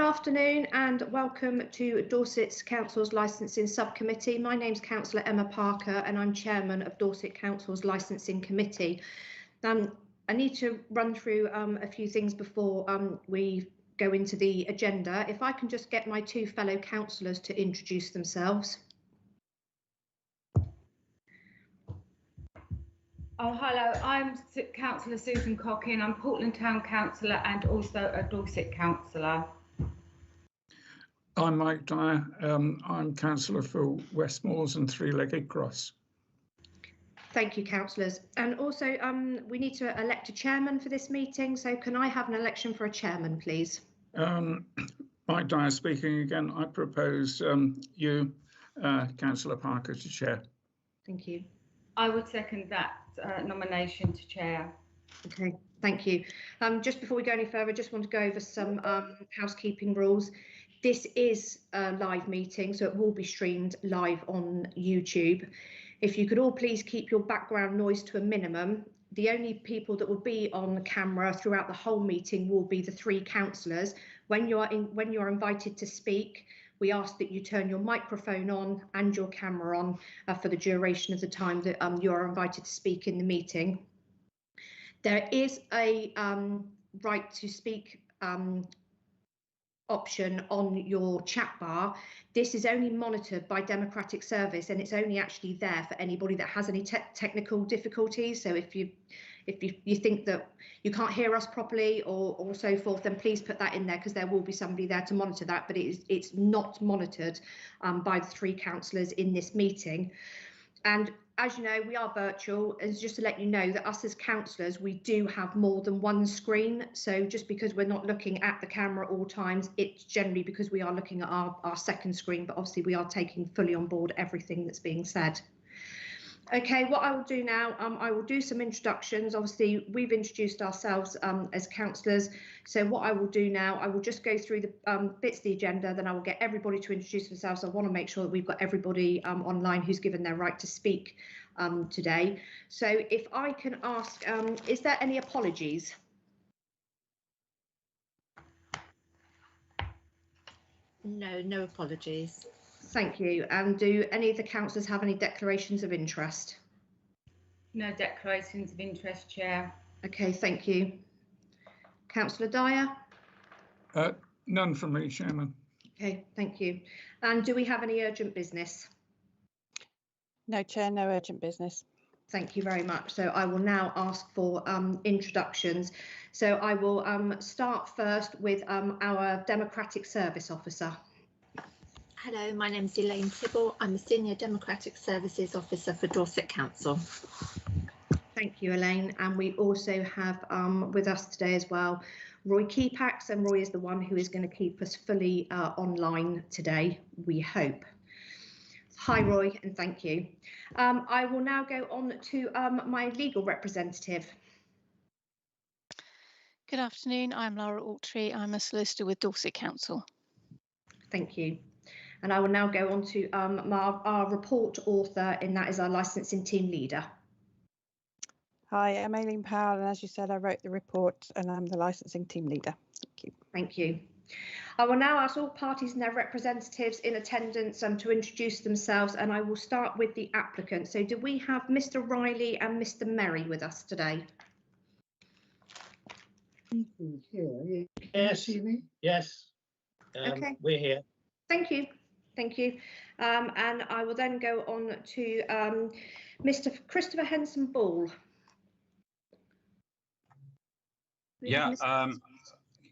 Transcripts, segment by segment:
afternoon and welcome to Dorset Council's Licensing Subcommittee. My name's Councillor Emma Parker and I'm Chairman of Dorset Council's Licensing Committee. I need to run through a few things before we go into the agenda. If I can just get my two fellow councillors to introduce themselves. Oh, hello, I'm Councillor Susan Cockin. I'm Portland Town Councillor and also a Dorset Councillor. I'm Mike Dyer. I'm Councillor for Westmoors and Three-Legged Cross. Thank you, councillors. And also we need to elect a chairman for this meeting. So can I have an election for a chairman, please? Mike Dyer speaking again. I propose you, Councillor Parker, to chair. Thank you. I would second that nomination to chair. Okay, thank you. Just before we go any further, I just want to go over some housekeeping rules. This is a live meeting, so it will be streamed live on YouTube. If you could all please keep your background noise to a minimum. The only people that will be on camera throughout the whole meeting will be the three councillors. When you're invited to speak, we ask that you turn your microphone on and your camera on for the duration of the time that you are invited to speak in the meeting. There is a right to speak option on your chat bar. This is only monitored by Democratic Service and it's only actually there for anybody that has any technical difficulties. So if you think that you can't hear us properly or so forth, then please put that in there because there will be somebody there to monitor that, but it's not monitored by the three councillors in this meeting. And as you know, we are virtual, and just to let you know that us as councillors, we do have more than one screen. So just because we're not looking at the camera at all times, it's generally because we are looking at our second screen, but obviously we are taking fully on board everything that's being said. Okay, what I will do now, I will do some introductions. Obviously, we've introduced ourselves as councillors. So what I will do now, I will just go through the bits of the agenda, then I will get everybody to introduce themselves. I want to make sure that we've got everybody online who's given their right to speak today. So if I can ask, is there any apologies? No, no apologies. Thank you. And do any of the councillors have any declarations of interest? No declarations of interest, Chair. Okay, thank you. Councillor Dyer? None from me, Chairman. Okay, thank you. And do we have any urgent business? No, Chair, no urgent business. Thank you very much. So I will now ask for introductions. So I will start first with our Democratic Service Officer. Hello, my name is Elaine Tibble. I'm a Senior Democratic Services Officer for Dorset Council. Thank you, Elaine. And we also have with us today as well, Roy Keepax, and Roy is the one who is going to keep us fully online today, we hope. Hi, Roy, and thank you. I will now go on to my legal representative. Good afternoon, I'm Laura Autry. I'm a solicitor with Dorset Council. Thank you. And I will now go on to our report author, and that is our licensing team leader. Hi, I'm Aileen Powell, and as you said, I wrote the report and I'm the licensing team leader. Thank you. Thank you. I will now ask all parties and their representatives in attendance to introduce themselves, and I will start with the applicant. So do we have Mr. Riley and Mr. Merry with us today? Yes. Yes. Okay. We're here. Thank you. Thank you. And I will then go on to Mr. Christopher Henson Ball. Yeah,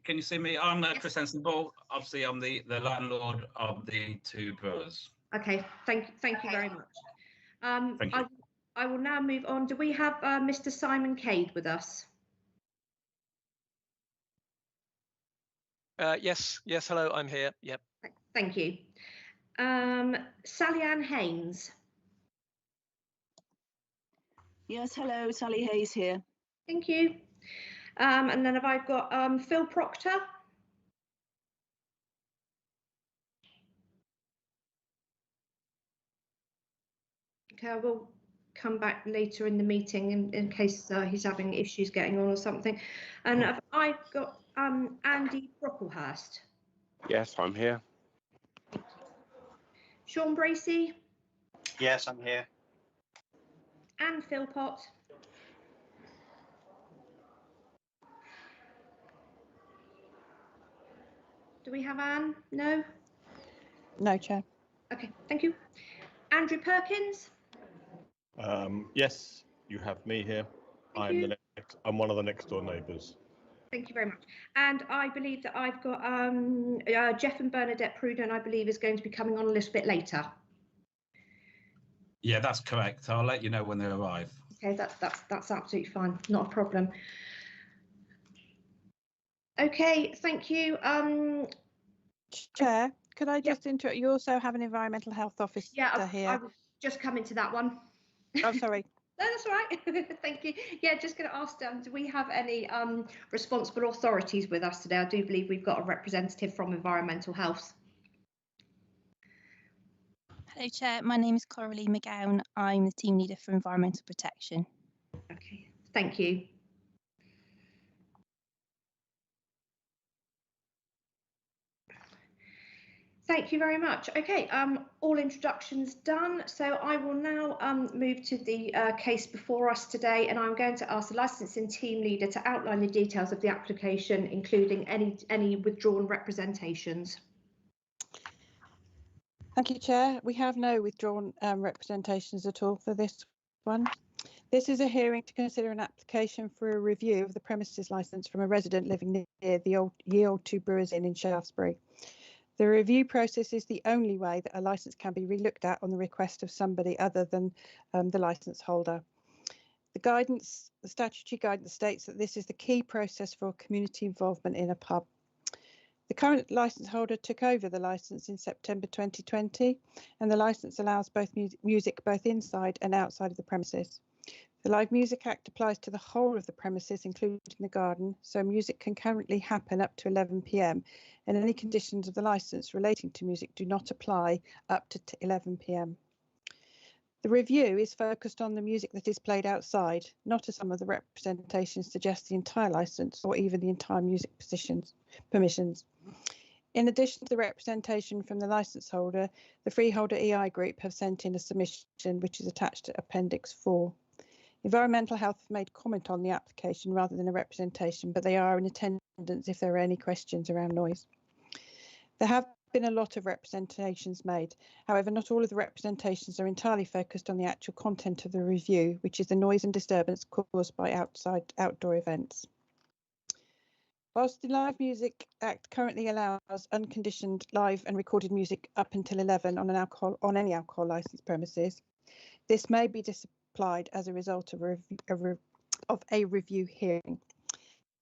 can you see me? I'm Chris Henson Ball. Obviously, I'm the landlord of the two brothers. Okay, thank you very much. Thank you. I will now move on. Do we have Mr. Simon Cade with us? Yes, hello, I'm here. Yep. Thank you. Sally Ann Haynes. Yes, hello, Sally Hayes here. Thank you. And then have I got Phil Proctor? Okay, I will come back later in the meeting in case he's having issues getting on or something. And have I got Andy Brocklehurst? Yes, I'm here. Sean Bracey Yes, I'm here. and Philpott. Do we have Anne? No? No, Chair. Okay, thank you. Andrew Perkins? Yes, you have me here. I'm one of the next door neighbours. Thank you very much. And I believe that I've got Jeff and Bernadette Pruden, I believe, is going to be coming on a little bit later. Yeah, that's correct. I'll let you know when they arrive. Okay, that's absolutely fine, not a problem. Okay, thank you. Chair, could I just interrupt? You also have an environmental health officer here. I was just coming to that one. Oh, sorry. No, that's all right. Thank you. Yeah, just going to ask, do we have any responsible authorities with us today? I do believe we've got a representative from Environmental Health. Hello, Chair. My name is Coralie McGowan. I'm the team leader for Environmental Protection. Okay, thank you. Thank you very much. Okay, all introductions done. So I will now move to the case before us today, and I'm going to ask the licensing team leader to outline the details of the application, including any withdrawn representations. Thank you, Chair. We have no withdrawn representations at all for this one. This is a hearing to consider an application for a review of the premises licence from a resident living near the Ye Old Two Brewers Inn in Shaftesbury. The review process is the only way that a licence can be relooked at on the request of somebody other than the licence holder. The statutory guidance states that this is the key process for community involvement in a pub. The current licence holder took over the licence in September 2020, and the licence allows both music both inside and outside of the premises. The Live Music Act applies to the whole of the premises, including the garden, so music can currently happen up to 11 p.m, and any conditions of the licence relating to music do not apply up to 11 p.m. The review is focused on the music that is played outside, not as some of the representations suggest the entire licence or even the entire music permissions. In addition to the representation from the licence holder, the freeholder EI group have sent in a submission which is attached to Appendix 4. Environmental Health have made comment on the application rather than a representation, but they are in attendance if there are any questions around noise. There have been a lot of representations made. However, not all of the representations are entirely focused on the actual content of the review, which is the noise and disturbance caused by outdoor events. Whilst the Live Music Act currently allows unconditioned live and recorded music up until 11 on any alcohol licensed premises, this may be applied as a result of a review hearing.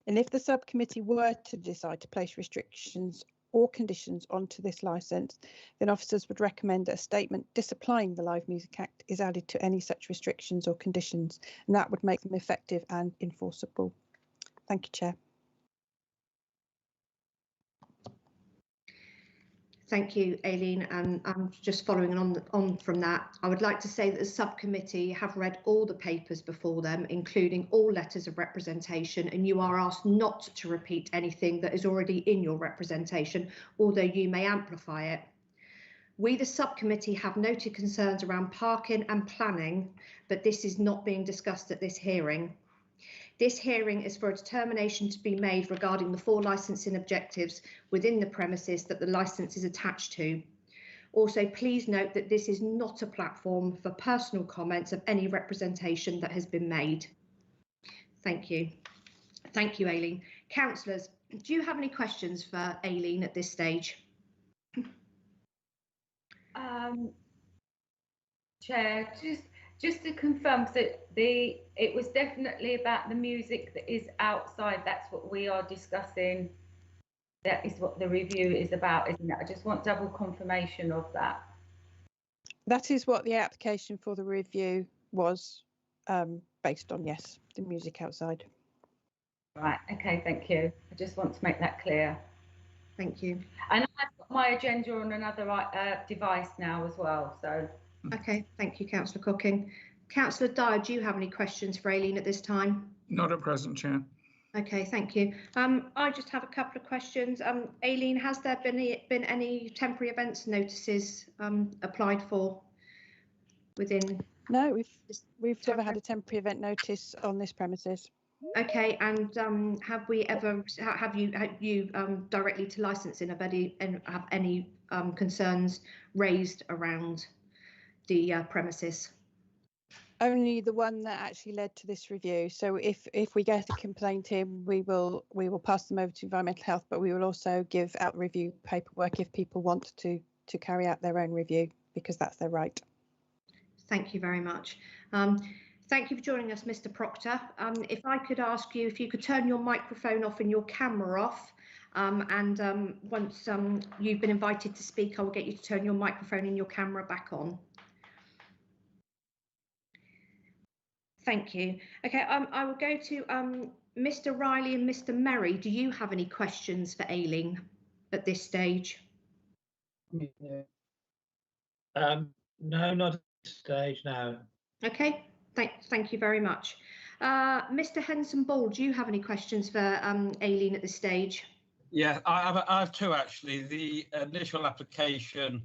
And if the subcommittee were to decide to place restrictions or conditions onto this licence, then officers would recommend that a statement disapplying the Live Music Act is added to any such restrictions or conditions, and that would make them effective and enforceable. Thank you, Chair. Thank you, Aileen. And just following on from that, I would like to say that the subcommittee have read all the papers before them, including all letters of representation, and you are asked not to repeat anything that is already in your representation, although you may amplify it. We, the subcommittee, have noted concerns around parking and planning, but this is not being discussed at this hearing. This hearing is for a determination to be made regarding the 4 licensing objectives within the premises that the licence is attached to. Also, please note that this is not a platform for personal comments of any representation that has been made. Thank you. Thank you, Aileen. Councillors, do you have any questions for Aileen at this stage? Chair, just to confirm that it was definitely about the music that is outside. That's what we are discussing. That is what the review is about, isn't it? I just want double confirmation of that. That is what the application for the review was based on, yes, the music outside. Right, okay, thank you. I just want to make that clear. Thank you. And I've got my agenda on another device now as well, so. Okay, thank you, Councillor Cocking. Councillor Dyer, do you have any questions for Aileen at this time? Not at present, Chair. Okay, thank you. I just have a couple of questions. Aileen, has there been any temporary events notices applied for within? No, we've never had a temporary event notice on this premises. Okay, and have you directly to licensing have any concerns raised around the premises? Only the one that actually led to this review. So if we get a complaint in, we will pass them over to environmental health, but we will also give out review paperwork if people want to carry out their own review, because that's their right. Thank you very much. Thank you for joining us, Mr. Proctor. If I could ask you if you could turn your microphone off and your camera off, and once you've been invited to speak, I will get you to turn your microphone and your camera back on. Thank you. Okay, I will go to Mr. Riley and Mr. Merry. Do you have any questions for Aileen at this stage? No, not at this stage, no. Okay, thank you very much. Mr. Henson Ball, do you have any questions for Aileen at this stage? Yeah, I have two actually. The initial application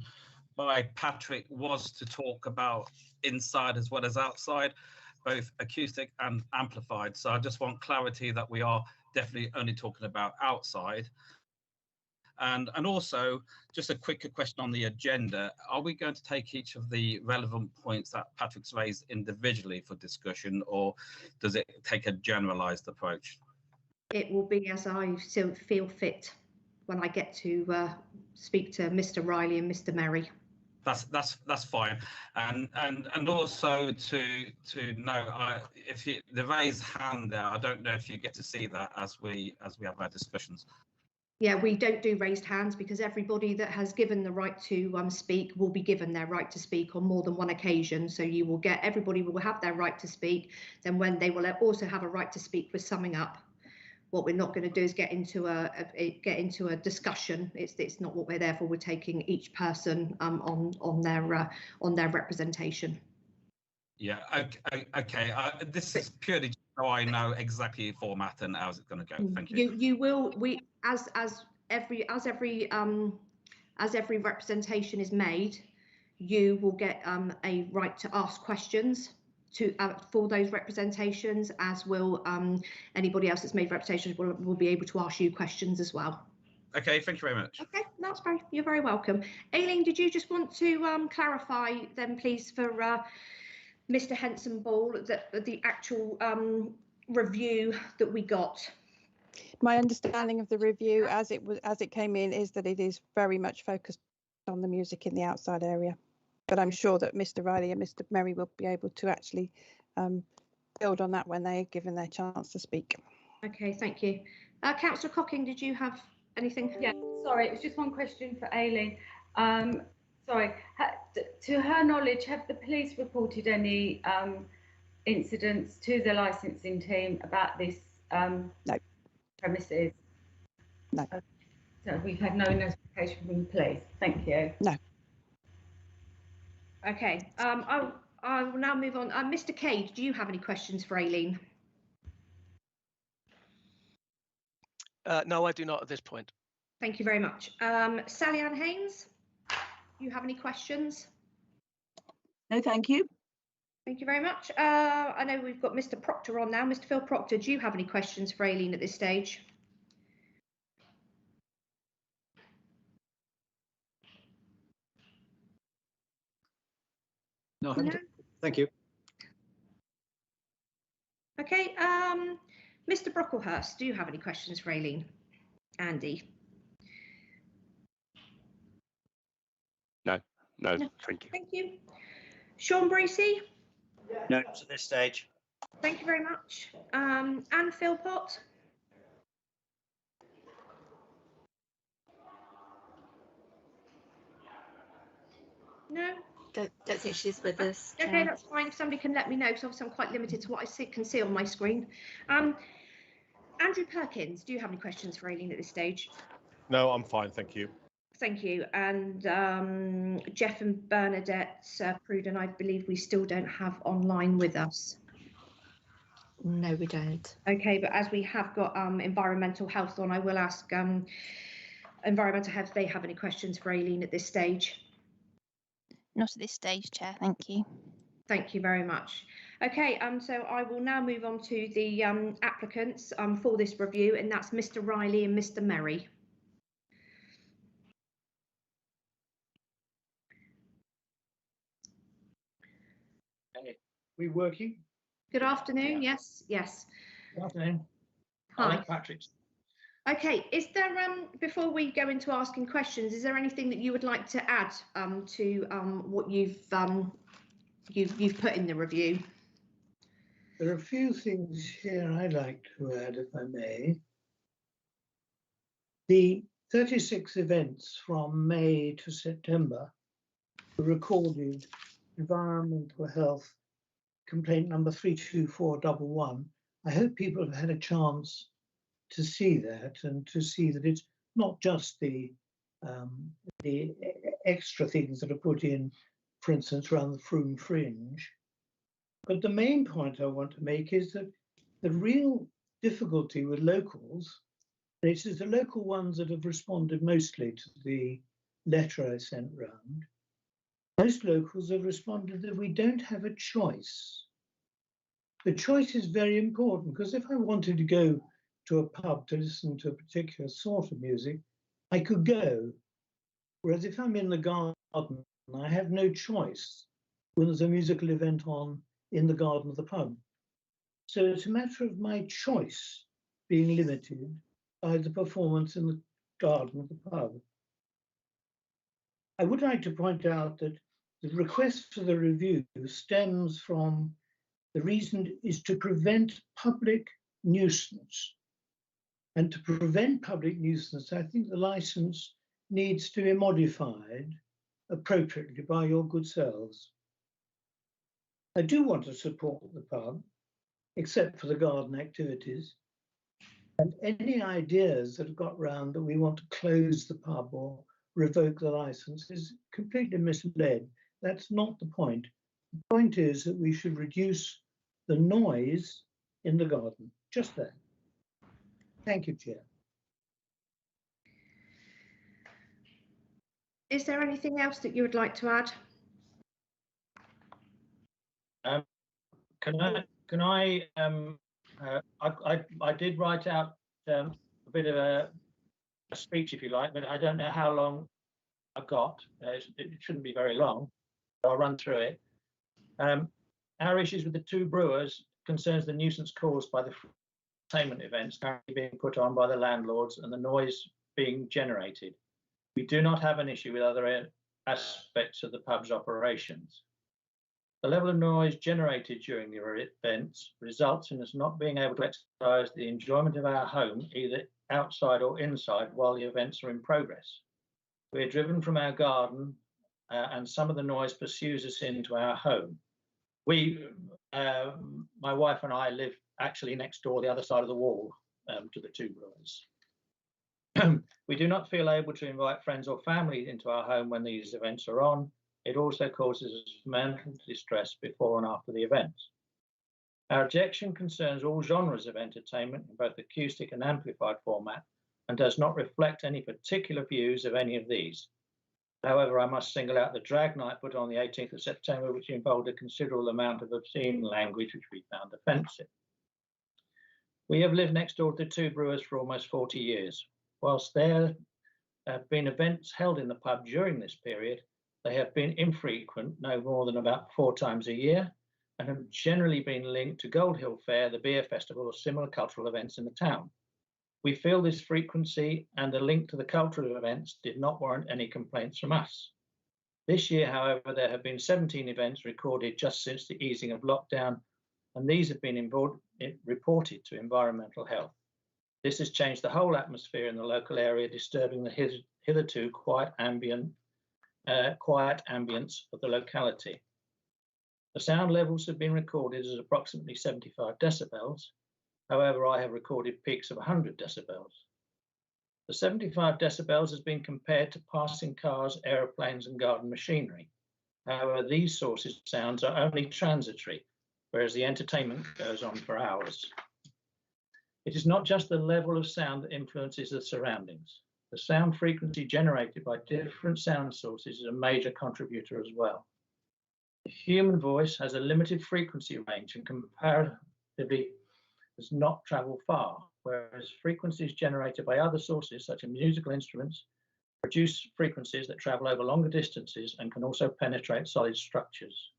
by Patrick was to talk about inside as well as outside, both acoustic and amplified. So I just want clarity that we are definitely only talking about outside. And also, just a quicker question on the agenda. Are we going to take each of the relevant points that Patrick's raised individually for discussion, or does it take a generalised approach? It will be as I feel fit when I get to speak to Mr. Riley and Mr. Merry. That's fine, and also to know if the raised hand there, I don't know if you get to see that as we have our discussions. Yeah, we don't do raised hands because everybody that has given the right to speak will be given their right to speak on more than one occasion. So everybody will have their right to speak. Then when they will also have a right to speak with summing up. What we're not going to do is get into a discussion. It's not what we're there for. We're taking each person on their representation. Yeah. Okay. This is purely so I know exactly the format and how's it going to go. Thank you. You will. As every representation is made, you will get a right to ask questions for those representations, as will anybody else that's made representations will be able to ask you questions as well. Okay, thank you very much. Okay, you're very welcome. Aileen, did you just want to clarify then, please, for Mr. Henson Ball, that the actual review that we got? My understanding of the review as it came in is that it is very much focused on the music in the outside area. But I'm sure that Mr. Riley and Mr. Merry will be able to actually build on that when they're given their chance to speak. Okay, thank you. Councillor Cocking, did you have anything? Yeah, sorry, it was just one question for Aileen. Sorry, to her knowledge, have the police reported any incidents to the licensing team about this no. premises? No. So we've had no notification from the police. Thank you. No. Okay, I will now move on. Mr. Cade, do you have any questions for Aileen? No, I do not at this point. Thank you very much. Sally Ann Haynes, do you have any questions? No, thank you. Thank you very much. I know we've got Mr. Proctor on now. Mr. Phil Proctor, do you have any questions for Aileen at this stage? No, thank you. Okay, Mr. Brocklehurst, do you have any questions for Aileen? Andy? No, thank you. Thank you. Sean Bracey? No, to this stage. Thank you very much. Anne Philpott? No? Don't think she's with us. Okay, that's fine. If somebody can let me know, because obviously I'm quite limited to what I can see on my screen. Andrew Perkins, do you have any questions for Aileen at this stage? No, I'm fine, thank you. Thank you. And Jeff and Bernadette Pruden, I believe we still don't have online with us. No, we don't. Okay, but as we have got environmental health on, I will ask environmental health if they have any questions for Aileen at this stage. Not at this stage, Chair. Thank you. Thank you very much. Okay, so I will now move on to the applicants for this review, and that's Mr. Riley and Mr. Merry. We working? Good afternoon. Yeah. Yes, yes. Good afternoon. Hi. Patrick. Okay, is there before we go into asking questions, is there anything that you would like to add to what you've put in the review? There are a few things here I'd like to add, if I may. The 36 events from May to September were recorded environmental health complaint number 32411. I hope people have had a chance to see that and to see that it's not just the extra things that are put in, for instance, around the Froome Fringe. But the main point I want to make is that the real difficulty with locals, and it is the local ones that have responded mostly to the letter I sent round. Most locals have responded that we don't have a choice. The choice is very important, because if I wanted to go to a pub to listen to a particular sort of music, I could go. Whereas if I'm in the garden, I have no choice when there's a musical event on in the garden of the pub. So it's a matter of my choice being limited by the performance in the garden of the pub. I would like to point out that the request for the review stems from the reason is to prevent public nuisance. And to prevent public nuisance, I think the licence needs to be modified appropriately by your good selves. I do want to support the pub, except for the garden activities. And any ideas that have got round that we want to close the pub or revoke the licence is completely misled. That's not the point. The point is that we should reduce the noise in the garden, just that. Thank you, Chair. Is there anything else that you would like to add? I did write out a bit of a speech, if you like, but I don't know how long I've got. It shouldn't be very long. I'll run through it. Our issues with the two brewers concerns the nuisance caused by the entertainment events currently being put on by the landlords and the noise being generated. We do not have an issue with other aspects of the pub's operations. The level of noise generated during the events results in us not being able to exercise the enjoyment of our home, either outside or inside, while the events are in progress. We are driven from our garden and some of the noise pursues us into our home. My wife and I live actually next door, the other side of the wall to the two brewers. We do not feel able to invite friends or family into our home when these events are on. It also causes us mental distress before and after the events. Our objection concerns all genres of entertainment in both acoustic and amplified format and does not reflect any particular views of any of these. However, I must single out the drag night put on the 18th of September, which involved a considerable amount of obscene language, which we found offensive. We have lived next door to two brewers for almost 40 years. Whilst there have been events held in the pub during this period, they have been infrequent, no more than about 4 times a year, and have generally been linked to Gold Hill Fair, the beer festival, or similar cultural events in the town. We feel this frequency and the link to the cultural events did not warrant any complaints from us. This year, however, there have been 17 events recorded just since the easing of lockdown, and these have been reported to environmental health. This has changed the whole atmosphere in the local area, disturbing the hitherto quiet ambience of the locality. The sound levels have been recorded as approximately 75 decibels. However, I have recorded peaks of 100 decibels. The 75 decibels has been compared to passing cars, aeroplanes, and garden machinery. However, these sources of sounds are only transitory, whereas the entertainment goes on for hours. It is not just the level of sound that influences the surroundings. The sound frequency generated by different sound sources is a major contributor as well. The human voice has a limited frequency range and comparatively does not travel far, whereas frequencies generated by other sources, such as musical instruments, produce frequencies that travel over longer distances and can also penetrate solid structures.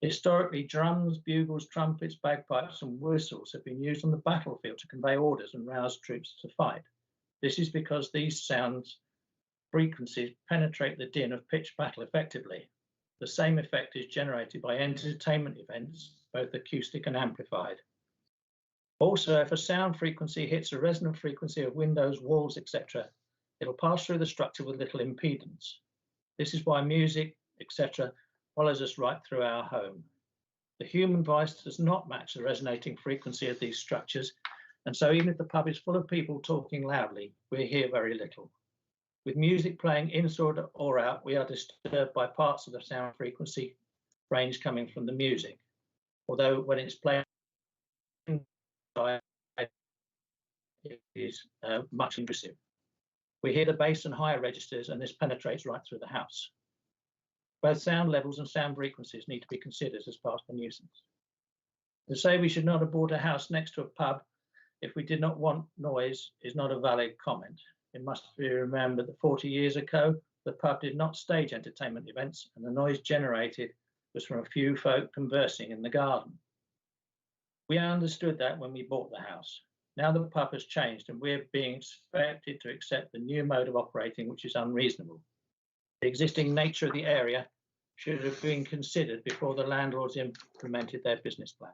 Historically, drums, bugles, trumpets, bagpipes, and whistles have been used on the battlefield to convey orders and rouse troops to fight. This is because these sounds frequencies penetrate the din of pitched battle effectively. The same effect is generated by entertainment events, both acoustic and amplified. Also, if a sound frequency hits a resonant frequency of windows, walls, etc., it'll pass through the structure with little impedance. This is why music, etc., follows us right through our home. The human voice does not match the resonating frequency of these structures, and so even if the pub is full of people talking loudly, we hear very little. With music playing inside or out, we are disturbed by parts of the sound frequency range coming from the music, although when it's playing it is much intrusive. We hear the bass and higher registers, and this penetrates right through the house. Both sound levels and sound frequencies need to be considered as part of the nuisance. To say we should not have bought a house next to a pub if we did not want noise is not a valid comment. It must be remembered that 40 years ago, the pub did not stage entertainment events, and the noise generated was from a few folk conversing in the garden. We understood that when we bought the house. Now the pub has changed, and we're being expected to accept the new mode of operating, which is unreasonable. The existing nature of the area should have been considered before the landlords implemented their business plan.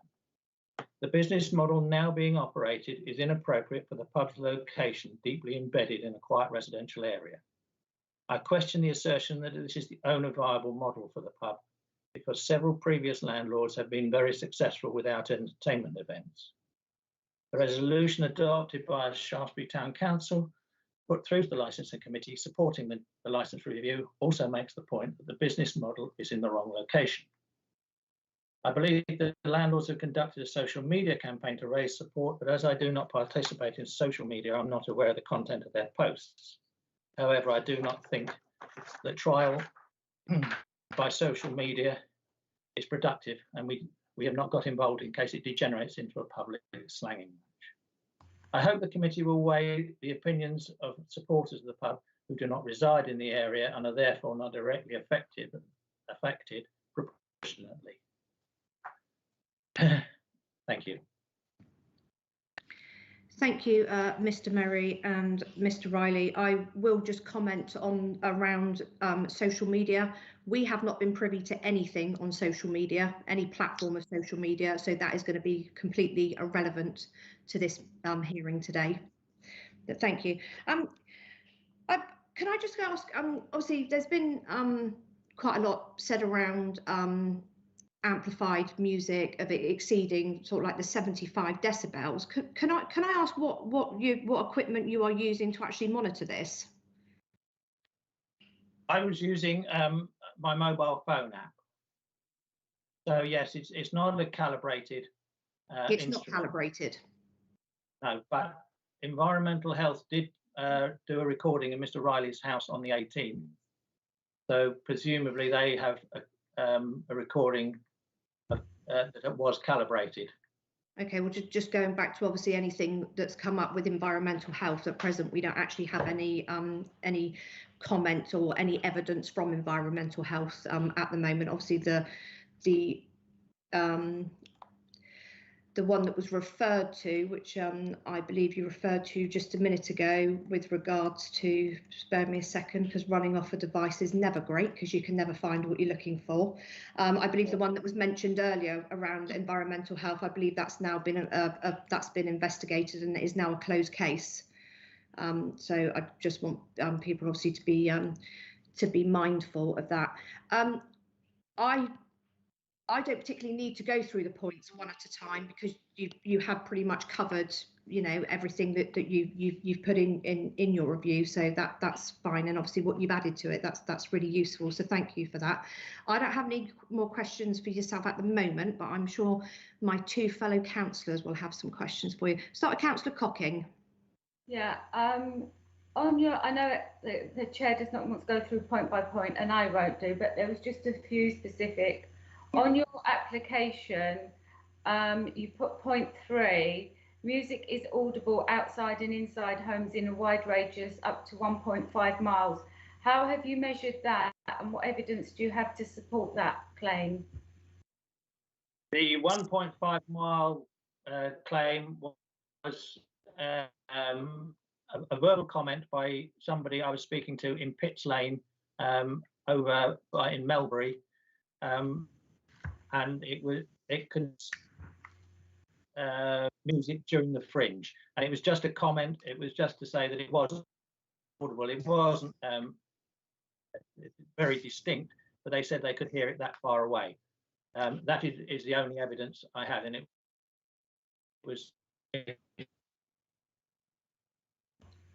The business model now being operated is inappropriate for the pub's location, deeply embedded in a quiet residential area. I question the assertion that this is the only viable model for the pub, because several previous landlords have been very successful without entertainment events. The resolution adopted by Shaftesbury Town Council, put through to the licensing committee supporting the licence review, also makes the point that the business model is in the wrong location. I believe that the landlords have conducted a social media campaign to raise support, but as I do not participate in social media, I'm not aware of the content of their posts. However, I do not think that trial by social media is productive, and we have not got involved in case it degenerates into a public slanging match. I hope the committee will weigh the opinions of supporters of the pub who do not reside in the area and are therefore not directly affected proportionately. Thank you. Thank you, Mr. Merry and Mr. Riley. I will just comment on around social media. We have not been privy to anything on social media, any platform of social media, so that is going to be completely irrelevant to this hearing today. But thank you. Can I just ask, obviously there's been quite a lot said around amplified music of it exceeding sort of like the 75 decibels. Can I ask what equipment you are using to actually monitor this? I was using my mobile phone app. So yes, it's not a calibrated it's instrument. not calibrated. No, but Environmental Health did do a recording in Mr. Riley's house on the 18th. So presumably they have a recording that was calibrated. Okay, well, just going back to obviously anything that's come up with Environmental Health at present, we don't actually have any comment or any evidence from Environmental Health at the moment. Obviously, the one that was referred to, which I believe you referred to just a minute ago with regards to, spare me a second, because running off a device is never great because you can never find what you're looking for. I believe the one that was mentioned earlier around Environmental Health, I believe that's now been that's been investigated and is now a closed case. So I just want people obviously to be mindful of that. I don't particularly need to go through the points one at a time because you have pretty much covered you know, everything that you've put in your review, so that's fine. And obviously what you've added to it, that's really useful, so thank you for that. I don't have any more questions for yourself at the moment, but I'm sure my two fellow councillors will have some questions for you. Start with Councillor Cocking. Yeah, on your, I know the chair does not want to go through point by point, and I won't do, but there was just a few specific. On your application, you put point 3, music is audible outside and inside homes in a wide radius up to 1.5 miles. How have you measured that, and what evidence do you have to support that claim? The 1.5 mile claim was a verbal comment by somebody I was speaking to in Pitts Lane over in Melbury, and it could music during the fringe, and it was just a comment. It was just to say that it was audible. It wasn't very distinct, but they said they could hear it that far away. That is the only evidence I had, and it was.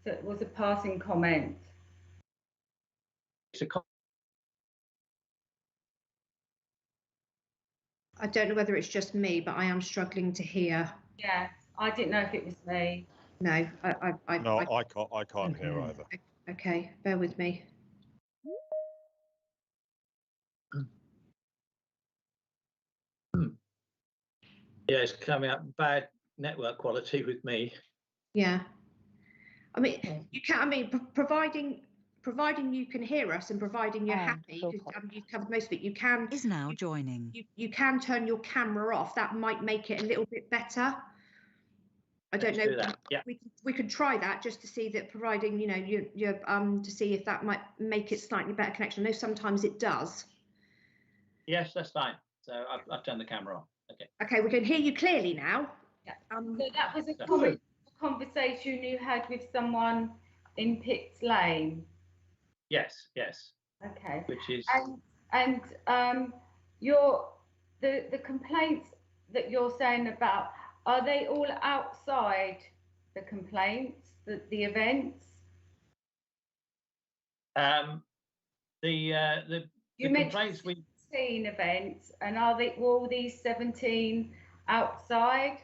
So it was a passing comment. It's a I don't know whether it's just me, but I am struggling to hear. Yeah, I didn't know if it was me. No, I can't hear either. Okay, bear with me. Yeah, it's coming up bad network quality with me. Yeah, I mean, you can. I mean, providing you can hear us and providing you're happy, because you've covered most of it. You can. Is now joining. You can turn your camera off. That might make it a little bit better. I don't know. Do that. Yeah. We could try that just to see that, providing you know you're to see if that might make it slightly better connection. I know sometimes it does. Yes, that's fine. So I've turned the camera on. Okay. Okay, we can hear you clearly now. Yeah. So that was a conversation you had with someone in Pitts Lane. Yes, yes. Okay. Which is and the complaints that you're saying about, are they all outside the complaints, the events? The complaints we 17 events, and were all these 17 outside?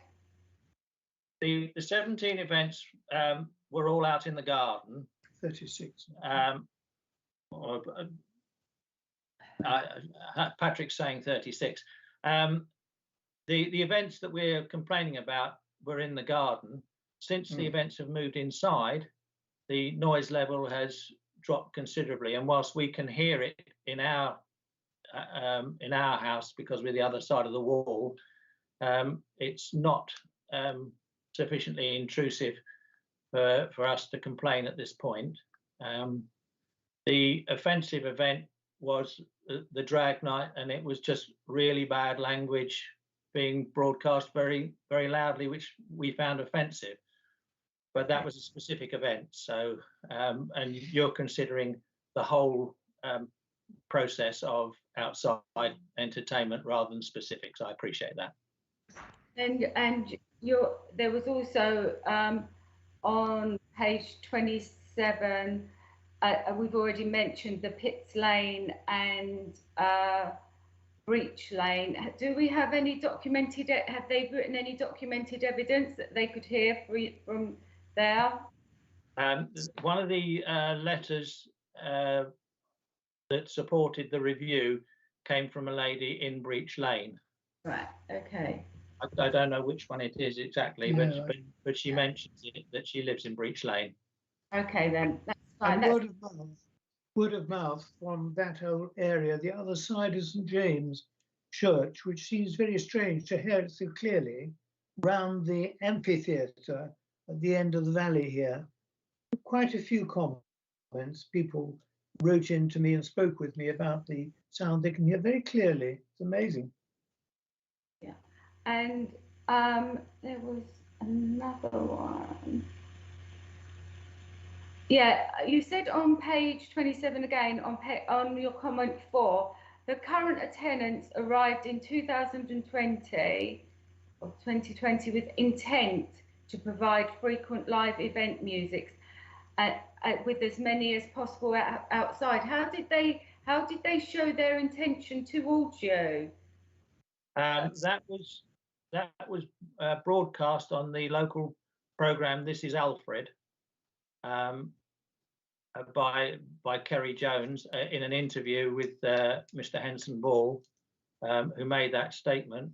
The 17 events were all out in the garden. 36. Patrick's saying 36. The events that we're complaining about were in the garden. Since the events have moved inside, the noise level has dropped considerably. And whilst we can hear it in our house because we're the other side of the wall, it's not sufficiently intrusive for us to complain at this point. The offensive event was the drag night, and it was just really bad language being broadcast very, very loudly, which we found offensive. But that was a specific event. So, and you're considering the whole process of outside entertainment rather than specifics. I appreciate that. And there was also on page 27. We've already mentioned the Pitts Lane and Breach Lane. Do we have any documented? Have they written any documented evidence that they could hear from there? One of the letters that supported the review came from a lady in Breach Lane. Right. Okay. I don't know which one it is exactly, but she mentions that she lives in Breach Lane. Okay, then that's fine. And word of mouth from that whole area. The other side is St James Church, which seems very strange to hear it so clearly round the amphitheatre at the end of the valley here. Quite a few comments. People wrote in to me and spoke with me about the sound they can hear very clearly. It's amazing. Yeah, and there was another one. Yeah, you said on page 27 again, on your comment 4, the current tenants arrived in 2020 or 2020 with intent to provide frequent live event music with as many as possible outside. How did they show their intention towards you? That was broadcast on the local programme This Is Alfred by Kerry Jones in an interview with Mr. Henson Ball, who made that statement.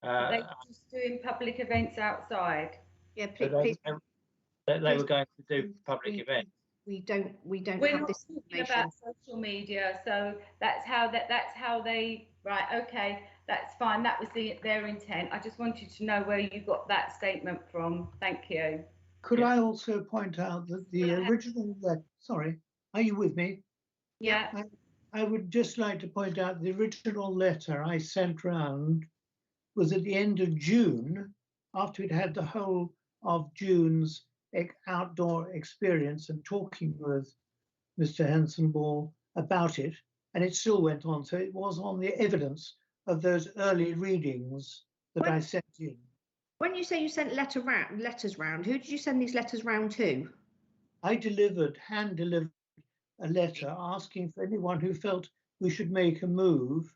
They were just doing public events outside. Yeah, please. They were going to do public events. We don't We're have not this talking information about social media, so that's how they right. Okay, that's fine. That was their intent. I just wanted to know where you got that statement from. Thank you. Could I also point out that the original sorry, are you with me? Yeah. I would just like to point out the original letter I sent round was at the end of June, after we'd had the whole of June's outdoor experience and talking with Mr. Henson Ball about it, and it still went on. So it was on the evidence of those early readings that I sent in. When you say you sent letters round, who did you send these letters round to? I hand delivered a letter asking for anyone who felt we should make a move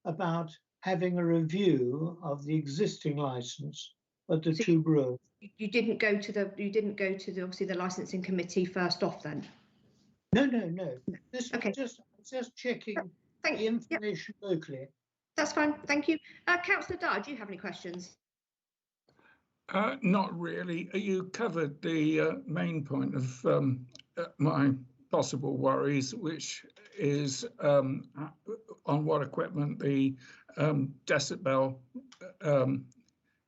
about having a review of the existing license at the two brewers. You didn't go to the obviously the licensing committee first off then? No. This was just checking the information locally. That's fine. Thank you. Councillor Dyer, do you have any questions? Not really. You covered the main point of my possible worries, which is on what equipment the decibel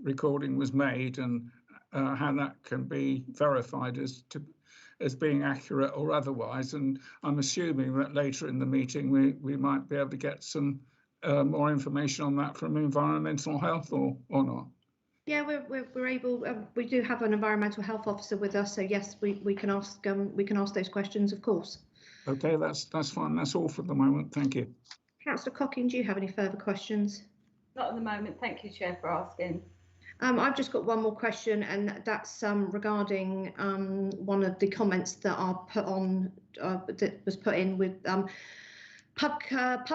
recording was made and how that can be verified as being accurate or otherwise. And I'm assuming that later in the meeting we might be able to get some more information on that from environmental health or not. Yeah, we're able. We do have an environmental health officer with us, so yes, we can ask those questions, of course. Okay, that's fine. That's all for the moment. Thank you. Councillor Cocking, do you have any further questions? Not at the moment. Thank you, Chair, for asking. I've just got one more question, and that's regarding one of the comments that are put on that was put in with pub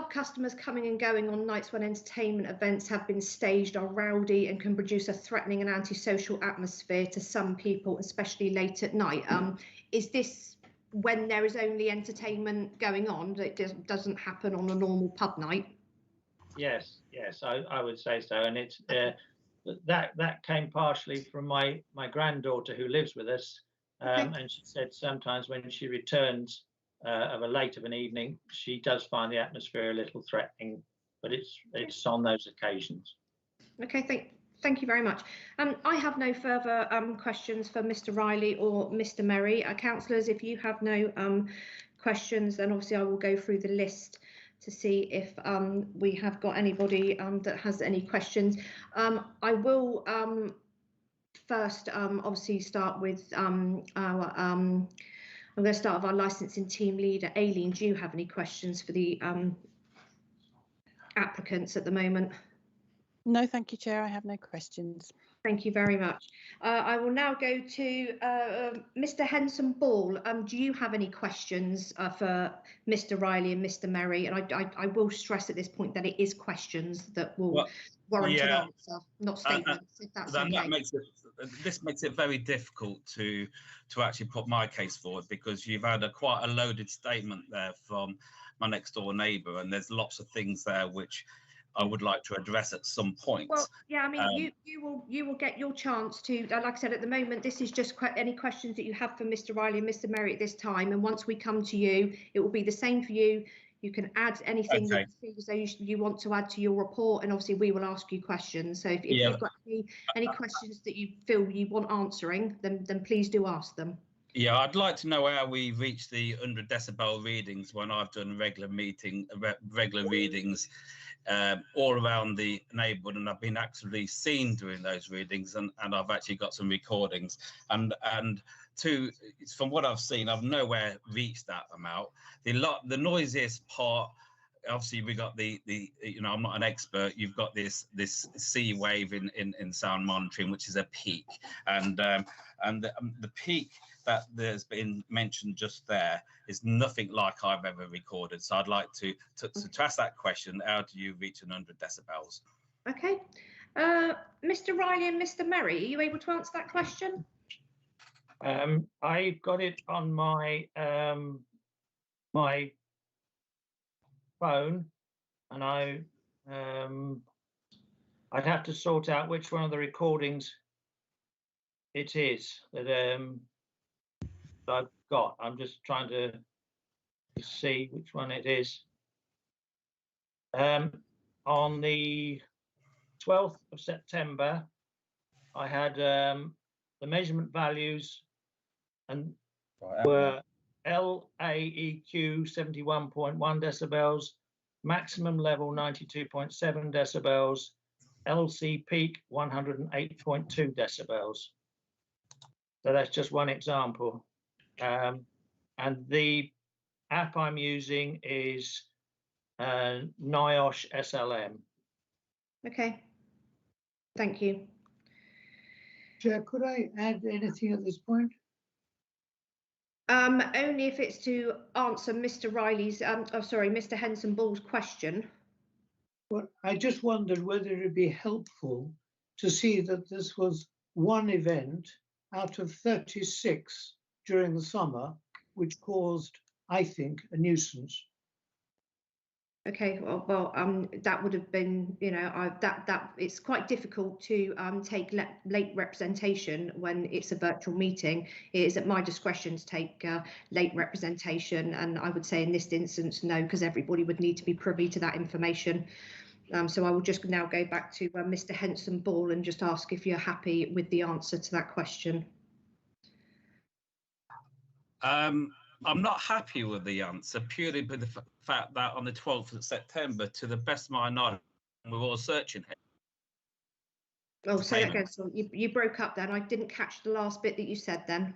customers coming and going on nights when entertainment events have been staged are rowdy and can produce a threatening and antisocial atmosphere to some people, especially late at night. Is this when there is only entertainment going on, that it doesn't happen on a normal pub night? Yes, I would say so, and it's that came partially from my granddaughter who lives with us, and she said sometimes when she returns of a late of an evening, she does find the atmosphere a little threatening, but it's on those occasions. Okay, thank you very much. I have no further questions for Mr. Riley or Mr. Merry. Councillors, if you have no questions, then obviously I will go through the list to see if we have got anybody that has any questions. I will first obviously start with I'm going to start with our licensing team leader, Aileen. Do you have any questions for the applicants at the moment? No, thank you, Chair. I have no questions. Thank you very much. I will now go to Mr. Henson Ball. Do you have any questions for Mr. Riley and Mr. Merry? And I will stress at this point that it is questions that will warrant an answer, not statements, if that's okay. This makes it very difficult to actually put my case forward, because you've had quite a loaded statement there from my next door neighbour, and there's lots of things there which I would like to address at some point. Well, yeah, I mean, you will get your chance to, like I said, at the moment, this is just any questions that you have for Mr. Riley and Mr. Merry at this time. And once we come to you, it will be the same for you. You can add anything that you want to add to your report, and obviously we will ask you questions. So if you've got any questions that you feel you want answering, then please do ask them. Yeah, I'd like to know how we reached the 100 decibel readings when I've done regular readings all around the neighbourhood, and I've been actually seen doing those readings, and I've actually got some recordings. And from what I've seen, I've nowhere reached that amount. The noisiest part obviously we got the you know, I'm not an expert. You've got this C wave in sound monitoring, which is a peak, and the peak that there's been mentioned just there is nothing like I've ever recorded. So I'd like to ask that question: how do you reach 100 decibels? Okay, Mr. Riley and Mr. Merry, are you able to answer that question? I've got it on my my phone, and I'd have to sort out which one of the recordings it is that I've got. I'm just trying to see which one it is. On the 12th of September, I had the measurement values and were LAEQ 71.1 decibels, maximum level 92.7 decibels, LC peak 108.2 decibels. So that's just one example. And the app I'm using is NIOSH SLM. Okay, thank you. Chair, could I add anything at this point? Only if it's to answer Mr. Riley's, Mr. Henson Ball's question. Well, I just wondered whether it would be helpful to see that this was one event out of 36 during the summer, which caused, I think, a nuisance. Okay, well, that would have been, you know, that it's quite difficult to take late representation when it's a virtual meeting. It is at my discretion to take late representation, and I would say in this instance, no, because everybody would need to be privy to that information. So I will just now go back to Mr. Henson Ball and just ask if you're happy with the answer to that question. I'm not happy with the answer purely by the fact that on the 12th of September, to the best of my knowledge, we were all searching it. Oh, say that again. So you broke up then. I didn't catch the last bit that you said then.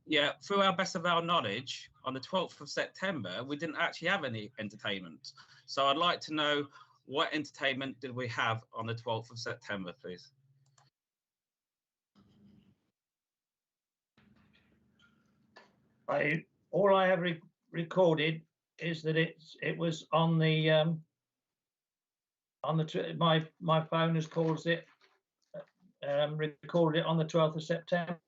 Yeah, through our best of our knowledge, on the 12th of September, we didn't actually have any entertainment. So I'd like to know, what entertainment did we have on the 12th of September, please? All I have recorded is that it was on the my phone has caused it recorded it on the 12th of September.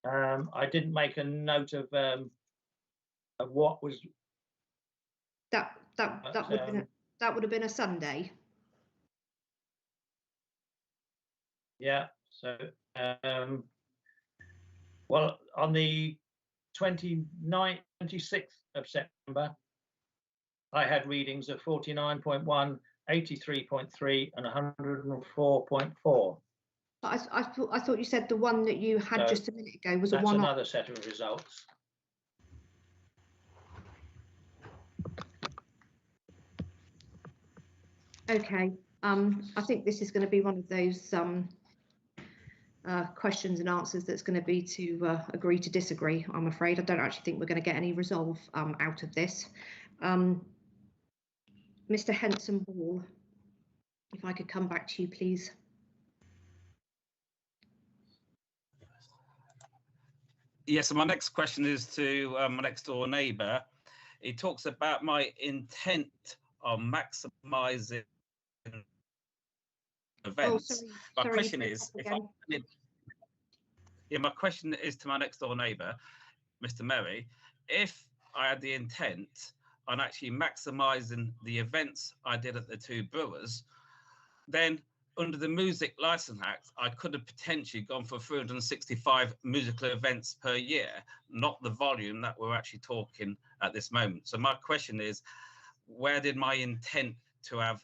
I didn't make a note of what was that would have been a Sunday. Yeah, so well, on the 26th of September, I had readings of 49.1, 83.3 and 104.4. I thought you said the one that you had just a minute ago was a one-off. That's another set of results. Okay, I think this is going to be one of those questions and answers that's going to be to agree to disagree. I'm afraid I don't actually think we're going to get any resolve out of this. Mr. Henson Ball, if I could come back to you, please. Yes, so my next question is to my next door neighbour. He talks about my intent on maximising events. My question is, my question is to my next door neighbour, Mr. Merry, if I had the intent on actually maximising the events I did at the two brewers, then under the Music Licence Act, I could have potentially gone for 365 musical events per year, not the volume that we're actually talking at this moment. So my question is, where did my intent to have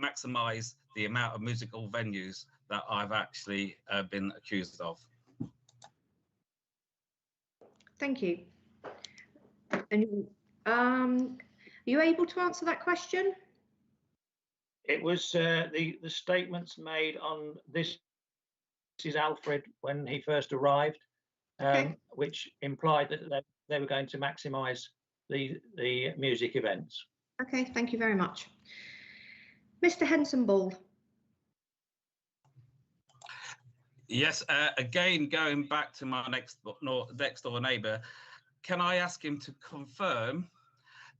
maximise the amount of musical venues that I've actually been accused of? Thank you. And are you able to answer that question? It was the statements made on this is Alfred when he first arrived, which implied that they were going to maximise the music events. Okay, thank you very much. Mr. Henson-Ball. Yes, again, going back to my next door neighbour, can I ask him to confirm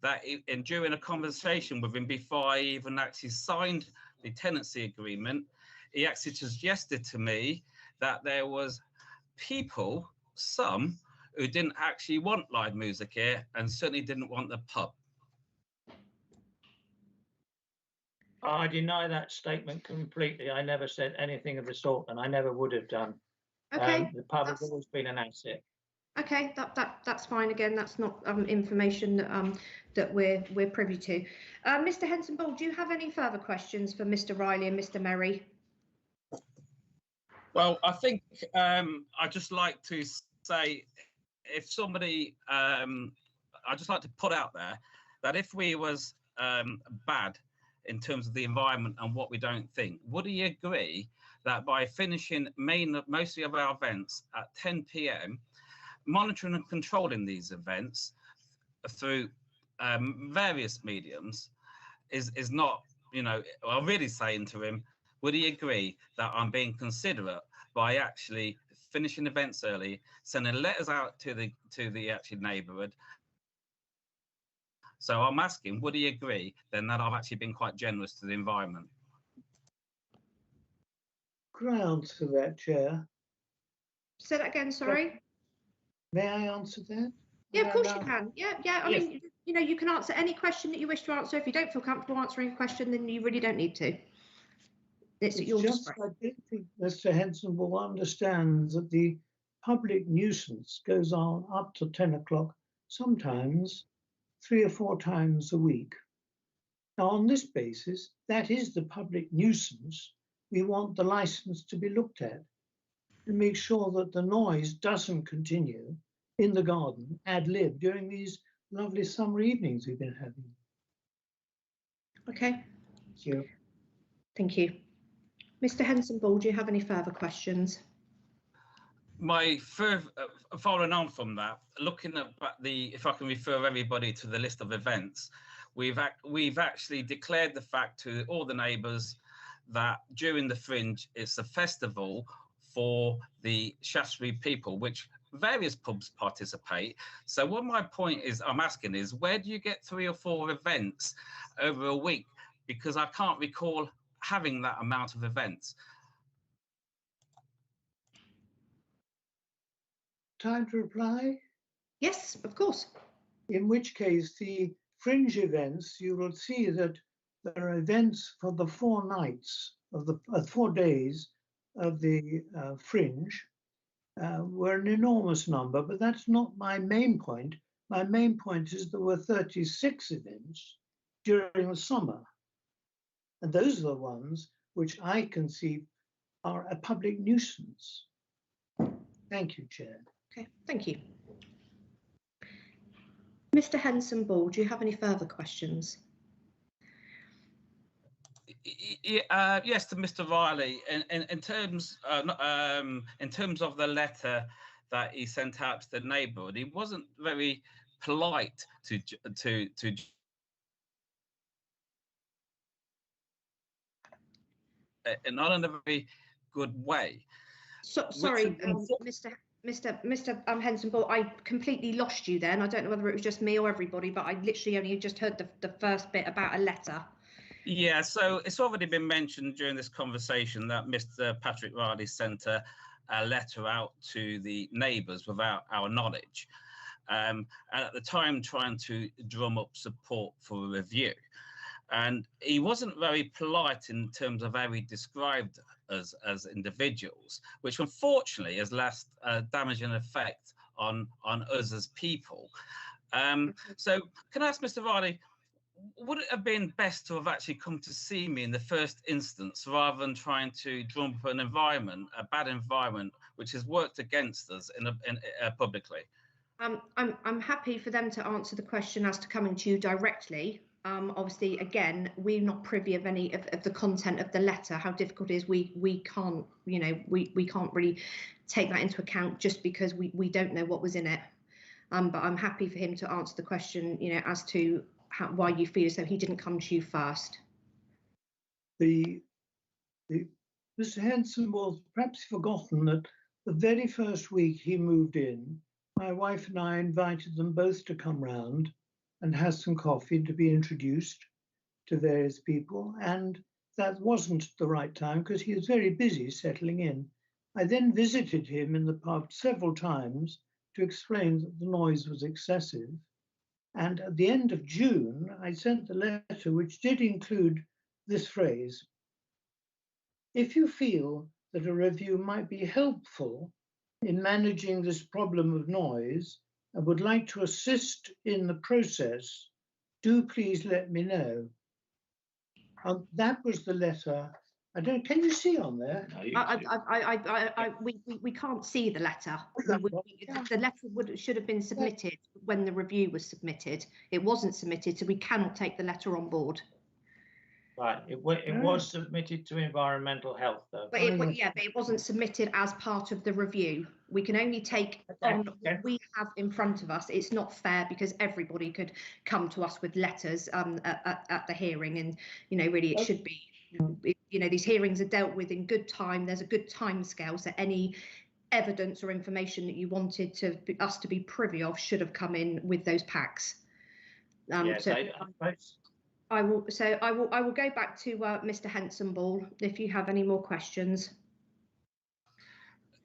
that during a conversation with him before I even actually signed the tenancy agreement, he actually suggested to me that there was people, some, who didn't actually want live music here and certainly didn't want the pub. I deny that statement completely. I never said anything of the sort, and I never would have done. Okay. The pub has always been an asset. Okay, that's fine. Again, that's not information that we're privy to. Mr. Henson-Ball, do you have any further questions for Mr. Riley and Mr. Merry? Well, I think I'd just like to say, if somebody, I'd just like to put out there that if we was bad in terms of the environment and what we don't think, would he agree that by finishing most of our events at 10 p.m, monitoring and controlling these events through various mediums is not, you know, I'm really saying to him, would he agree that I'm being considerate by actually finishing events early, sending letters out to the actual neighbourhood? So I'm asking, would he agree then that I've actually been quite generous to the environment? Could I answer that, Chair? Say that again, sorry. May I answer that? Yeah, of course you can. Yeah. I Yes. mean, you know, you can answer any question that you wish to answer. If you don't feel comfortable answering a question, then you really don't need to. It's at your just discretion. I don't think Mr. Henson-Ball understands that the public nuisance goes on up to 10 o'clock, sometimes 3 or 4 times a week. Now, on this basis, that is the public nuisance. We want the license to be looked at and make sure that the noise doesn't continue in the garden ad lib during these lovely summer evenings we've been having. Okay. Thank you. Thank you. Mr. Henson-Ball, do you have any further questions? My further, following on from that, looking at if I can refer everybody to the list of events, we've actually declared the fact to all the neighbours that during the Fringe, it's a festival for the Shaftesbury people, which various pubs participate. So what my point is, I'm asking is, where do you get 3 or 4 events over a week? Because I can't recall having that amount of events. Time to reply? Yes, of course. In which case, the Fringe events, you will see that there are events for the 4 nights of the 4 days of the Fringe. Were an enormous number, but that's not my main point. My main point is there were 36 events during the summer. And those are the ones which I conceive are a public nuisance. Thank you, Chair. Okay, thank you. Mr. Henson-Ball, do you have any further questions? Yes, to Mr. Riley. In terms of the letter that he sent out to the neighbourhood, he wasn't very polite to not in a very good way. So, sorry, Mr. Henson-Ball, I completely lost you then. I don't know whether it was just me or everybody, but I literally only just heard the first bit about a letter. Yeah, so it's already been mentioned during this conversation that Mr. Patrick Riley sent a letter out to the neighbours without our knowledge, and at the time trying to drum up support for a review. And he wasn't very polite in terms of how he described us as individuals, which unfortunately has left a damaging effect on us as people. So can I ask Mr. Riley, would it have been best to have actually come to see me in the first instance rather than trying to drum up an environment, a bad environment, which has worked against us publicly? I'm happy for them to answer the question as to coming to you directly. Obviously, again, we're not privy of any of the content of the letter. How difficult it is, we can't, you know, we can't really take that into account just because we don't know what was in it. But I'm happy for him to answer the question, you know, as to why you feel as though he didn't come to you first. Mr. Henson was perhaps forgotten that the very first week he moved in, my wife and I invited them both to come round and have some coffee to be introduced to various people. And that wasn't the right time because he was very busy settling in. I then visited him in the pub several times to explain that the noise was excessive. And at the end of June, I sent the letter which did include this phrase: if you feel that a review might be helpful in managing this problem of noise and would like to assist in the process, do please let me know. That was the letter. Can you see on there? We can't see the letter. The letter should have been submitted when the review was submitted. It wasn't submitted, so we cannot take the letter on board. Right, it was submitted to Environmental Health, though. But it wasn't submitted as part of the review. We can only take on what we have in front of us. It's not fair because everybody could come to us with letters at the hearing, and you know, really, it should be. You know, these hearings are dealt with in good time. There's a good time scale, so any evidence or information that you wanted us to be privy of should have come in with those packs. I will go back to Mr. Hensonball if you have any more questions.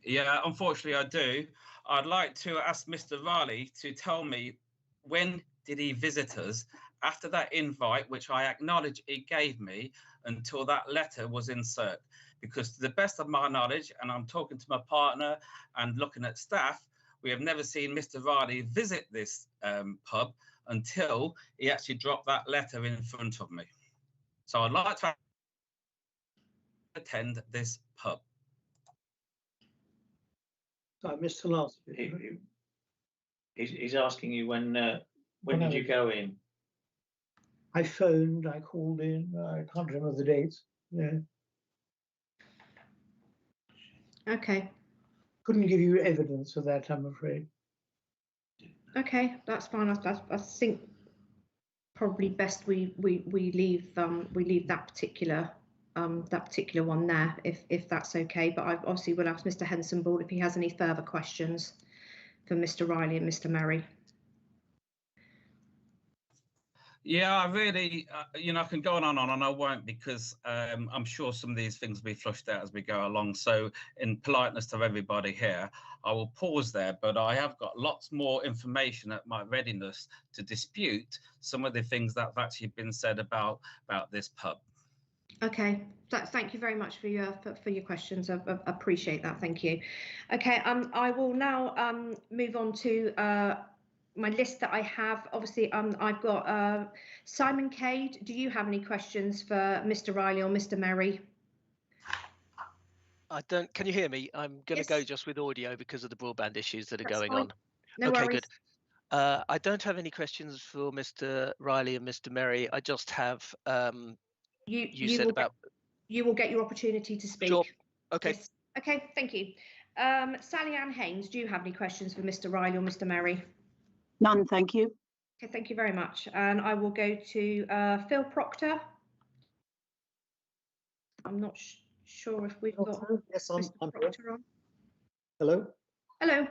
Yeah, unfortunately I do. I'd like to ask Mr. Riley to tell me, when did he visit us after that invite, which I acknowledge he gave me, until that letter was inserted? Because to the best of my knowledge, and I'm talking to my partner and looking at staff, we have never seen Mr. Riley visit this pub until he actually dropped that letter in front of me. So I'd like to attend this pub. So I missed the last bit. He's asking you when did you go in? I phoned, I called in, I can't remember the dates. Yeah. Okay. Couldn't give you evidence of that, I'm afraid. Okay, that's fine. I think probably best we leave that particular one there, if that's okay. But I obviously will ask Mr. Hensonball if he has any further questions for Mr. Riley and Mr. Merry. Yeah, I really, you know, I can go on and I won't, because I'm sure some of these things will be flushed out as we go along. So in politeness to everybody here, I will pause there, but I have got lots more information at my readiness to dispute some of the things that have actually been said about this pub. Okay, thank you very much for your questions. I appreciate that. Thank you. Okay, I will now move on to my list that I have. Obviously, I've got Simon Cade. Do you have any questions for Mr. Riley or Mr. Merry? I don't. Can you hear me? I'm going to go just with audio because of the broadband issues that are going on. No worries. Good. I don't have any questions for Mr. Riley and Mr. Merry. I just have. You said about. You will get your opportunity to speak. Sure. Okay. Yes. Okay. Thank you. Sally Ann Haynes, do you have any questions for Mr. Riley or Mr. Merry? None, thank you. Okay, thank you very much. And I will go to Phil Proctor. I'm not sure if we've got yes, Mr. I'm Proctor here. on. Hello. Hello.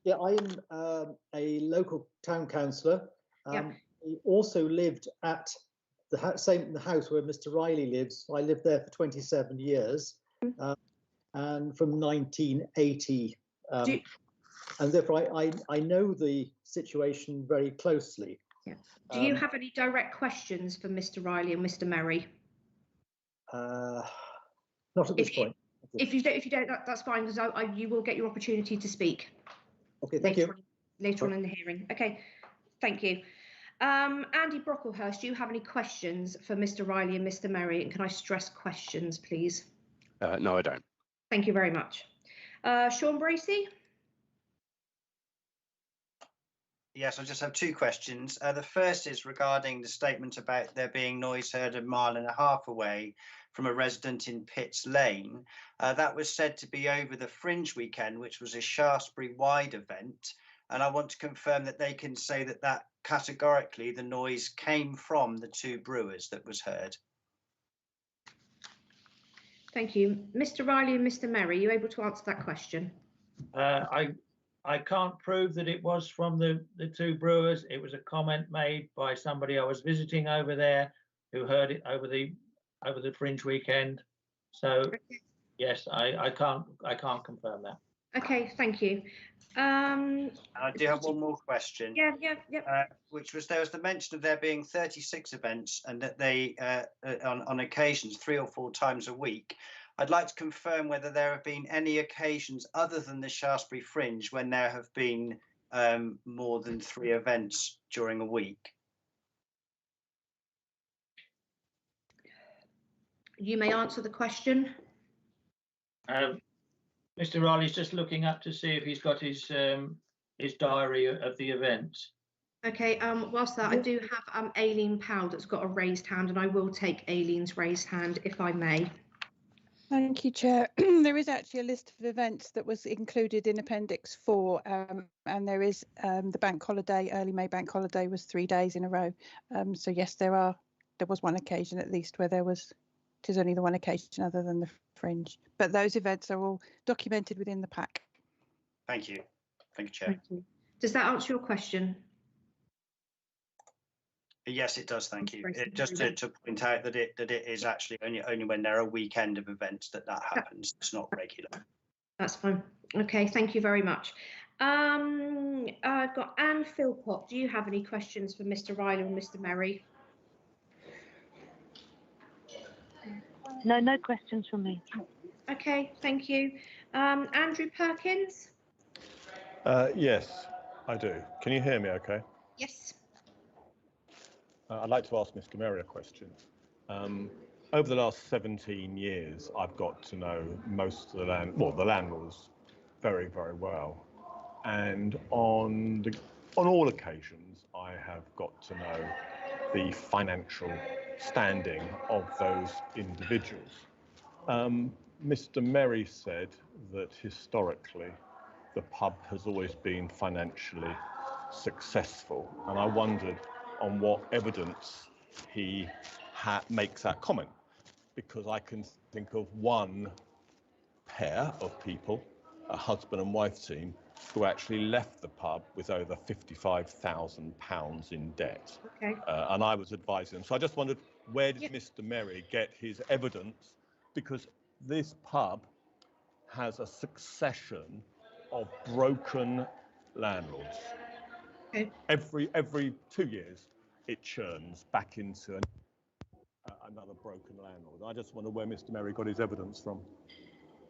Yeah, I am a local town councillor. Yep. He also lived at the house where Mr. Riley lives. I lived there for 27 years, and from 1980. And therefore, I know the situation very closely. Yeah. Do you have any direct questions for Mr. Riley and Mr. Merry? Not at this point. If you don't, that's fine, because you will get your opportunity to speak. Okay, thank you. Later on in the hearing. Okay, thank you. Andy Brocklehurst, do you have any questions for Mr. Riley and Mr. Merry? And can I stress questions, please? No, I don't. Thank you very much. Sean Bracey? Yes, I just have two questions. The first is regarding the statement about there being noise heard 1.5 miles away from a resident in Pitts Lane. That was said to be over the Fringe weekend, which was a Shaftesbury-wide event. and I want to confirm that they can say that that categorically the noise came from the two brewers that was heard. Thank you. Mr. Riley and Mr. Merry, are you able to answer that question? I can't prove that it was from the two brewers. It was a comment made by somebody I was visiting over there who heard it over the Fringe weekend. So yes, I can't confirm that. Okay, thank you. I do have one more question. Yeah. Which was, there was the mention of there being 36 events and that they, on occasions, 3 or 4 times a week. I'd like to confirm whether there have been any occasions other than the Shaftesbury Fringe when there have been more than 3 events during a week. You may answer the question. Mr. Riley's just looking up to see if he's got his diary of the events. Okay, whilst that, I do have Aileen Powell that's got a raised hand, and I will take Aileen's raised hand if I may. Thank you, Chair. There is actually a list of events that was included in Appendix 4, and there is the bank holiday, early May bank holiday was 3 days in a row. So yes, there was one occasion at least where it is only the one occasion other than the Fringe. But those events are all documented within the pack. Thank you. Thank you, Chair. Thank you. Does that answer your question? Yes, it does. Thank you. Just to point out that it is actually only when there are a weekend of events that happens. It's not regular. That's fine. Okay, thank you very much. I've got Anne Philpott. Do you have any questions for Mr. Riley and Mr. Merry? No questions from me. Okay, thank you. Andrew Perkins? Yes, I do. Can you hear me okay? Yes. I'd like to ask Mr. Merry a question. Over the last 17 years, I've got to know most of the landlords very, very well. And on all occasions, I have got to know the financial standing of those individuals. Mr. Merry said that historically, the pub has always been financially successful. And I wondered on what evidence he makes that comment, because I can think of one pair of people, a husband and wife team, who actually left the pub with over £55,000 in debt. Okay. And I was advising them. So I just wondered, where did Mr. Merry get his evidence? Because this pub has a succession of broken landlords. Okay. Every 2 years, it churns back into another broken landlord. I just wonder where Mr. Merry got his evidence from.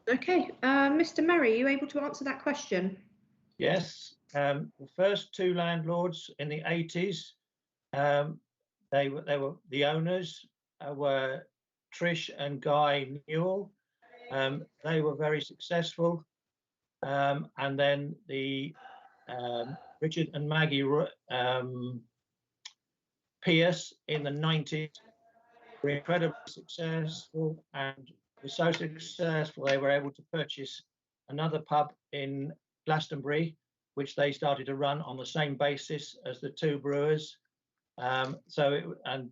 Okay, Mr. Merry, are you able to answer that question? Yes, the first 2 landlords in the 80s, they were the owners were Trish and Guy Newell. They were very successful, and then the Richard and Maggie Pierce in the 90s were incredibly successful, and were so successful they were able to purchase another pub in Glastonbury, which they started to run on the same basis as the 2 brewers. And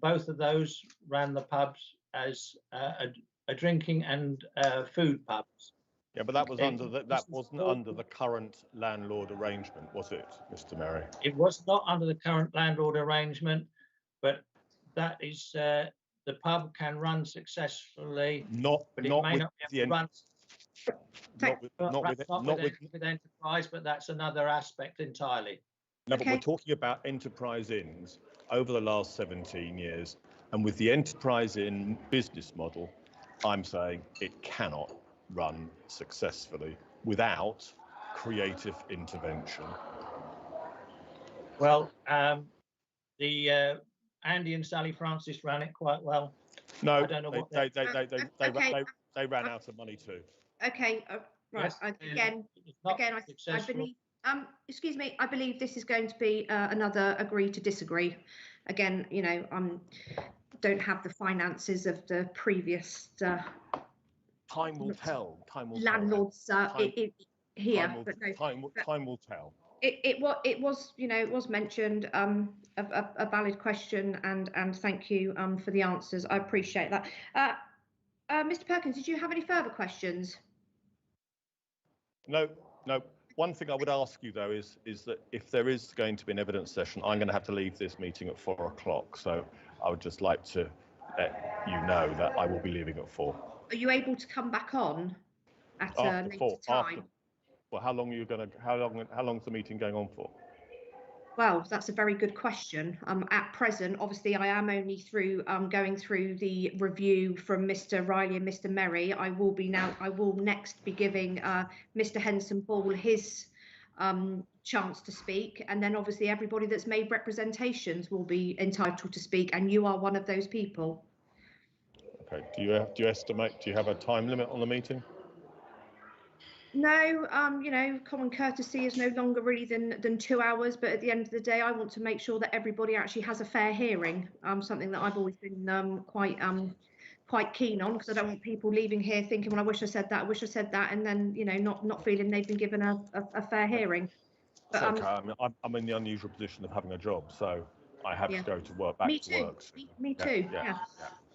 both of those ran the pubs as a drinking and food pubs. Yeah, but that was that wasn't under the current landlord arrangement, was it, Mr. Merry? It was not under the current landlord arrangement, but that is the pub can run successfully. Not with enterprise, but that's another aspect entirely. No, but we're talking about enterprise inns over the last 17 years, and with the enterprise inn business model, I'm saying it cannot run successfully without creative intervention. Well, the Andy and Sally Francis ran it quite well. No, I don't know what they ran out of money too. Okay, right. Yes, Again, I believe. Excuse me. I believe this is going to be another agree to disagree. Again, you know, don't have the finances of the previous. Time will tell. Landlords here, but no. Time will tell. It was, you know, it was mentioned, a valid question, and thank you for the answers. I appreciate that. Mr. Perkins, did you have any further questions? No. One thing I would ask you though is that if there is going to be an evidence session, I'm going to have to leave this meeting at 4 o'clock. So I would just like to let you know that I will be leaving at 4. Are you able to come back on at a later time? Well, how long are you going to? How long's the meeting going on for? Well, that's a very good question. At present, obviously, I am only through going through the review from Mr. Riley and Mr. Merry. I will next be giving Mr. Henson Ball his chance to speak, and then obviously everybody that's made representations will be entitled to speak, and you are one of those people. Okay. Do you estimate? Do you have a time limit on the meeting? No, you know, common courtesy is no longer really than 2 hours, but at the end of the day, I want to make sure that everybody actually has a fair hearing. Something that I've always been quite keen on, because I don't want people leaving here thinking, well, I wish I said that, and then, you know, not feeling they've been given a fair hearing. But, okay. I mean, I'm in the unusual position of having a job, so I have to go to work. Back to work. So. Me too. Yeah.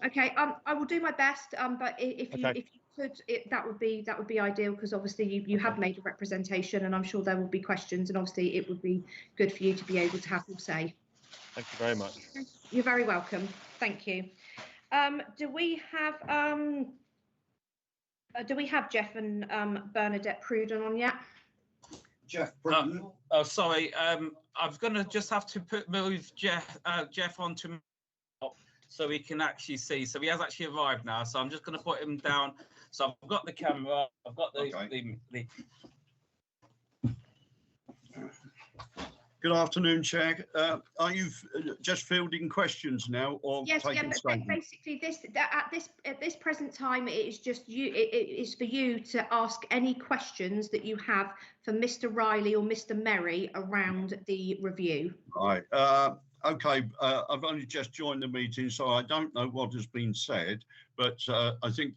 Okay. I will do my best. But if you could, that would be ideal, because obviously you have made a representation, and I'm sure there will be questions, and obviously it would be good for you to be able to have your say. Thank you very much. You're very welcome. Thank you. Do we have Jeff and Bernadette Pruden on yet? Jeff. Oh, sorry. I'm going to just have to move Jeff onto so we can actually see. So he has actually arrived now. So I'm just going to put him down. So I've got the camera. I've got the. Good afternoon, Chair. Are you just fielding questions now, or yes? Taking but basically, at this present time, it is just you. It is for you to ask any questions that you have for Mr. Riley or Mr. Merry around the review. Right. Okay. I've only just joined the meeting, so I don't know what has been said, but I think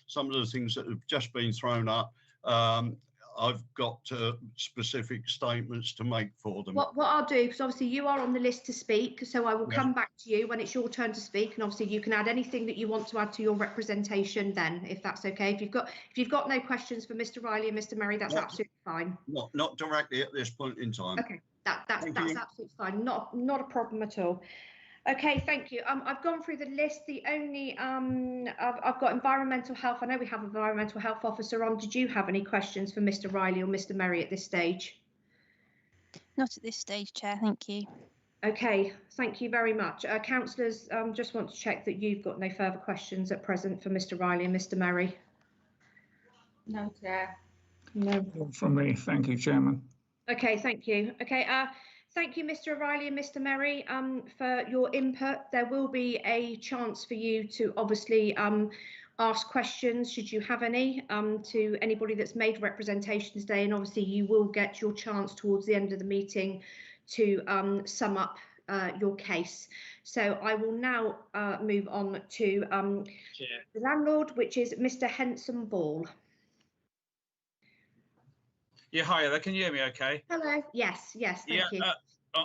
some of the things that have just been thrown up. I've got specific statements to make for them. What I'll do, because obviously you are on the list to speak, so I will come back to you when it's your turn to speak, and obviously you can add anything that you want to add to your representation then, if that's okay. If you've got no questions for Mr. Riley and Mr. Merry, that's absolutely fine. Not directly at this point in time. Okay, that's absolutely fine. Not a problem at all. Okay, thank you. I've gone through the list. The only I've got environmental health. I know we have an environmental health officer on. Did you have any questions for Mr. Riley or Mr. Merry at this stage? Not at this stage, Chair. Thank you. Okay, thank you very much. Councillors, just want to check that you've got no further questions at present for Mr. Riley and Mr. Merry. No, Chair. No. From me, thank you, Chairman. Okay, thank you. Okay, thank you, Mr. O'Reilly and Mr. Merry, for your input. There will be a chance for you to obviously ask questions, should you have any, to anybody that's made representations today, and obviously you will get your chance towards the end of the meeting to sum up your case. So I will now move on to the landlord, which is Mr. Henson Ball. Yeah, hi there. Can you hear me okay? Hello. Yes, thank you.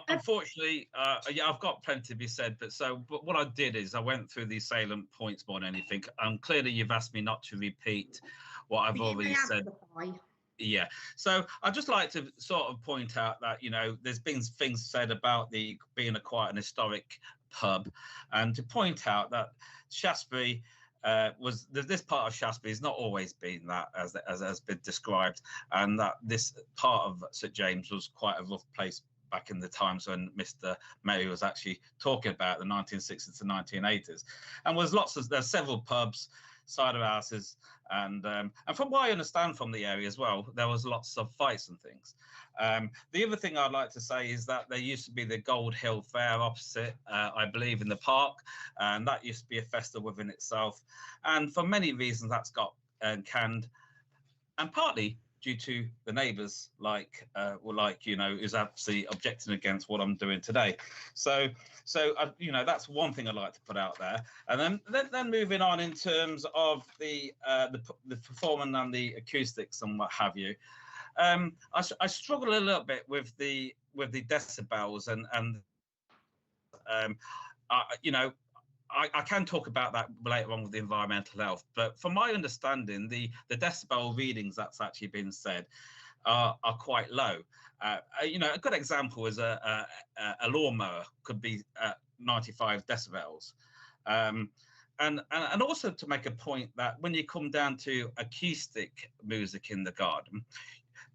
Unfortunately, I've got plenty to be said, but what I did is I went through these salient points more than anything. Clearly, you've asked me not to repeat what I've already said. Yeah, so I'd just like to sort of point out that, you know, there's been things said about being quite an historic pub, and to point out that Shaftesbury this part of Shaftesbury has not always been that as has been described, and that this part of St James was quite a rough place back in the times when Mr. Merry was actually talking about the 1960s to 1980s, and there's several pubs, cider houses, and from what I understand from the area as well, there was lots of fights and things. The other thing I'd like to say is that there used to be the Gold Hill Fair opposite, I believe, in the park, and that used to be a festival within itself. And for many reasons, that's got canned, and partly due to the neighbours, you know, is absolutely objecting against what I'm doing today. So you know, that's one thing I'd like to put out there. And then moving on in terms of the performance and the acoustics and what have you. I struggle a little bit with the decibels and you know, I can talk about that later on with the environmental health, but from my understanding, the decibel readings that's actually been said are quite low. You know, a good example is a lawnmower could be 95 decibels. And also to make a point that when you come down to acoustic music in the garden,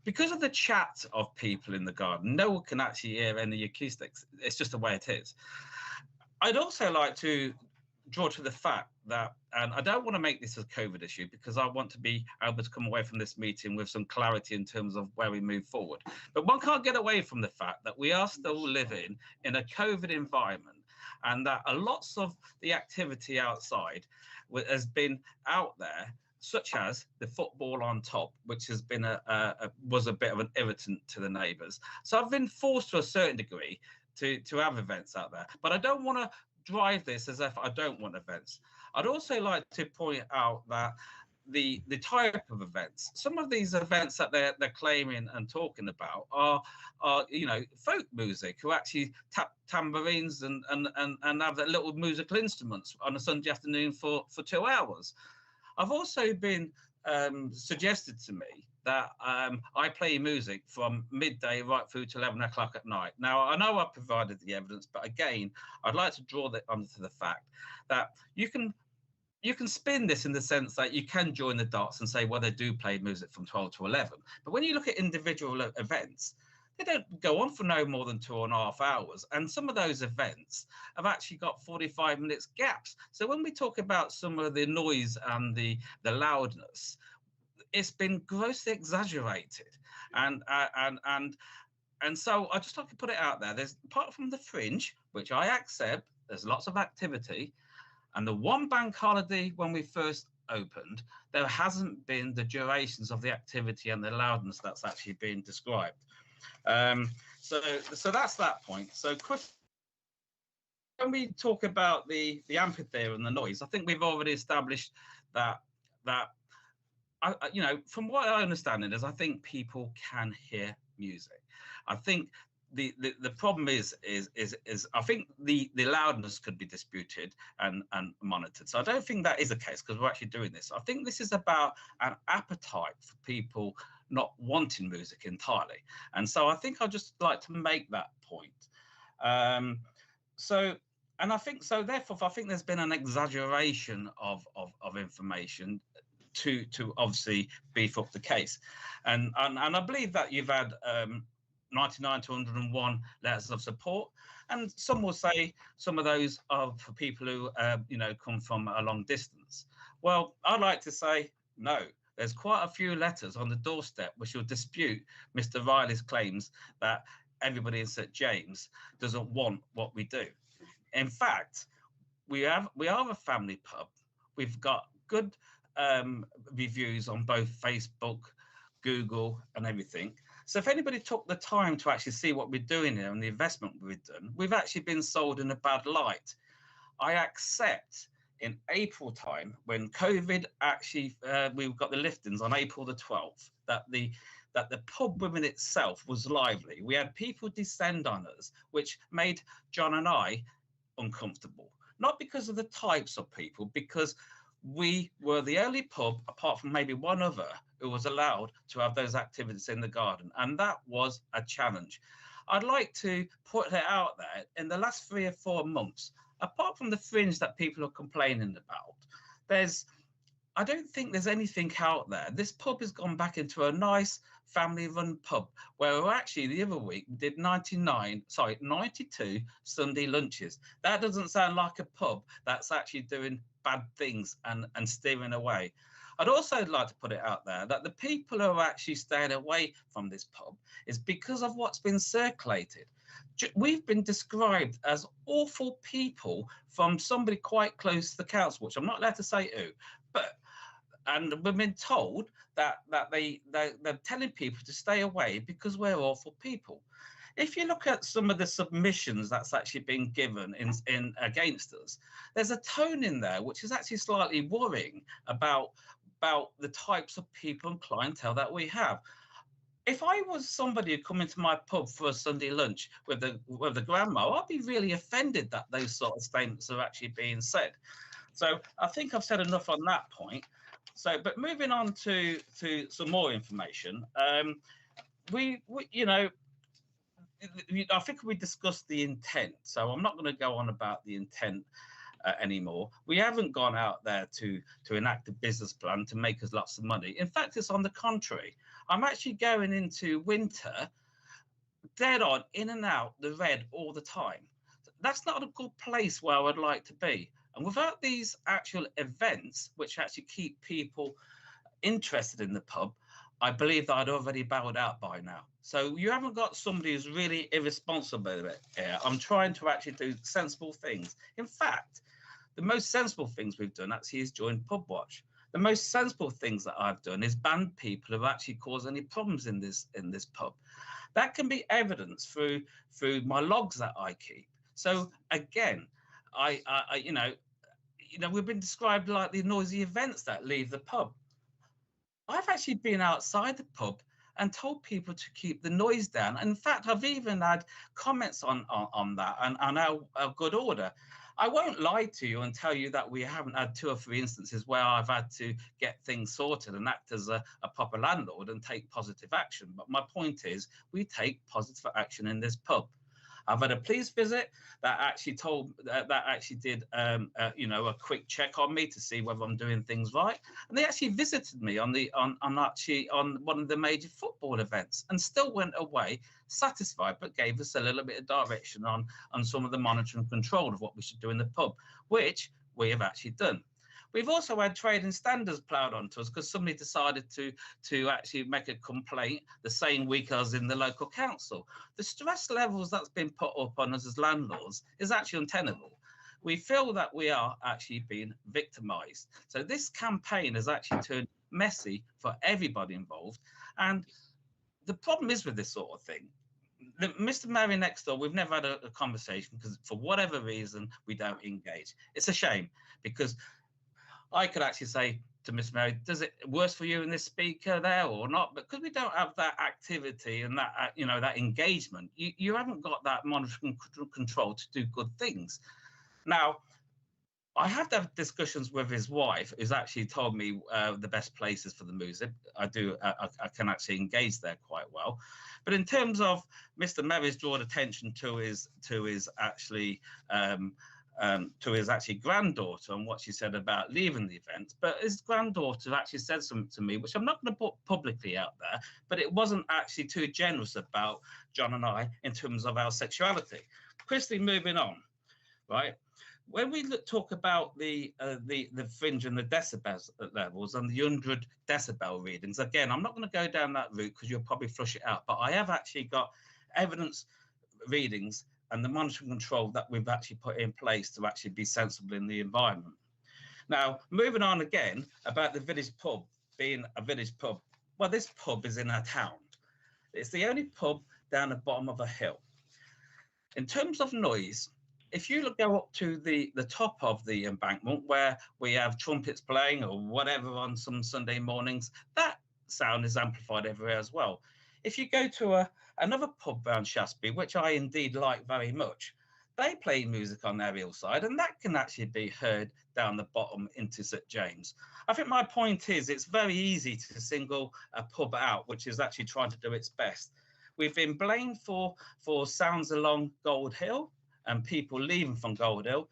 because of the chat of people in the garden, no one can actually hear any acoustics. It's just the way it is. I'd also like to draw to the fact that, and I don't want to make this a COVID issue because I want to be able to come away from this meeting with some clarity in terms of where we move forward. But one can't get away from the fact that we are still living in a COVID environment, and that lots of the activity outside has been out there, such as the football on top, which has been was a bit of an irritant to the neighbours. So I've been forced to a certain degree to have events out there, but I don't want to drive this as if I don't want events. I'd also like to point out that the type of events, some of these events that they're claiming and talking about are you know, folk music, who actually tap tambourines and have their little musical instruments on a Sunday afternoon for 2 hours. I've also been suggested to me that I play music from midday right through to 11 o'clock at night. Now, I know I provided the evidence, but again, I'd like to draw that onto the fact that you can spin this in the sense that you can join the dots and say, well, they do play music from 12 to 11. But when you look at individual events, they don't go on for no more than 2.5 hours. And some of those events have actually got 45 minutes gaps. So when we talk about some of the noise and the loudness, it's been grossly exaggerated. And so I just like to put it out there. There's, apart from the Fringe, which I accept, there's lots of activity. And the one bank holiday when we first opened, there hasn't been the durations of the activity and the loudness that's actually been described. So that's that point. So Chris, when we talk about the amphitheatre and the noise, I think we've already established that you know, from what I understand it is, I think people can hear music. I think the problem is I think the loudness could be disputed and monitored. So I don't think that is the case because we're actually doing this. I think this is about an appetite for people not wanting music entirely. And so I think I'd just like to make that point. And I think so, therefore, I think there's been an exaggeration of information to obviously beef up the case. And I believe that you've had 99 to 101 letters of support, and some will say some of those are for people who you know, come from a long distance. Well, I'd like to say no. There's quite a few letters on the doorstep which will dispute Mr. Riley's claims that everybody in St James doesn't want what we do. In fact, we are a family pub. We've got good reviews on both Facebook, Google, and everything. So if anybody took the time to actually see what we're doing here and the investment we've done, we've actually been sold in a bad light. I accept in April time, when COVID actually, we've got the liftings on April the 12th, that the pub within itself was lively. We had people descend on us, which made John and I uncomfortable. Not because of the types of people, because we were the only pub, apart from maybe one other, who was allowed to have those activities in the garden. And that was a challenge. I'd like to put it out there, in the last 3 or 4 months, apart from the Fringe that people are complaining about, I don't think there's anything out there. This pub has gone back into a nice family-run pub, where actually the other week we did 92 Sunday lunches. That doesn't sound like a pub that's actually doing bad things and steering away. I'd also like to put it out there that the people who are actually staying away from this pub is because of what's been circulated. We've been described as awful people from somebody quite close to the council, which I'm not allowed to say who, and we've been told that they're telling people to stay away because we're awful people. If you look at some of the submissions that's actually been given in against us, there's a tone in there which is actually slightly worrying about the types of people and clientele that we have. if I was somebody who come into my pub for a Sunday lunch with the grandma, I'd be really offended that those sort of statements are actually being said. So I think I've said enough on that point. So, but moving on to some more information, we you know, I think we discussed the intent. So I'm not going to go on about the intent anymore. We haven't gone out there to enact a business plan to make us lots of money. In fact, it's on the contrary. I'm actually going into winter dead on, in and out the red all the time. That's not a good place where I would like to be. And without these actual events, which actually keep people interested in the pub, I believe that I'd already bowed out by now. So you haven't got somebody who's really irresponsible here. I'm trying to actually do sensible things. In fact, the most sensible things we've done actually is join Pub Watch. The most sensible things that I've done is ban people who actually cause any problems in this pub. That can be evidenced through my logs that I keep. So again, I you know, we've been described like the noisy events that leave the pub. I've actually been outside the pub and told people to keep the noise down. In fact, I've even had comments on that and our good order. I won't lie to you and tell you that we haven't had 2 or 3 instances where I've had to get things sorted and act as a proper landlord and take positive action. But my point is, we take positive action in this pub. I've had a police visit that actually did you know, a quick check on me to see whether I'm doing things right, and they actually visited me on one of the major football events and still went away satisfied, but gave us a little bit of direction on some of the monitoring and control of what we should do in the pub, which we have actually done. We've also had trading standards ploughed onto us because somebody decided to actually make a complaint the same week as in the local council. The stress levels that's been put up on us as landlords is actually untenable. We feel that we are actually being victimised. So this campaign has actually turned messy for everybody involved. And the problem is with this sort of thing, Mr. Mary next door, we've never had a conversation because for whatever reason, we don't engage. It's a shame because I could actually say to Miss Mary, does it worse for you in this speaker there or not? But because we don't have that activity and that, you know, that engagement, you haven't got that monitoring control to do good things. Now, I have to have discussions with his wife, who's actually told me the best places for the music. I can actually engage there quite well. But in terms of Mr. Mary's drawn attention to his actually to his actually granddaughter and what she said about leaving the event. But his granddaughter actually said something to me, which I'm not going to put publicly out there, but it wasn't actually too generous about John and I in terms of our sexuality. Christy, moving on, right? When we talk about the fringe and the decibel levels and the 100 decibel readings, again, I'm not going to go down that route because you'll probably flush it out, but I have actually got evidence readings and the monitoring control that we've actually put in place to actually be sensible in the environment. Now, moving on again about the village pub being a village pub. Well, this pub is in a town. It's the only pub down the bottom of a hill. In terms of noise, if you go up to the top of the embankment where we have trumpets playing or whatever on some Sunday mornings, that sound is amplified everywhere as well. If you go to another pub around Shaftesbury, which I indeed like very much, they play music on their hillside and that can actually be heard down the bottom into St James. I think my point is it's very easy to single a pub out, which is actually trying to do its best. We've been blamed for sounds along Gold Hill and people leaving from Gold Hill.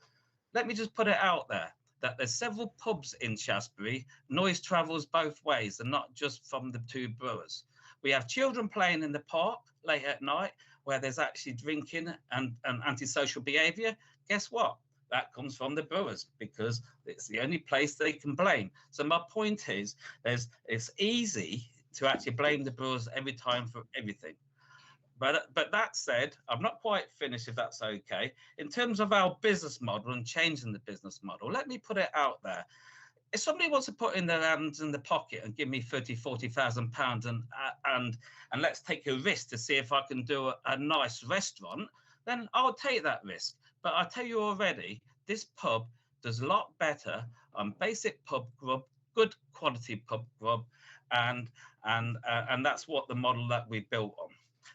Let me just put it out there that there's several pubs in Shaftesbury. Noise travels both ways and not just from the 2 brewers. We have children playing in the park late at night where there's actually drinking and antisocial behaviour. Guess what? That comes from the brewers because it's the only place they can blame. So my point is, it's easy to actually blame the brewers every time for everything. But that said, I'm not quite finished, if that's okay. In terms of our business model and changing the business model, let me put it out there. If somebody wants to put in their hands in the pocket and give me £30,000, 40,000 and let's take a risk to see if I can do a nice restaurant, then I'll take that risk. But I tell you already, this pub does a lot better on basic pub grub, good quality pub grub, and and that's what the model that we built on.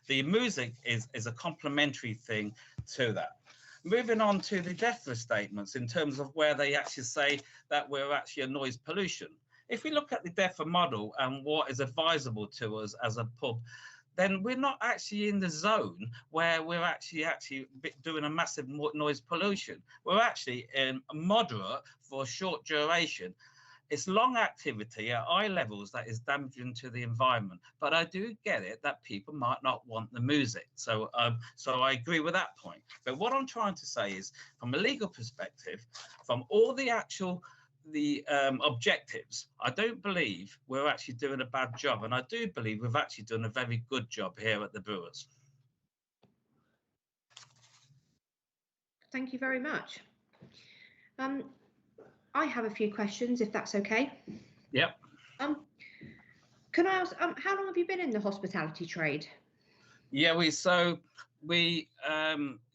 The music is a complementary thing to that. Moving on to the DEFRA statements in terms of where they actually say that we're actually a noise pollution. If we look at the DEFRA model and what is advisable to us as a pub, then we're not actually in the zone where we're actually doing a massive noise pollution. We're actually in moderate for a short duration. It's long activity at high levels that is damaging to the environment. But I do get it that people might not want the music. So I agree with that point. But what I'm trying to say is, from a legal perspective, from all the objectives, I don't believe we're actually doing a bad job, and I do believe we've actually done a very good job here at the Brewers. Thank you very much. I have a few questions, if that's okay. Yep. Can I ask, how long have you been in the hospitality trade? Yeah,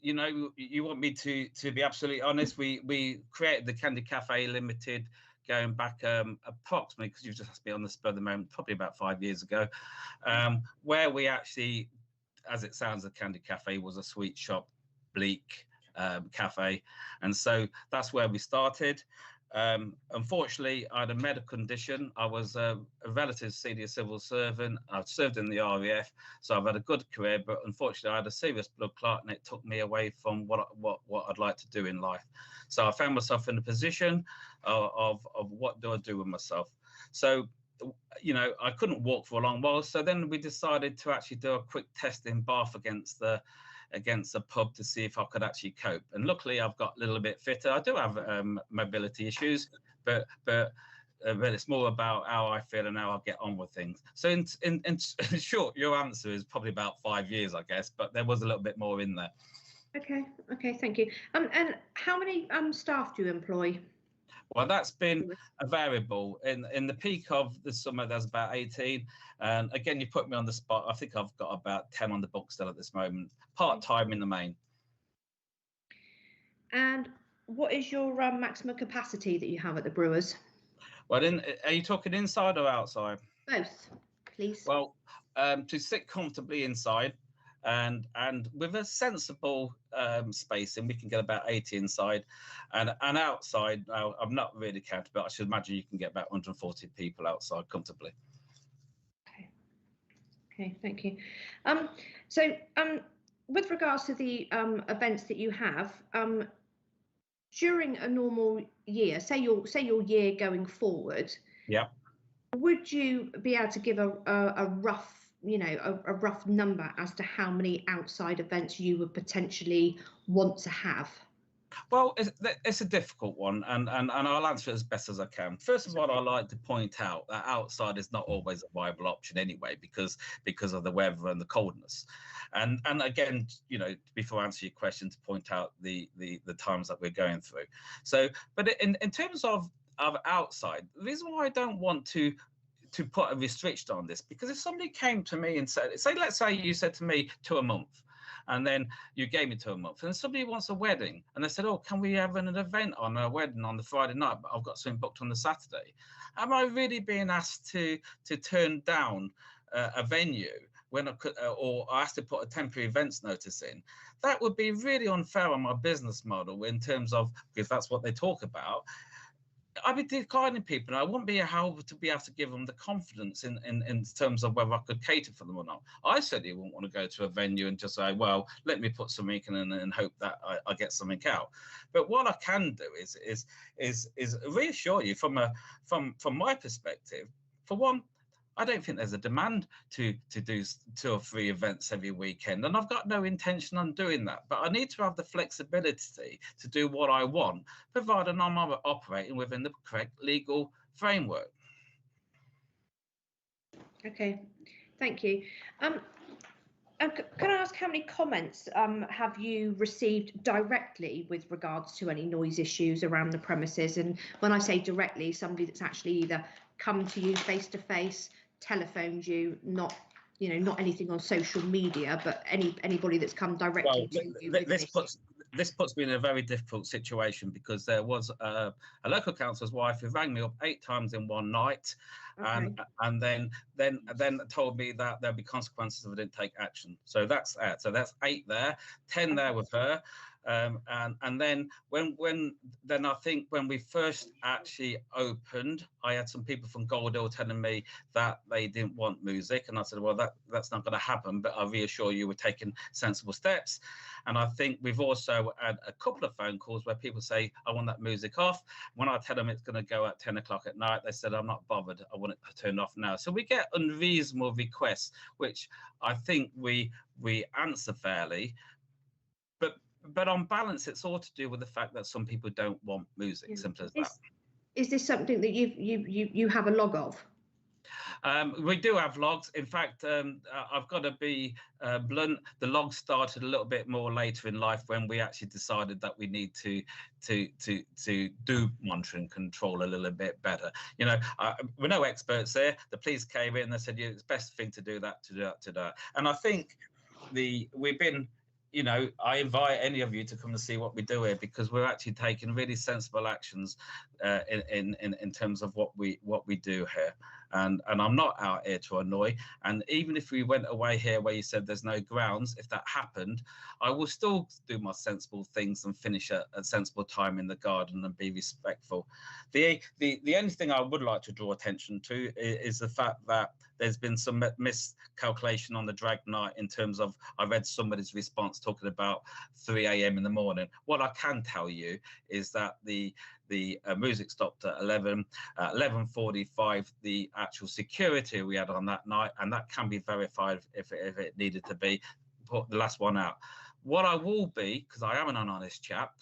you know, you want me to be absolutely honest, we created the Candy Cafe Limited going back approximately, because you've just asked me on the spur of the moment, probably about 5 years ago, where we actually, as it sounds, the Candy Cafe was a sweet shop, bleak cafe, and so that's where we started. Unfortunately, I had a medical condition. I was a relative senior civil servant. I've served in the RAF, so I've had a good career, but unfortunately I had a serious blood clot and it took me away from what I'd like to do in life. So I found myself in a position of what do I do with myself? So, you know, I couldn't walk for a long while. So then we decided to actually do a quick test in Bath against a pub to see if I could actually cope. And luckily I've got a little bit fitter. I do have mobility issues, but it's more about how I feel and how I get on with things. So in short, your answer is probably about 5 years, I guess, but there was a little bit more in there. Okay, thank you. And how many staff do you employ? Well, that's been a variable. In the peak of the summer, there's about 18. And again, you put me on the spot. I think I've got about 10 on the book still at this moment, part-time in the main. And what is your maximum capacity that you have at the Brewers? Well, are you talking inside or outside? Both, please. Well, to sit comfortably inside, and with a sensible spacing, we can get about 80 inside, and outside. Now, I'm not really counted, but I should imagine you can get about 140 people outside comfortably. Okay, thank you. So with regards to the events that you have, during a normal year, say your year going forward, yeah, would you be able to give a rough, a rough number as to how many outside events you would potentially want to have? Well, it's a difficult one, and I'll answer it as best as I can. First of all, I like to point out that outside is not always a viable option anyway, because of the weather and the coldness. And again, before I answer your question, to point out the times that we're going through. So, but in terms of outside, the reason why I don't want to put a restriction on this, because if somebody came to me and said, let's say you said to me 2 a month, and then you gave me 2 a month, and somebody wants a wedding, and they said, oh, can we have an event on a wedding on the Friday night, but I've got something booked on the Saturday? Am I really being asked to turn down a venue when I could, or asked to put a temporary events notice in? That would be really unfair on my business model, in terms of, because that's what they talk about. I'd be declining people, and I wouldn't be able to give them the confidence in terms of whether I could cater for them or not. I certainly wouldn't want to go to a venue and just say, well, let me put something in and hope that I get something out. But what I can do is reassure you from my perspective. For one, I don't think there's a demand to do 2 or 3 events every weekend, and I've got no intention on doing that. But I need to have the flexibility to do what I want, provided I'm operating within the correct legal framework. Okay, thank you. Can I ask how many comments have you received directly with regards to any noise issues around the premises? And when I say directly, somebody that's actually either come to you face to face, telephoned you, not anything on social media, but anybody that's come directly to you. this puts me in a very difficult situation, because there was a local councillor's wife who rang me up 8 times in one night, and then told me that there'd be consequences if I didn't take action. So that's 8 there, 10 there with her. And then then I think when we first actually opened, I had some people from Goldhill telling me that they didn't want music, and I said, well, that's not going to happen, but I reassure you we're taking sensible steps. And I think we've also had a couple of phone calls where people say, I want that music off. When I tell them it's going to go at 10 o'clock at night, they said, I'm not bothered, I want it turned off now. So we get unreasonable requests, which I think we answer fairly. But on balance, it's all to do with the fact that some people don't want music. Simple as that. Is this something that you have a log of? We do have logs. In fact, I've got to be blunt. The logs started a little bit more later in life, when we actually decided that we need to do monitoring control a little bit better. You know, we're no experts there. The police came in and they said, yeah, it's best thing to do that, to do that. And I think we've been. You know, I invite any of you to come and see what we do here, because we're actually taking really sensible actions in terms of what we do here. And I'm not out here to annoy. And even if we went away here where you said there's no grounds, if that happened, I will still do my sensible things and finish at a sensible time in the garden and be respectful. The only thing I would like to draw attention to is the fact that there's been some miscalculation on the drag night, in terms of, I read somebody's response talking about 3 a.m. in the morning. What I can tell you is that the music stopped at 11:45, the actual security we had on that night, and that can be verified if it needed to be, put the last one out. What I will be, because I am an honest chap,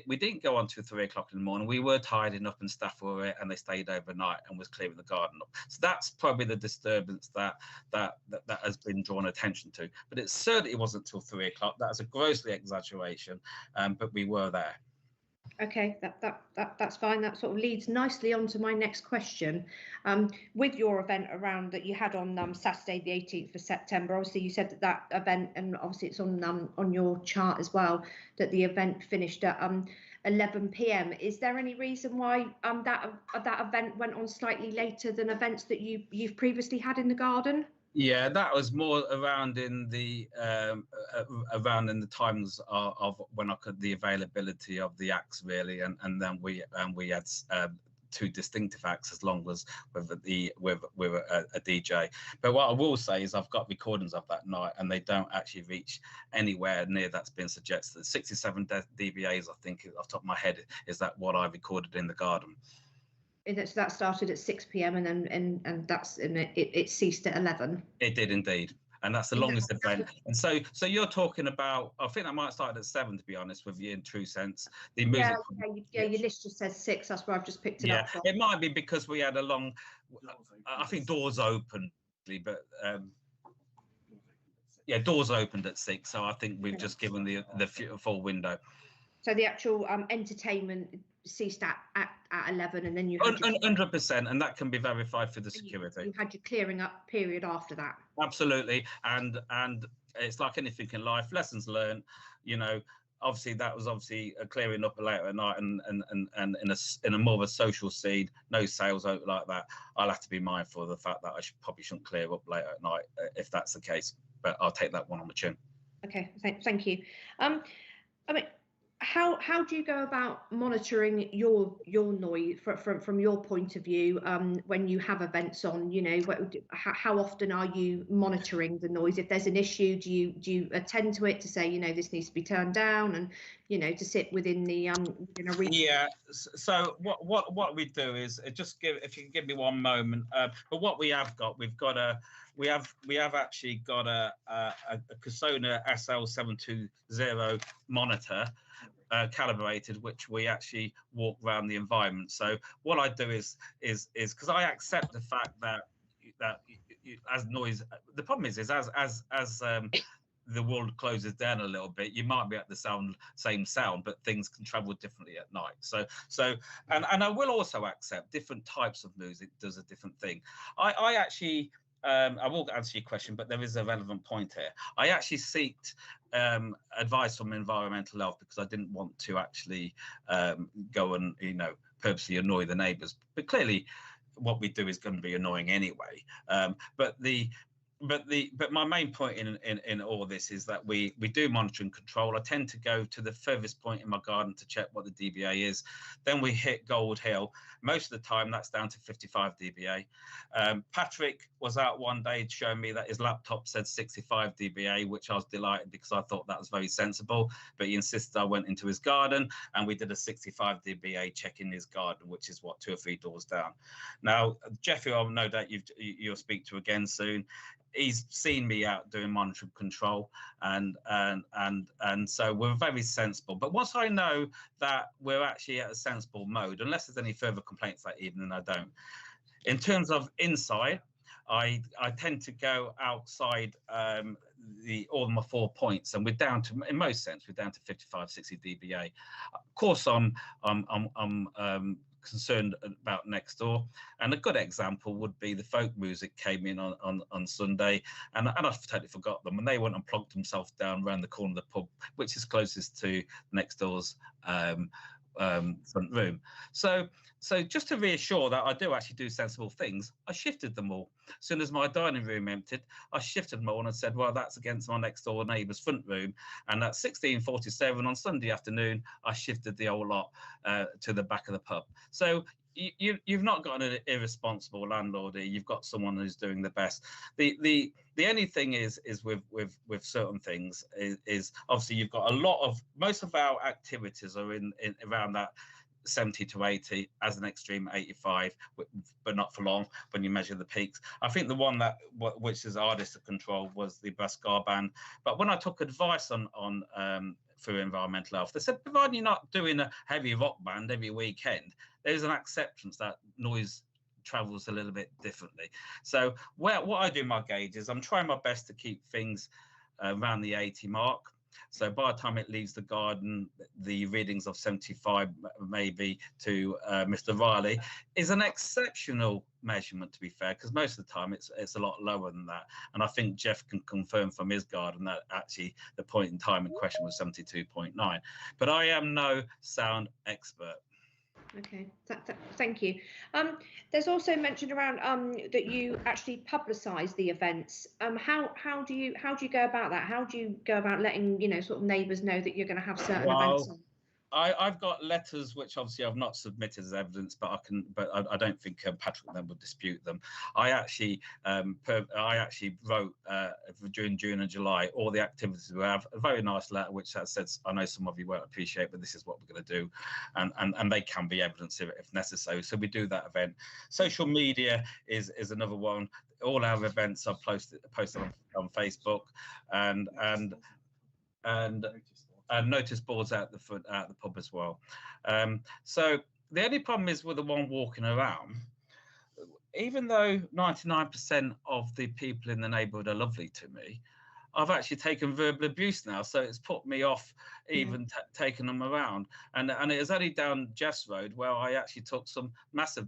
we didn't go on till 3 o'clock in the morning. We were tidying up and staff were it, and they stayed overnight and was clearing the garden up. So that's probably the disturbance that has been drawn attention to. But it certainly wasn't till 3 o'clock. That's a grossly exaggeration, but we were there. Okay, that's fine. That sort of leads nicely on to my next question. With your event around that you had on Saturday, the 18th of September, obviously you said that event, and obviously it's on your chart as well, that the event finished at 11 p.m. Is there any reason why that event went on slightly later than events that you've previously had in the garden? Yeah, that was more around in the times of when the availability of the acts, really, and then we had 2 distinctive acts, as long as with a DJ. But what I will say is I've got recordings of that night, and they don't actually reach anywhere near that's been suggested. 67 dBAs, I think, off the top of my head, is that what I recorded in the garden. So that started at 6 p.m. and it ceased at 11. It did indeed, and that's the longest event. And so you're talking about, I think that might start at 7, to be honest with you, in true sense. The music. Yeah, your list just says 6. That's where I've just picked it up from. It might be because we had a long. I think doors opened, but doors opened at 6. So I think we've just given the full window. So the actual entertainment ceased at 11, and then you had 100%, and that can be verified for the security. You had your clearing up period after that. Absolutely, and it's like anything in life, lessons learned. You know, obviously that was obviously a clearing up later at night, and in a more of a social scene, no sales out like that. I'll have to be mindful of the fact that I probably shouldn't clear up later at night if that's the case. But I'll take that one on the chin. Okay, thank you. I mean, how do you go about monitoring your noise from your point of view when you have events on? You know, how often are you monitoring the noise? If there's an issue, do you attend to it to say, you know, this needs to be turned down, and you know, to sit within the Yeah. So what we do is just if you can give me one moment. But what we have got, we have actually got a Casona SL720 monitor. Calibrated, which we actually walk around the environment. So what I do is because I accept the fact that as noise, the problem is as the world closes down a little bit, you might be at the same sound, but things can travel differently at night. So and I will also accept different types of music does a different thing. I actually I will answer your question, but there is a relevant point here. I actually sought advice from Environmental Health because I didn't want to actually go and, purposely annoy the neighbours. But clearly, what we do is going to be annoying anyway. But my main point in all this is that we do monitor and control. I tend to go to the furthest point in my garden to check what the dBA is. Then we hit Gold Hill. Most of the time that's down to 55 dBA. Patrick was out one day showing me that his laptop said 65 dBA, which I was delighted because I thought that was very sensible. But he insisted I went into his garden and we did a 65 dBA check in his garden, which is what 2 or 3 doors down. Now, Jeffrey, I'll no doubt you'll speak to again soon. He's seen me out doing monitoring control, and so we're very sensible. But once I know that we're actually at a sensible mode, unless there's any further complaints that evening, I don't. In terms of inside, I tend to go outside all my 4 points, and we're down to, in most sense, we're down to 55, 60 dBA. Of course, I'm concerned about next door, and a good example would be the folk music came in on Sunday, and I totally forgot them, and they went and plonked themselves down around the corner of the pub, which is closest to next door's front room. So just to reassure that I do actually do sensible things, I shifted them all. As soon as my dining room emptied, I shifted them all and said, well, that's against my next door neighbour's front room. And at 16:47 on Sunday afternoon, I shifted the whole lot to the back of the pub. So you've not got an irresponsible landlord here. You've got someone who's doing the best. The only thing is with certain things is obviously you've got a lot of, most of our activities are in around that 70 to 80, as an extreme 85, but not for long when you measure the peaks. I think the one which is hardest to control was the Bascar ban. But when I took advice on through Environmental Health, they said, provided you're not doing a heavy rock band every weekend, there's an acceptance that noise travels a little bit differently. So what I do in my gauge is I'm trying my best to keep things around the 80 mark. So by the time it leaves the garden, the readings of 75 maybe to Mr. Riley is an exceptional measurement, to be fair, because most of the time it's a lot lower than that. And I think Jeff can confirm from his garden that actually the point in time in question was 72.9. But I am no sound expert. Okay, thank you. There's also mentioned around that you actually publicise the events. How do you go about that? How do you go about letting sort of neighbours know that you're going to have certain events on? I've got letters which obviously I've not submitted as evidence, but I don't think Patrick then would dispute them. I actually wrote during June and July all the activities we have, a very nice letter which says, I know some of you won't appreciate, but this is what we're going to do, and they can be evidence if necessary. So we do that event. Social media is another one. All our events are posted on Facebook and notice boards out the pub as well. So the only problem is with the one walking around, even though 99% of the people in the neighbourhood are lovely to me, I've actually taken verbal abuse now, so it's put me off even taking them around. And it was only down Jess Road where I actually took some massive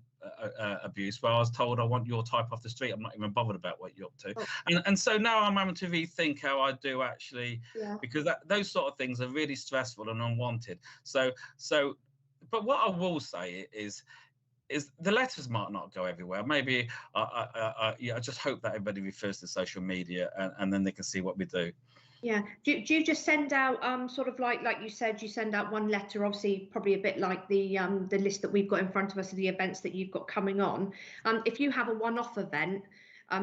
abuse, where I was told, I want your type off the street. I'm not even bothered about what you're up to. Oh. And so now I'm having to rethink how I do actually, because those sort of things are really stressful and unwanted. So, but what I will say is the letters might not go everywhere. Maybe I just hope that everybody refers to social media and then they can see what we do. Yeah. Do you just send out sort of like you said, you send out one letter, obviously probably a bit like the list that we've got in front of us of the events that you've got coming on. If you have a one-off event,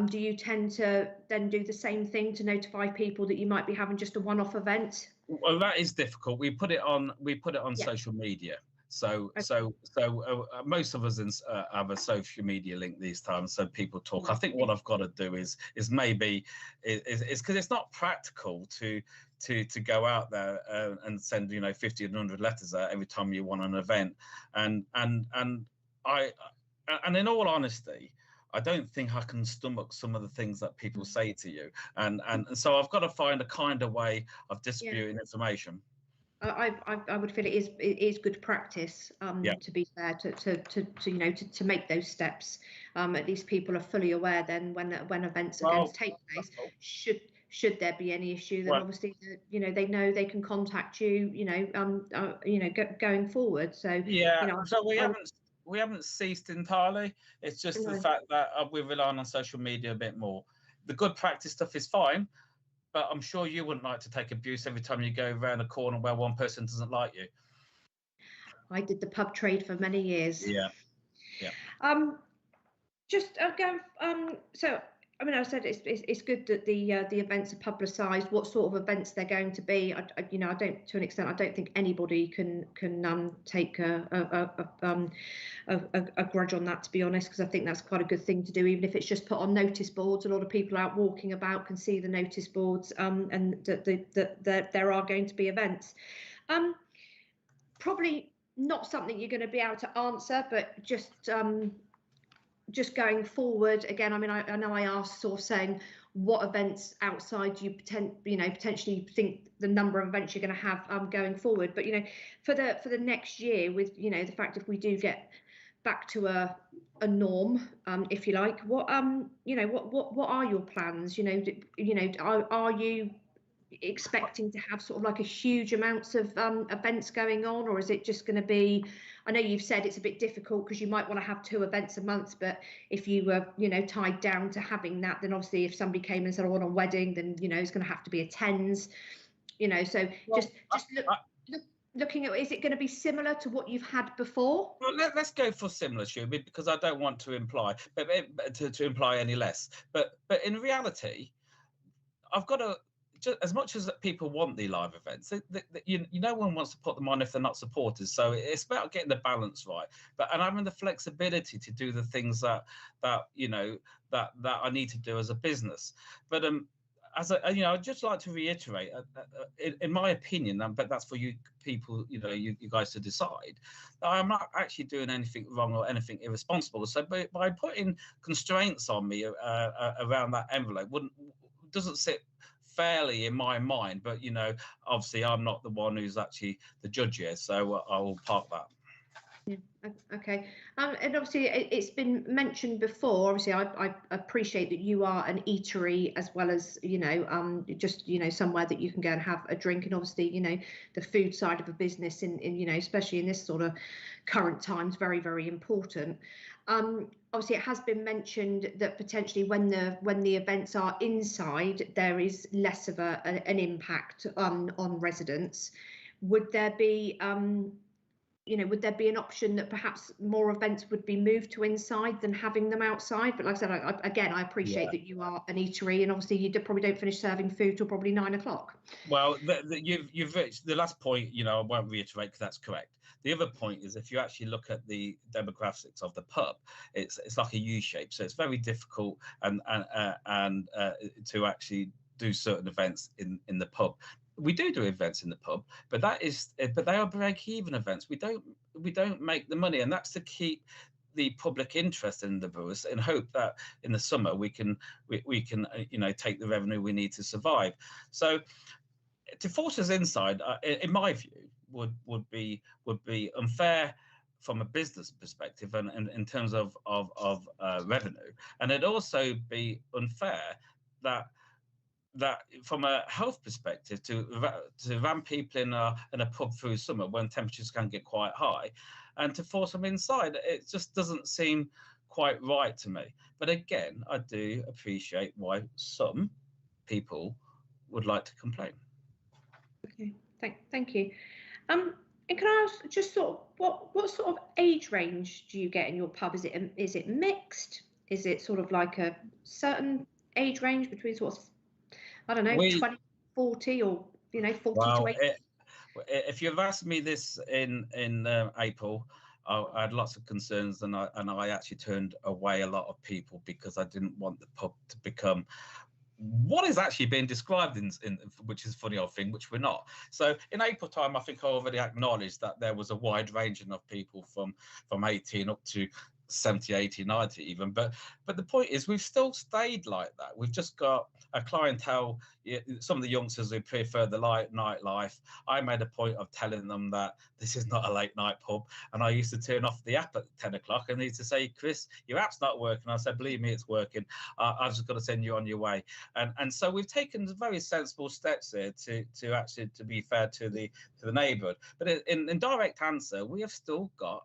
do you tend to then do the same thing to notify people that you might be having just a one-off event? Well, that is difficult. We put it on social media. So most of us have a social media link these times, so people talk. I think what I've got to do is maybe because it's not practical to go out there and send 50 and 100 letters out every time you want an event, and in all honesty, I don't think I can stomach some of the things that people say to you, and so I've got to find a kind of way of distributing information. I would feel it is good practice, to be fair, to make those steps. At least people are fully aware then when events are going to take place. Should there be any issue, then obviously they know they can contact you. Going forward. So so we haven't ceased entirely. It's just the fact that we're relying on social media a bit more. The good practice stuff is fine, but I'm sure you wouldn't like to take abuse every time you go around a corner where one person doesn't like you. I did the pub trade for many years. Yeah. Just going. So I mean, I said it's good that the events are publicised. What sort of events they're going to be? I don't, to an extent, I don't think anybody can take a grudge on that, to be honest, because I think that's quite a good thing to do, even if it's just put on notice boards. A lot of people out walking about can see the notice boards, and that there are going to be events. Probably not something you're going to be able to answer, but just going forward, again, I mean, I know I asked, sort of saying what events outside you potentially think the number of events you're going to have going forward. But for the next year, with the fact if we do get back to a norm, if you like, what are your plans? Are you expecting to have sort of like a huge amounts of events going on, or is it just going to be? I know you've said it's a bit difficult because you might want to have 2 events a month, but if you were tied down to having that, then obviously if somebody came and said I want a wedding, then it's going to have to be a tens, so looking at, is it going to be similar to what you've had before? Well, let's go for similar, Shubi, because I don't want to imply to imply any less, but in reality, I've got to, just as much as people want the live events, no one wants to put them on if they're not supporters. So it's about getting the balance right, and having the flexibility to do the things that I need to do as a business. But I'd just like to reiterate, in my opinion, but that's for you people, you guys to decide, that I'm not actually doing anything wrong or anything irresponsible. So by putting constraints on me around that envelope doesn't sit fairly in my mind, but obviously I'm not the one who's actually the judge here, so I will park that. Yeah. Okay. And obviously it's been mentioned before. Obviously, I appreciate that you are an eatery as well as just somewhere that you can go and have a drink, and obviously the food side of a business in especially in this sort of current times, very, very important. Obviously, it has been mentioned that potentially when the events are inside, there is less of an impact on residents. Would there be would there be an option that perhaps more events would be moved to inside than having them outside? But like I said, I appreciate that you are an eatery, and obviously you probably don't finish serving food till probably 9 o'clock. Well, you've reached the last point. I won't reiterate because that's correct. The other point is if you actually look at the demographics of the pub, it's like a U shape, so it's very difficult and to actually do certain events in the pub. We do events in the pub, but they are break-even events. We don't make the money, and that's to keep the public interest in the brewers, and hope that in the summer we can take the revenue we need to survive. So to force us inside, in my view, would be unfair from a business perspective and in terms of revenue, and it'd also be unfair that from a health perspective to ram people in a pub through summer when temperatures can get quite high, and to force them inside, it just doesn't seem quite right to me. But again, I do appreciate why some people would like to complain. Okay, thank you. And can I ask just sort of what sort of age range do you get in your pub? Is it mixed? Is it sort of like a certain age range between sort of, I don't know, 20, 40, or 40 to 80? If you've asked me this in April, I had lots of concerns, and I actually turned away a lot of people because I didn't want the pub to become what is actually being described in which is a funny old thing, which we're not. So in April time, I think I already acknowledged that there was a wide ranging of people from 18 up to 70, 80, 90 even. But the point is, we've still stayed like that. We've just got a clientele, some of the youngsters who prefer the nightlife. I made a point of telling them that this is not a late night pub. And I used to turn off the app at 10 o'clock and they used to say, Chris, your app's not working. I said, believe me, it's working. I've just got to send you on your way. And so we've taken very sensible steps here to actually, to be fair to the neighbourhood. But in direct answer, we have still got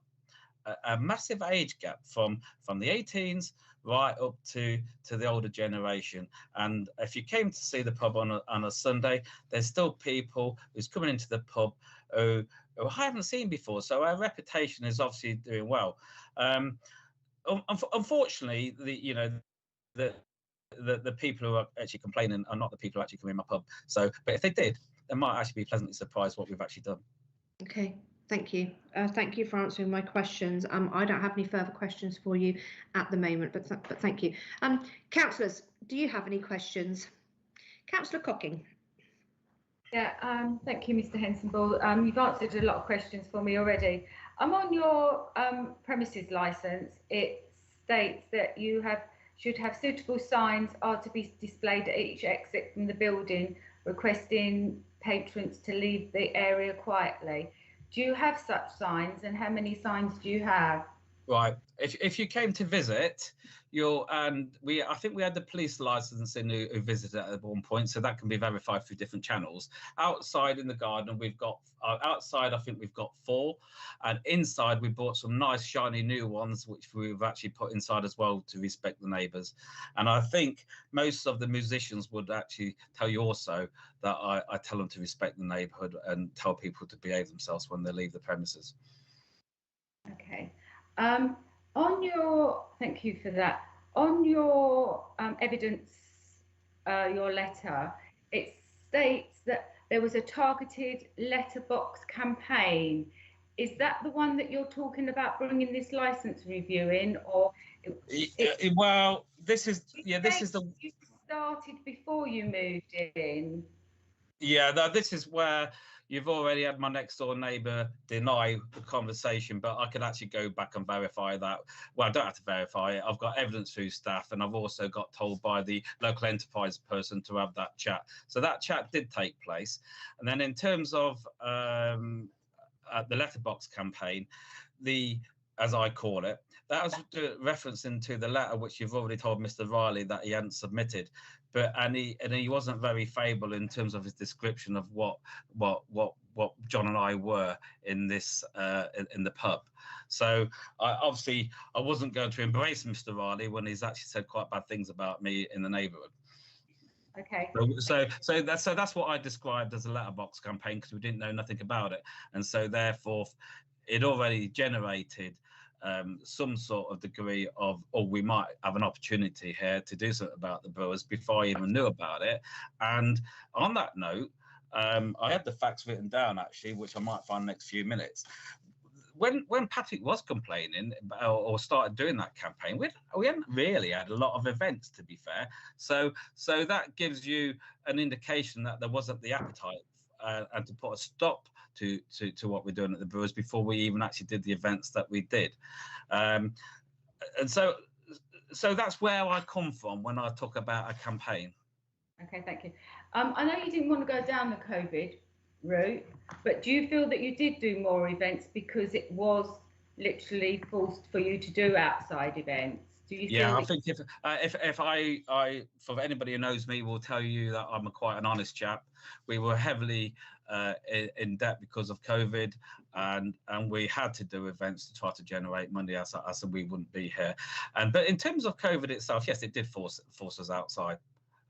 a massive age gap from the 18s right up to the older generation. And if you came to see the pub on a Sunday, there's still people who's coming into the pub who I haven't seen before. So our reputation is obviously doing well. Unfortunately, the people who are actually complaining are not the people who actually come in my pub. So, but if they did, they might actually be pleasantly surprised what we've actually done. Okay. Thank you. Thank you for answering my questions. I don't have any further questions for you at the moment, but thank you. Councillors, do you have any questions? Councillor Cocking. Yeah, thank you, Mr. Hensonbull. You've answered a lot of questions for me already. On your premises licence, it states that you should have suitable signs are to be displayed at each exit from the building, requesting patrons to leave the area quietly. Do you have such signs, and how many signs do you have? Right. If you came to visit, I think we had the police licensing who visited at one point, so that can be verified through different channels. Outside in the garden, we've got outside. I think we've got 4, and inside we bought some nice shiny new ones, which we've actually put inside as well to respect the neighbours. And I think most of the musicians would actually tell you also that I tell them to respect the neighbourhood and tell people to behave themselves when they leave the premises. Okay. Thank you for that. On your evidence, your letter, it states that there was a targeted letterbox campaign. Is that the one that you're talking about bringing this license review in, or? Well, this is the. You started before you moved in. Yeah, this is where you've already had my next door neighbour deny the conversation, but I can actually go back and verify that. Well, I don't have to verify it. I've got evidence through staff, and I've also got told by the local enterprise person to have that chat. So that chat did take place. And then in terms of the letterbox campaign, as I call it, that was referencing to the letter which you've already told Mr. Riley that he hadn't submitted, and he wasn't very favourable in terms of his description of what John and I were in this in the pub. So I wasn't going to embrace Mr. Riley when he's actually said quite bad things about me in the neighbourhood. Okay. So that's what I described as a letterbox campaign, because we didn't know nothing about it, and so therefore it already generated some sort of degree of, we might have an opportunity here to do something about the brewers before I even knew about it. And on that note, I had the facts written down actually, which I might find in the next few minutes. When Patrick was complaining or started doing that campaign, we hadn't really had a lot of events, to be fair. So that gives you an indication that there wasn't the appetite and to put a stop to what we're doing at the brewers before we even actually did the events that we did. And so that's where I come from when I talk about a campaign. Okay, thank you. I know you didn't want to go down the COVID route, but do you feel that you did do more events because it was literally forced for you to do outside events? Do you feel I think if I for anybody who knows me will tell you that I'm quite an honest chap. We were heavily in debt because of COVID, and we had to do events to try to generate money, as we wouldn't be here. But in terms of COVID itself, yes, it did force us outside.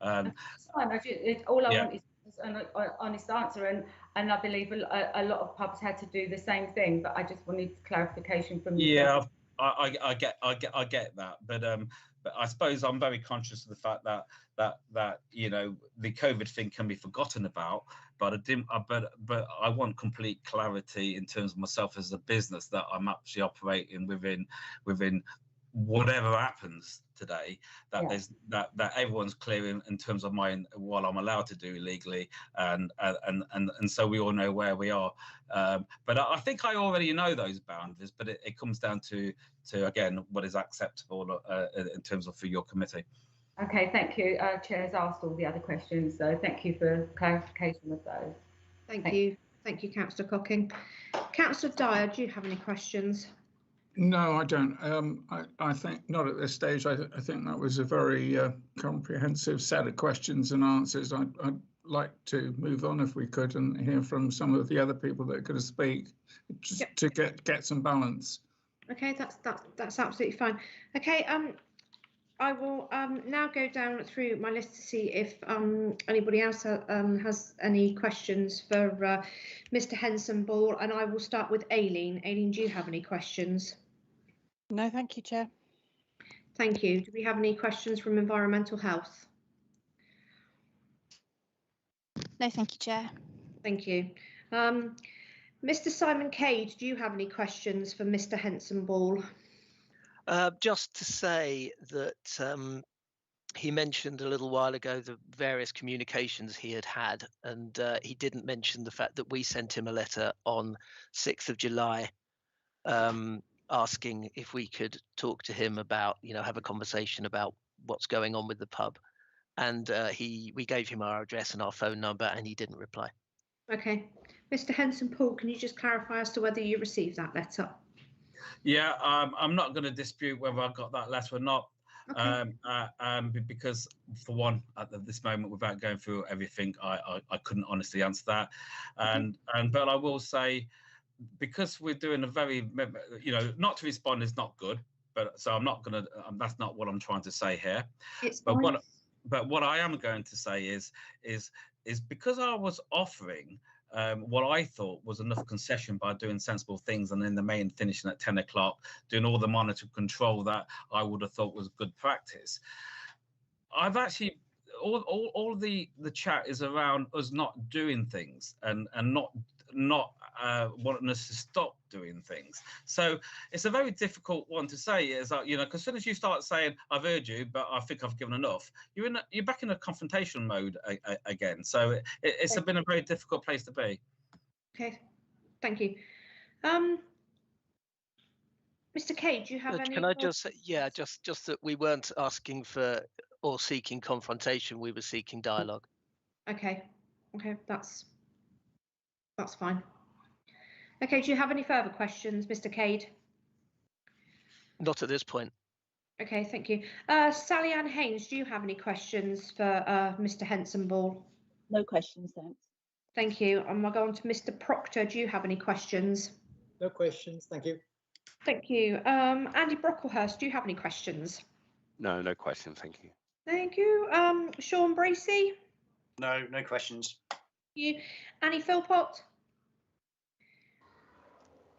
That's fine. All I want is an honest answer, and I believe a lot of pubs had to do the same thing, but I just wanted clarification from you. Yeah, I get that, but I suppose I'm very conscious of the fact that the COVID thing can be forgotten about, but I want complete clarity in terms of myself as a business that I'm actually operating within whatever happens today, that there's that everyone's clear in terms of what I'm allowed to do legally, and so we all know where we are. But I think I already know those boundaries, but it comes down to again what is acceptable in terms of for your committee. Okay, thank you. Chair's asked all the other questions, so thank you for clarification of those. Thank you, Councillor Cocking. Councillor Dyer, do you have any questions? No, I don't. I think not at this stage. I think that was a very comprehensive set of questions and answers. I'd like to move on if we could and hear from some of the other people that are going to speak, just to get some balance. Okay, that's absolutely fine. Okay, I will now go down through my list to see if anybody else has any questions for Mr. Henson-Ball, and I will start with Aileen. Aileen, do you have any questions? No, thank you, Chair. Thank you. Do we have any questions from Environmental Health? No, thank you, Chair. Thank you. Mr. Simon Cade, do you have any questions for Mr. Henson-Ball? Just to say that he mentioned a little while ago the various communications he had, and he didn't mention the fact that we sent him a letter on 6th of July asking if we could talk to him about, have a conversation about what's going on with the pub. And we gave him our address and our phone number, and he didn't reply. Okay. Mr. Henson-Ball, can you just clarify as to whether you received that letter? Yeah, I'm not going to dispute whether I got that letter or not, okay. Because for one, at this moment, without going through everything, I couldn't honestly answer that, but I will say, because we're doing a very, not to respond is not good, but so I'm not going to. That's not what I'm trying to say here. But what I am going to say is because I was offering what I thought was enough concession by doing sensible things, and in the main finishing at 10 o'clock, doing all the monitor control that I would have thought was good practice. I've actually, all the chat is around us not doing things and not wanting us to stop doing things. So it's a very difficult one to say, is that, because as soon as you start saying, I've heard you, but I think I've given enough, you're back in a confrontation mode again. So it's been a very difficult place to be. Okay, thank you. Mr. Cade, do you have any? Can I just say, just that we weren't asking for or seeking confrontation, we were seeking dialogue. Okay, that's fine. Okay, do you have any further questions, Mr. Cade? Not at this point. Okay, thank you. Sally Ann Haynes, do you have any questions for Mr. Henson-Ball? No questions, thanks. Thank you. And we'll go on to Mr. Proctor. Do you have any questions? No questions, thank you. Thank you. Andy Brocklehurst, do you have any questions? No questions, thank you. Thank you. Sean Bracey? No questions. Thank you. Annie Philpott?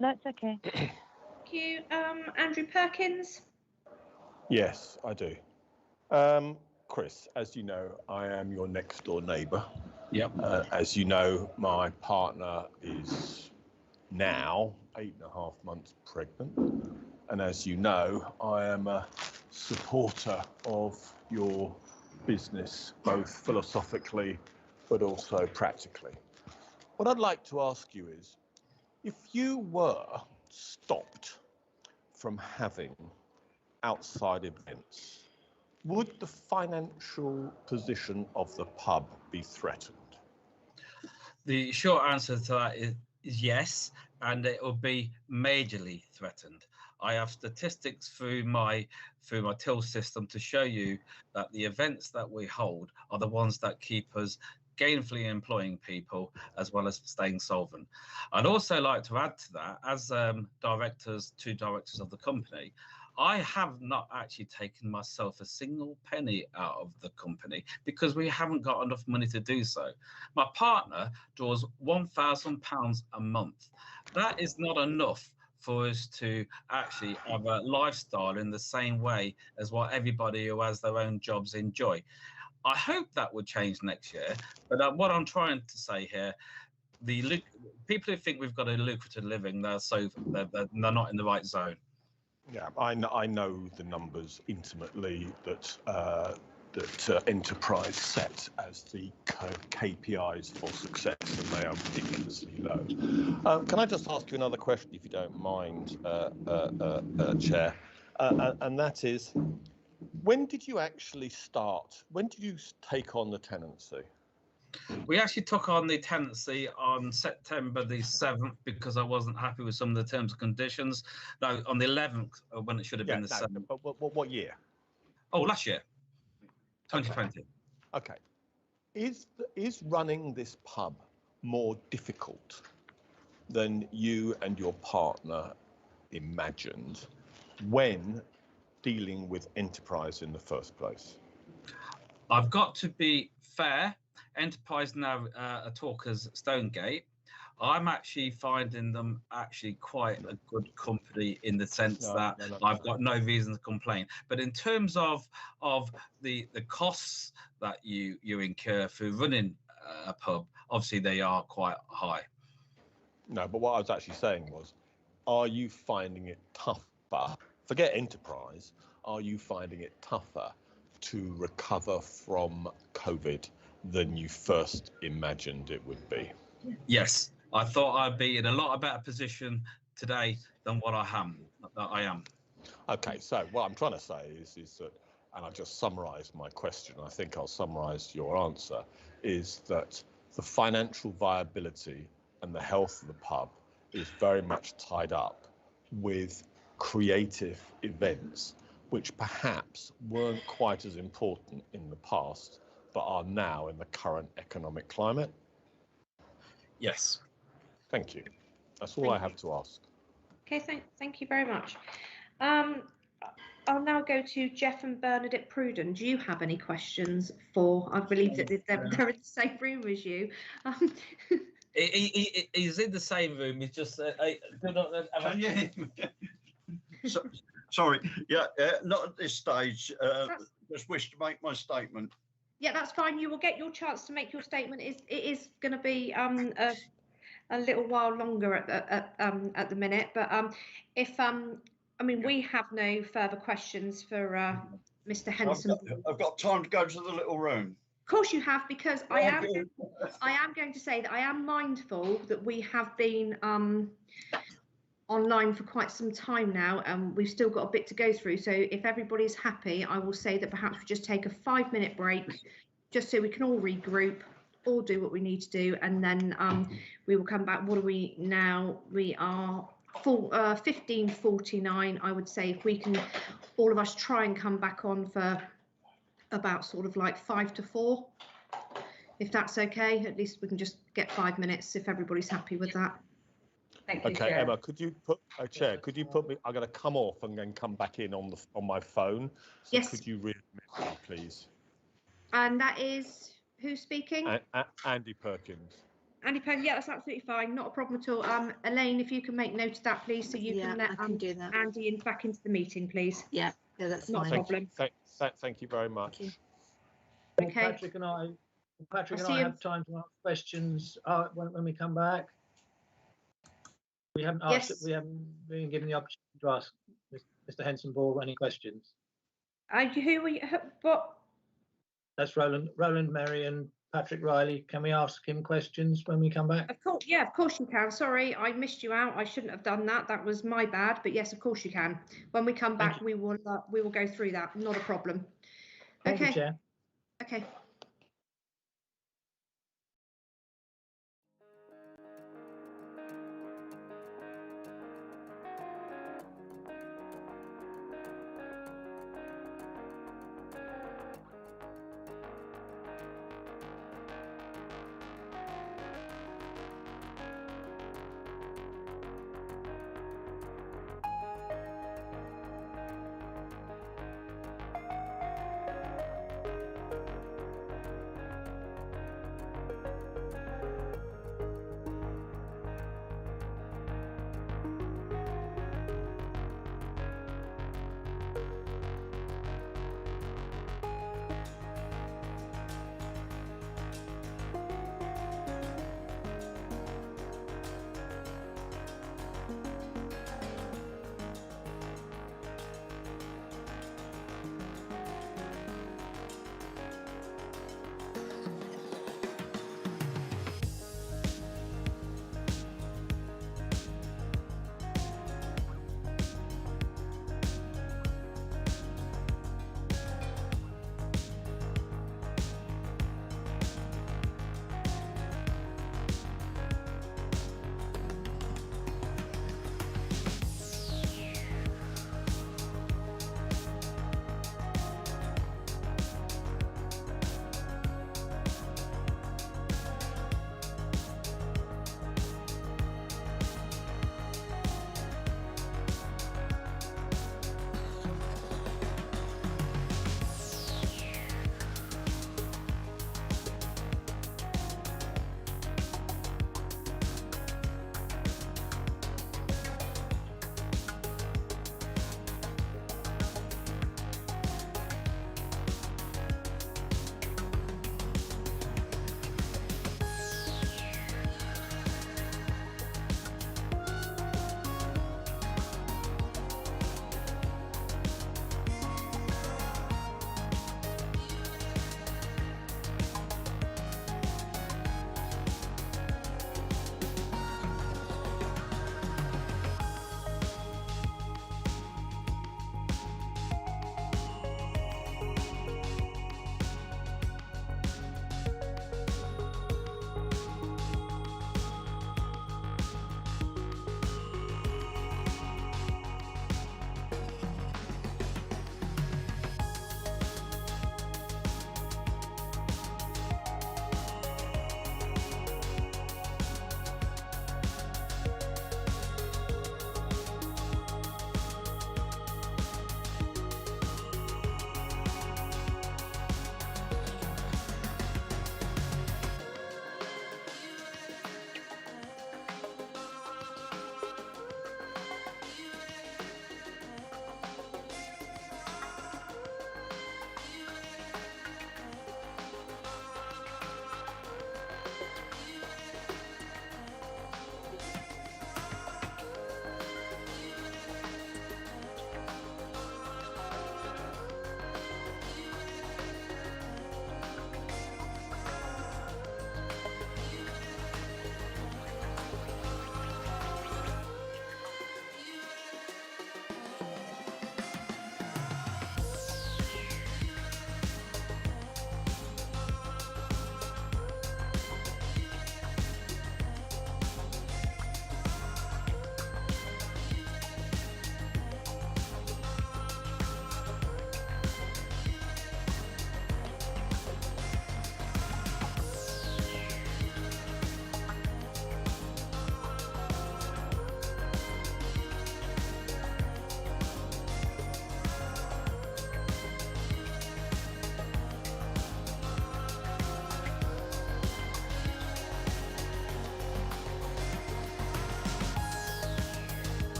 No, it's okay. Thank you. Andrew Perkins? Yes, I do. Chris, as you know, I am your next door neighbour. Yep. As you know, my partner is now 8.5 months pregnant. And as you know, I am a supporter of your business, both philosophically, but also practically. What I'd like to ask you is, if you were stopped from having outside events, would the financial position of the pub be threatened? The short answer to that is yes, and it will be majorly threatened. I have statistics through my till system to show you that the events that we hold are the ones that keep us gainfully employing people as well as staying solvent. I'd also like to add to that, as two directors of the company, I have not actually taken myself a single penny out of the company because we haven't got enough money to do so. My partner draws £1,000 a month. That is not enough for us to actually have a lifestyle in the same way as what everybody who has their own jobs enjoy. I hope that would change next year, but what I'm trying to say here, the people who think we've got a lucrative living, they're not in the right zone. Yeah, I know the numbers intimately that Enterprise set as the KPIs for success, and they are ridiculously low. Can I just ask you another question, if you don't mind, Chair? And that is, when did you actually start? When did you take on the tenancy? We actually took on the tenancy on September the 7th because I wasn't happy with some of the terms and conditions. No, on the 11th, when it should have been the 7th. But what year? Oh, last year, 2020. Okay. Is running this pub more difficult than you and your partner imagined when dealing with Enterprise in the first place? I've got to be fair. Enterprise now are Talkers Stonegate. I'm actually finding them actually quite a good company in the sense that I've got no reason to complain. But in terms of the costs that you incur for running a pub, obviously they are quite high. No, but what I was actually saying was, are you finding it tougher? Forget Enterprise. Are you finding it tougher to recover from COVID than you first imagined it would be? Yes, I thought I'd be in a lot better position today than what I am. Okay, so what I'm trying to say is that, and I just summarised my question, I think I'll summarise your answer, is that the financial viability and the health of the pub is very much tied up with creative events, which perhaps weren't quite as important in the past, but are now in the current economic climate? Yes. Thank you. That's all I have to ask. Okay, thank you very much. I'll now go to Jeff and Bernadette Pruden. Do you have any questions for? I believe that they're in the same room as you. He's in the same room. He's just. Sorry. Yeah, not at this stage. Just wish to make my statement. Yeah, that's fine. You will get your chance to make your statement. It is going to be a little while longer at the minute, but if I mean, we have no further questions for Mr. Henson. I've got time to go to the little room. Of course you have, because I am going to say that I am mindful that we have been online for quite some time now, and we've still got a bit to go through. So if everybody's happy, I will say that perhaps we just take a 5-minute break, just so we can all regroup, all do what we need to do, and then we will come back. What are we now? We are 15:49. I would say if we can, all of us try and come back on for about sort of like 5 to 4, if that's okay. At least we can just get 5 minutes if everybody's happy with that. Thank you, Okay, Chair. Emma, could you put Chair? Could you put me? I'm going to come off and then come back in on my phone. So yes. Could you read me, please? And that is who's speaking? Andy Perkins. Andy Perkins. Yeah, that's absolutely fine. Not a problem at all. Elaine, if you can make note of that, please, so you can let Andy back into the meeting, please. Yeah, that's not a problem. Thank you very much. Okay. Patrick and I have time to ask questions when we come back. We haven't asked. Yes. We haven't been given the opportunity to ask Mr. Henson Ball any questions. Who were you? What? That's Roland Merry and Patrick Riley. Can we ask him questions when we come back? Of course, yeah, of course you can. Sorry, I missed you out. I shouldn't have done that. That was my bad. But yes, of course you can. When we come back, we will go through that. Not a problem. Thank you, Chair. Okay.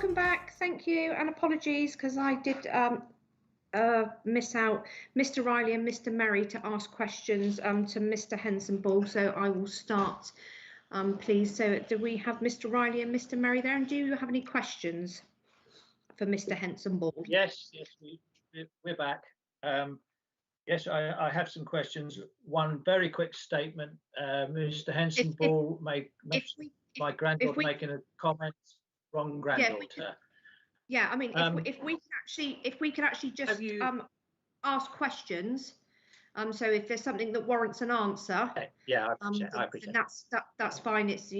welcome back. Thank you, and apologies because I did miss out Mr. Riley and Mr. Merry to ask questions to Mr. Henson-Ball. So I will start, please. So do we have Mr. Riley and Mr. Merry there? And do you have any questions for Mr. Henson-Ball? Yes, we're back. Yes, I have some questions. One very quick statement. Mr. Henson-Ball made my granddaughter making a comment. Wrong granddaughter. Yeah, I mean, if we could actually just ask questions. So if there's something that warrants an answer, yeah, I appreciate that's fine. It's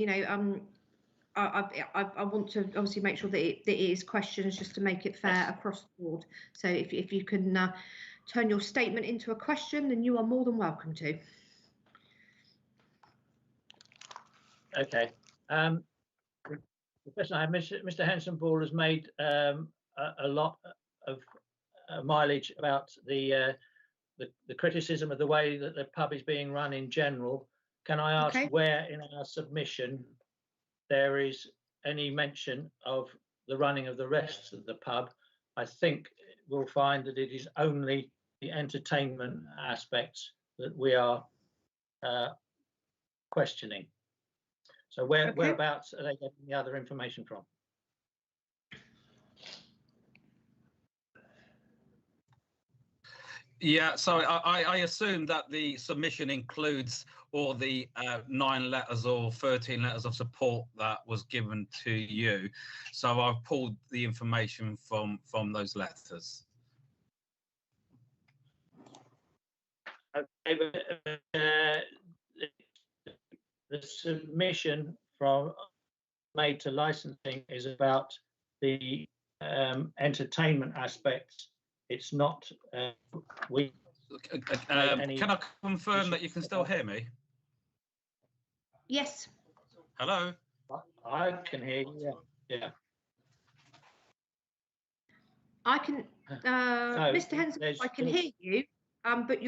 I want to obviously make sure that it is questions just to make it fair across the board. So if you can turn your statement into a question, then you are more than welcome to. Okay. The question I have, Mr. Henson-Ball has made a lot of mileage about the criticism of the way that the pub is being run in general. Can I ask where in our submission there is any mention of the running of the rest of the pub? I think we'll find that it is only the entertainment aspects that we are questioning. So whereabouts are they getting the other information from? Yeah, so I assume that the submission includes all the 9 letters or 13 letters of support that was given to you. So I've pulled the information from those letters. Okay, but, the submission made to licensing is about the entertainment aspects. It's not can I confirm that you can still hear me? Yes. Hello. I can hear you. Yeah. I can, Mr. Henson, I can hear you, but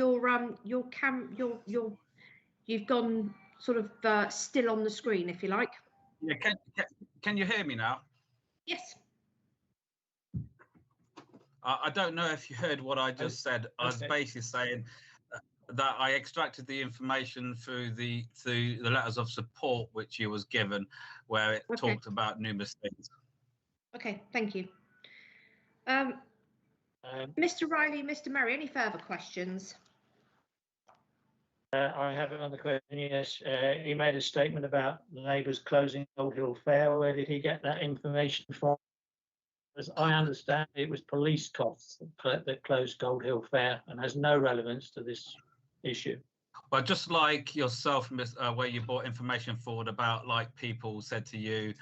you've gone sort of still on the screen, if you like. Yeah. Can you hear me now? Yes. I don't know if you heard what I just said. I was basically saying that I extracted the information through the letters of support which you was given, where it talked about numerous things. Okay, thank you. Mr. Riley, Mr. Merry, any further questions? I have another question. Yes, he made a statement about the neighbours closing Gold Hill Fair. Where did he get that information from? As I understand, it was police costs that closed Gold Hill Fair and has no relevance to this issue. Well, just like yourself, where you brought information forward about, like, people said to you,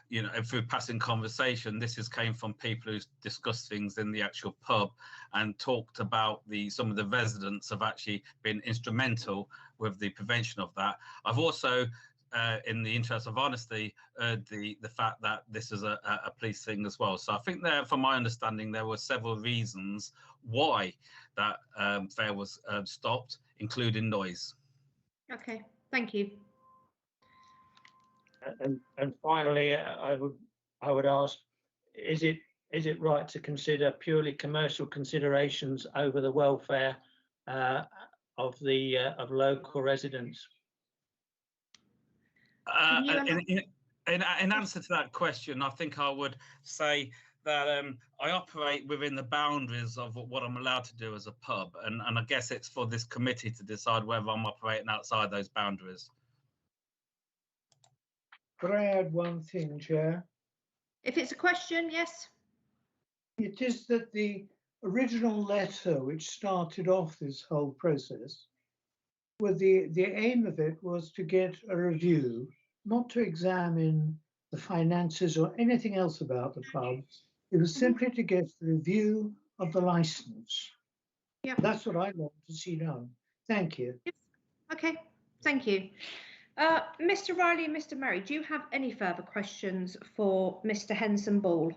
you know, through passing conversation, came from people who discussed things in the actual pub and talked about some of the residents have actually been instrumental with the prevention of that. I've also, in the interest of honesty, the fact that this is a police thing as well. So I think from my understanding, there were several reasons why that fair was stopped, including noise. Okay, thank you. And finally, I would ask, is it right to consider purely commercial considerations over the welfare of local residents? In answer to that question, I think I would say that I operate within the boundaries of what I'm allowed to do as a pub, and I guess it's for this committee to decide whether I'm operating outside those boundaries. Could I add one thing, Chair? If it's a question, yes. It is that the original letter which started off this whole process, well, the aim of it was to get a review, not to examine the finances or anything else about the pub. It was simply to get the review of the license. Yeah, that's what I want to see done. Thank you. Okay, thank you. Mr. Riley and Mr. Merry, do you have any further questions for Mr. Henson-Ball?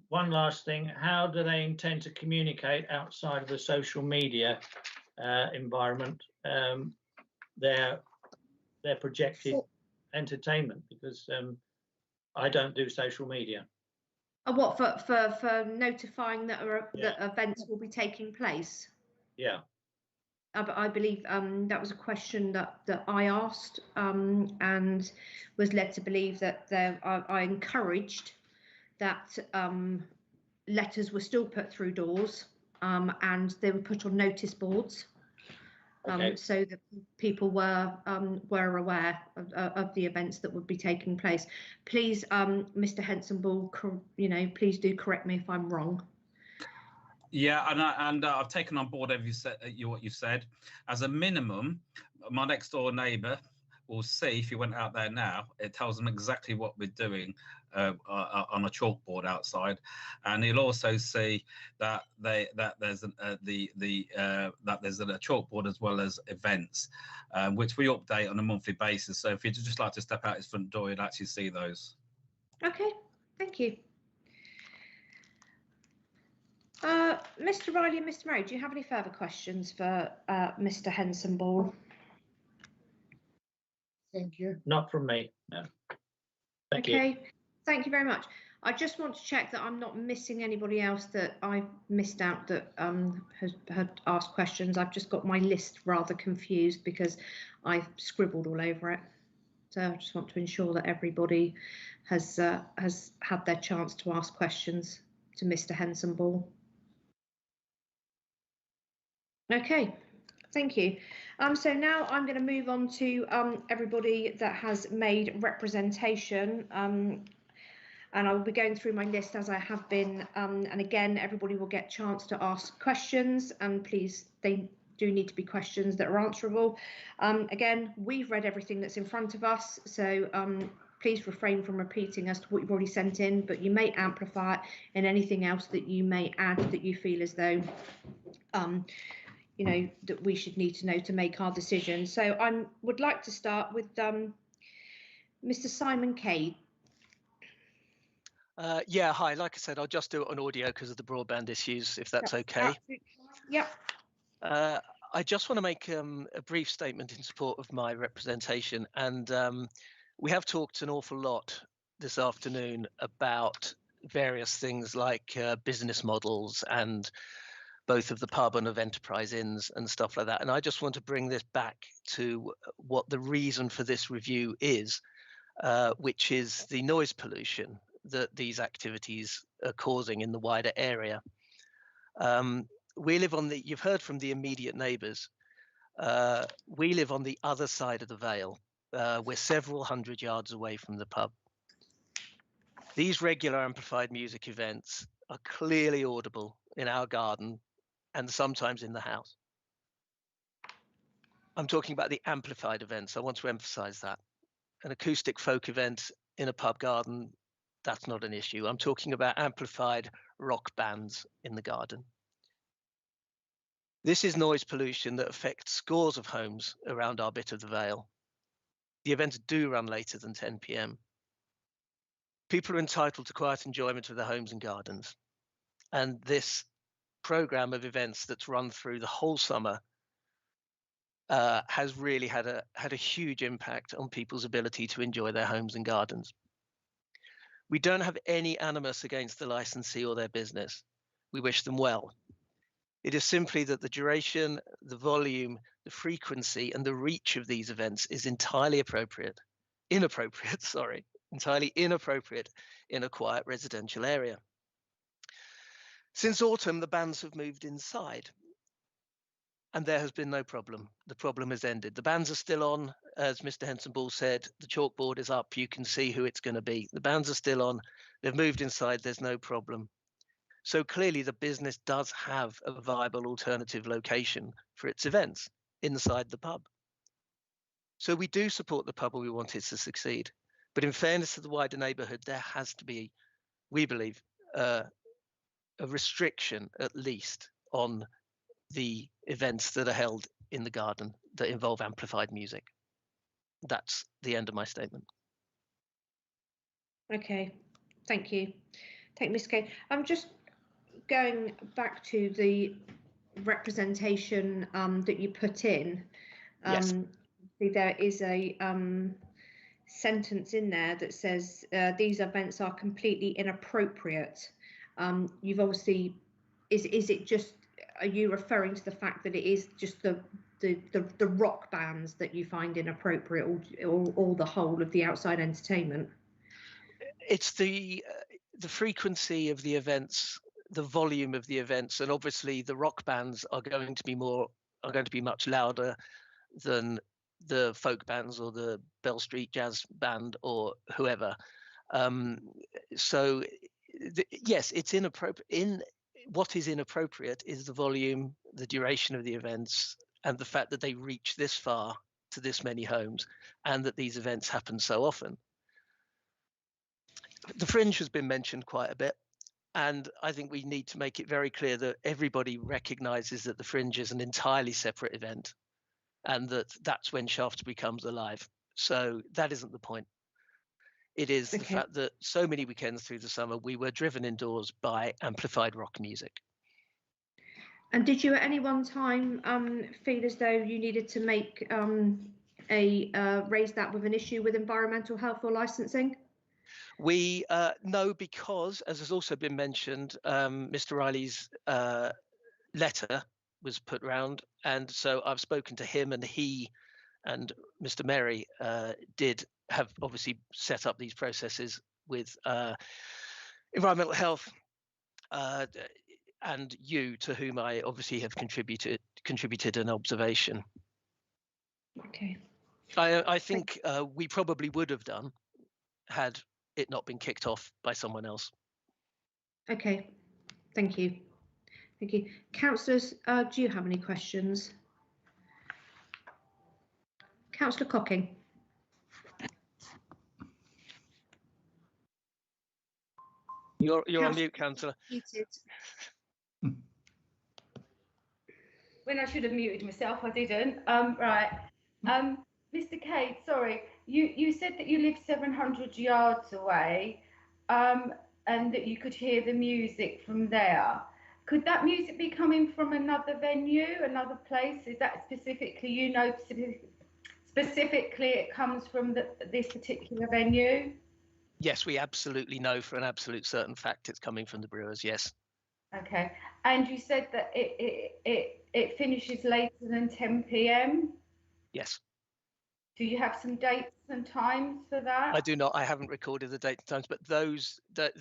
One last thing, how do they intend to communicate outside of the social media environment their projected entertainment, because I don't do social media. What for notifying that that events will be taking place? Yeah. I believe that was a question that I asked and was led to believe that I encouraged that letters were still put through doors and they were put on notice boards so that people were aware of the events that would be taking place. Please, Mr. Henson-Ball, please do correct me if I'm wrong. Yeah, and I've taken on board what you said. As a minimum, my next door neighbour will see, if you went out there now, it tells them exactly what we're doing on a chalkboard outside, and he'll also see that there's a chalkboard as well as events, which we update on a monthly basis. So if you'd just like to step out his front door, you'd actually see those. Okay, thank you. Mr. Riley and Mr. Murray, do you have any further questions for Mr. Henson-Ball? Thank you. Not from me, no. Thank you. Okay, thank you very much. I just want to check that I'm not missing anybody else that I missed out that had asked questions. I've just got my list rather confused because I've scribbled all over it. So I just want to ensure that everybody has had their chance to ask questions to Mr. Henson-Ball. Okay, thank you. So now I'm going to move on to everybody that has made representation, and I will be going through my list as I have been. And again, everybody will get a chance to ask questions, and please, they do need to be questions that are answerable. Again, we've read everything that's in front of us, so please refrain from repeating as to what you've already sent in, but you may amplify it in anything else that you may add that you feel as though that we should need to know to make our decision. So I would like to start with Mr. Simon Cade. Yeah, hi. Like I said, I'll just do it on audio because of the broadband issues, if that's okay. Yeah. I just want to make a brief statement in support of my representation. And we have talked an awful lot this afternoon about various things like business models and both of the pub and of enterprise inns and stuff like that. And I just want to bring this back to what the reason for this review is, which is the noise pollution that these activities are causing in the wider area. We live on you've heard from the immediate neighbours. We live on the other side of the Vale. We're several hundred yards away from the pub. These regular amplified music events are clearly audible in our garden and sometimes in the house. I'm talking about the amplified events. I want to emphasize that. An acoustic folk event in a pub garden, that's not an issue. I'm talking about amplified rock bands in the garden. This is noise pollution that affects scores of homes around our bit of the Vale. The events do run later than 10 p.m. People are entitled to quiet enjoyment of their homes and gardens. And this program of events that's run through the whole summer has really had a huge impact on people's ability to enjoy their homes and gardens. We don't have any animus against the licensee or their business. We wish them well. It is simply that the duration, the volume, the frequency, and the reach of these events is entirely entirely inappropriate in a quiet residential area. Since autumn, the bands have moved inside, and there has been no problem. The problem has ended. The bands are still on, as Mr. Henson-Ball said. The chalkboard is up. You can see who it's going to be. The bands are still on. They've moved inside. There's no problem. So clearly, the business does have a viable alternative location for its events inside the pub. So we do support the pub and we want it to succeed. But in fairness to the wider neighbourhood, there has to be, we believe, a restriction at least on the events that are held in the garden that involve amplified music. That's the end of my statement. Okay, thank you. Thank you, Ms. Kay. I'm just going back to the representation that you put in. Yes. There is a sentence in there that says these events are completely inappropriate. You've obviously, is it just, are you referring to the fact that it is just the rock bands that you find inappropriate, or the whole of the outside entertainment? It's the frequency of the events, the volume of the events, and obviously the rock bands are going to be much louder than the folk bands or the Bell Street Jazz Band or whoever. Yes, it's inappropriate. What is inappropriate is the volume, the duration of the events, and the fact that they reach this far to this many homes, and that these events happen so often. The Fringe has been mentioned quite a bit, and I think we need to make it very clear that everybody recognises that the Fringe is an entirely separate event, and that's when Shaftesbury comes alive. So that isn't the point. It is the fact that so many weekends through the summer we were driven indoors by amplified rock music. And did you at any one time feel as though you needed to make raise that with an issue with environmental health or licensing? We no, because as has also been mentioned, Mr. Riley's letter was put round, and so I've spoken to him, and he and Mr. Merry did have obviously set up these processes with environmental health and you, to whom I obviously have contributed an observation. Okay. I think we probably would have done had it not been kicked off by someone else. Okay, thank you. Thank you. Councillors, do you have any questions? Councillor Cocking. You're on mute, Councillor. Muted. When I should have muted myself, I didn't. Right. Mr. Cade, sorry, you said that you live 700 yards away, and that you could hear the music from there. Could that music be coming from another venue, another place? Is that specifically, specifically it comes from this particular venue? Yes, we absolutely know for an absolute certain fact it's coming from the Brewers, yes. Okay, and you said that it finishes later than 10 p.m? Yes. Do you have some dates and times for that? I do not. I haven't recorded the dates and times, but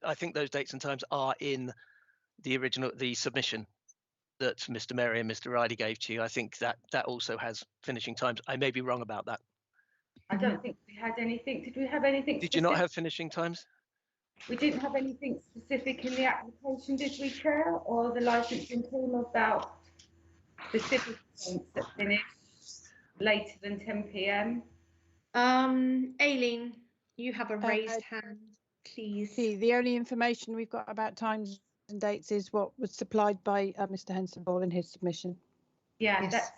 I think those dates and times are in the submission that Mr. Merry and Mr. Riley gave to you. I think that also has finishing times. I may be wrong about that. I don't think we had anything. Did we have anything? Did you not have finishing times? We didn't have anything specific in the application, did we, Chair, or the licensing team about specific events that finish later than 10 p.m? Aileen, you have a raised hand, please. The only information we've got about times and dates is what was supplied by Mr. Hensonball in his submission. Yeah, yes.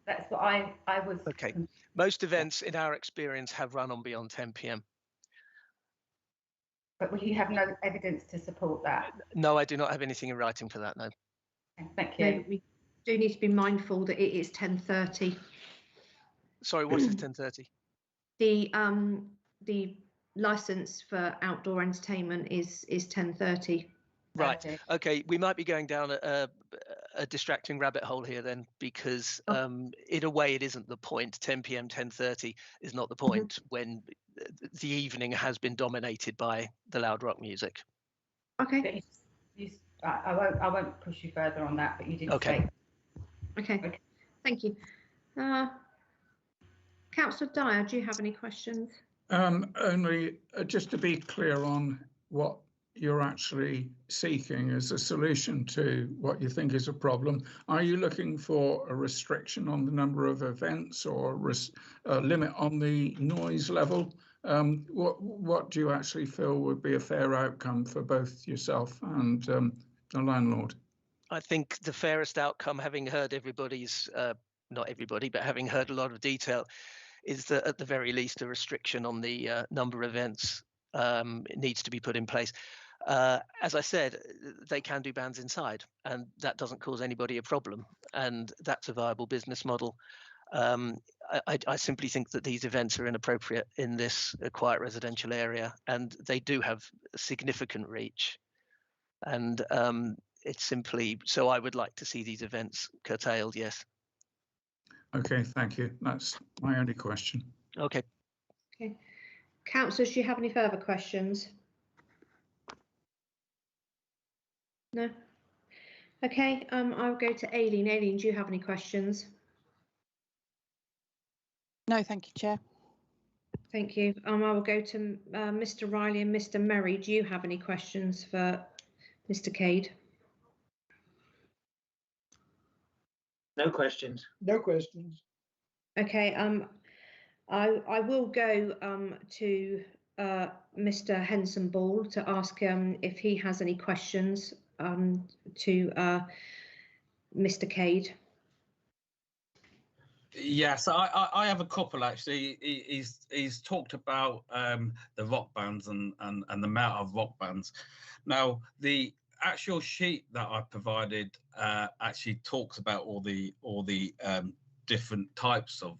That's what I was. Okay. Most events in our experience have run on beyond 10 p.m. But you have no evidence to support that? No, I do not have anything in writing for that, no. Okay, thank you. No, we do need to be mindful that it is 10:30. Sorry, what is 10:30? The license for outdoor entertainment is 10:30. Right. Okay. We might be going down a distracting rabbit hole here then, because in a way it isn't the point. 10 p.m. 10:30 is not the point when the evening has been dominated by the loud rock music. Okay. I won't push you further on that, but you did say. Okay. Thank you. Councillor Dyer, do you have any questions? Only just to be clear on what you're actually seeking as a solution to what you think is a problem. Are you looking for a restriction on the number of events or a limit on the noise level? What do you actually feel would be a fair outcome for both yourself and the landlord? I think the fairest outcome, having heard everybody's, not everybody, but having heard a lot of detail, is that at the very least a restriction on the number of events needs to be put in place. As I said, they can do bands inside, and that doesn't cause anybody a problem, and that's a viable business model. I simply think that these events are inappropriate in this quiet residential area, and they do have significant reach. And it's simply, so I would like to see these events curtailed, yes. Okay, thank you. That's my only question. Okay. Okay. Councillors, do you have any further questions? No? Okay, I'll go to Aileen. Aileen, do you have any questions? No, thank you, Chair. Thank you. I will go to Mr. Riley and Mr. Merry. Do you have any questions for Mr. Cade? No questions. No questions. Okay, I will go to Mr. Henson Ball to ask if he has any questions to Mr. Cade. Yes, I have a couple actually. He's talked about the rock bands and the amount of rock bands. Now the actual sheet that I provided actually talks about all the different types of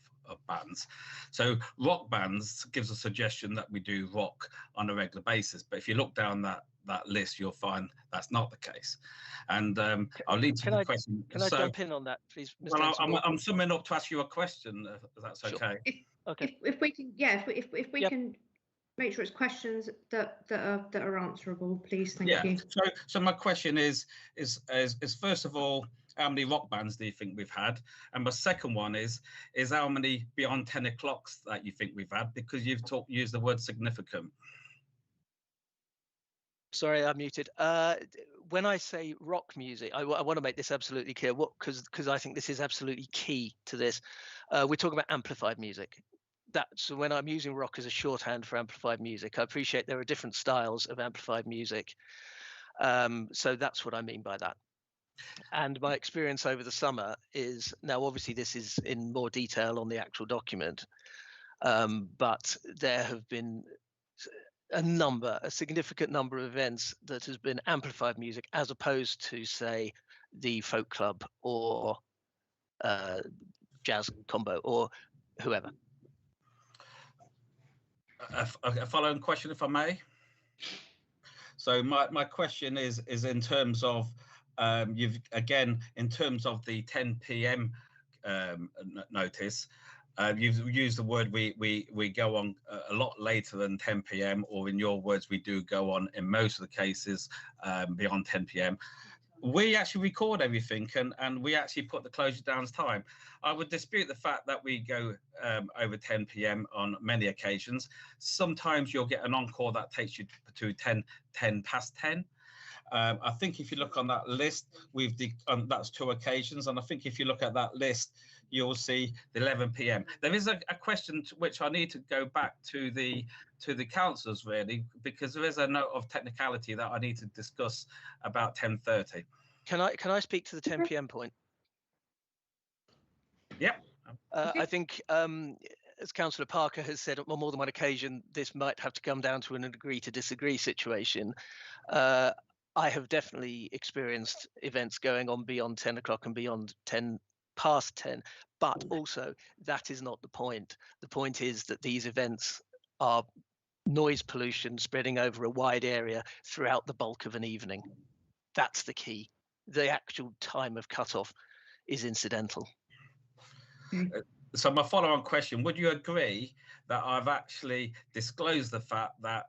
bands. So rock bands gives a suggestion that we do rock on a regular basis, but if you look down that list, you'll find that's not the case. And I'll lead to the question. Can I jump in on that, please, Mr. Well, I'm summing up to ask you a question, if that's okay. Okay. If we can, yeah, if we can make sure it's questions that are answerable, please. Thank you. So my question is first of all, how many rock bands do you think we've had? And my second one is how many beyond 10 o'clocks that you think we've had? Because you've used the word significant. Sorry, I'm muted. When I say rock music, I want to make this absolutely clear. Because I think this is absolutely key to this. We're talking about amplified music. That's when I'm using rock as a shorthand for amplified music. I appreciate there are different styles of amplified music. So that's what I mean by that. And my experience over the summer is, now obviously this is in more detail on the actual document, but there have been a significant number of events that has been amplified music as opposed to, say, the folk club or jazz combo or whoever. A following question, if I may. So my question is in terms of in terms of the 10 p.m. notice, you've used the word we go on a lot later than 10 p.m. or in your words, we do go on in most of the cases beyond 10 p.m. We actually record everything and we actually put the closure down's time. I would dispute the fact that we go over 10 p.m. on many occasions. Sometimes you'll get an encore that takes you to 10 past 10. I think if you look on that list, that's 2 occasions. And I think if you look at that list, you'll see the 11 p.m. There is a question to which I need to go back to the councillors really, because there is a note of technicality that I need to discuss about 10:30. Can I speak to the 10 p.m. point? Yep. I think as Councillor Parker has said on more than one occasion, this might have to come down to an agree to disagree situation. I have definitely experienced events going on beyond 10 o'clock and beyond 10 past 10, but also that is not the point. The point is that these events are noise pollution spreading over a wide area throughout the bulk of an evening. That's the key. The actual time of cutoff is incidental. So my follow-on question, would you agree that I've actually disclosed the fact that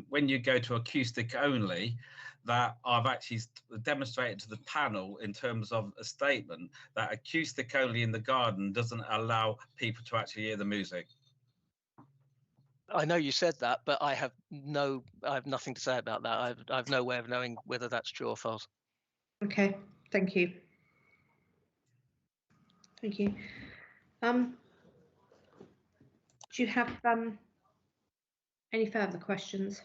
when you go to acoustic only, that I've actually demonstrated to the panel in terms of a statement that acoustic only in the garden doesn't allow people to actually hear the music? I know you said that, but I have nothing to say about that. I have no way of knowing whether that's true or false. Okay, thank you. Thank you. Do you have any further questions?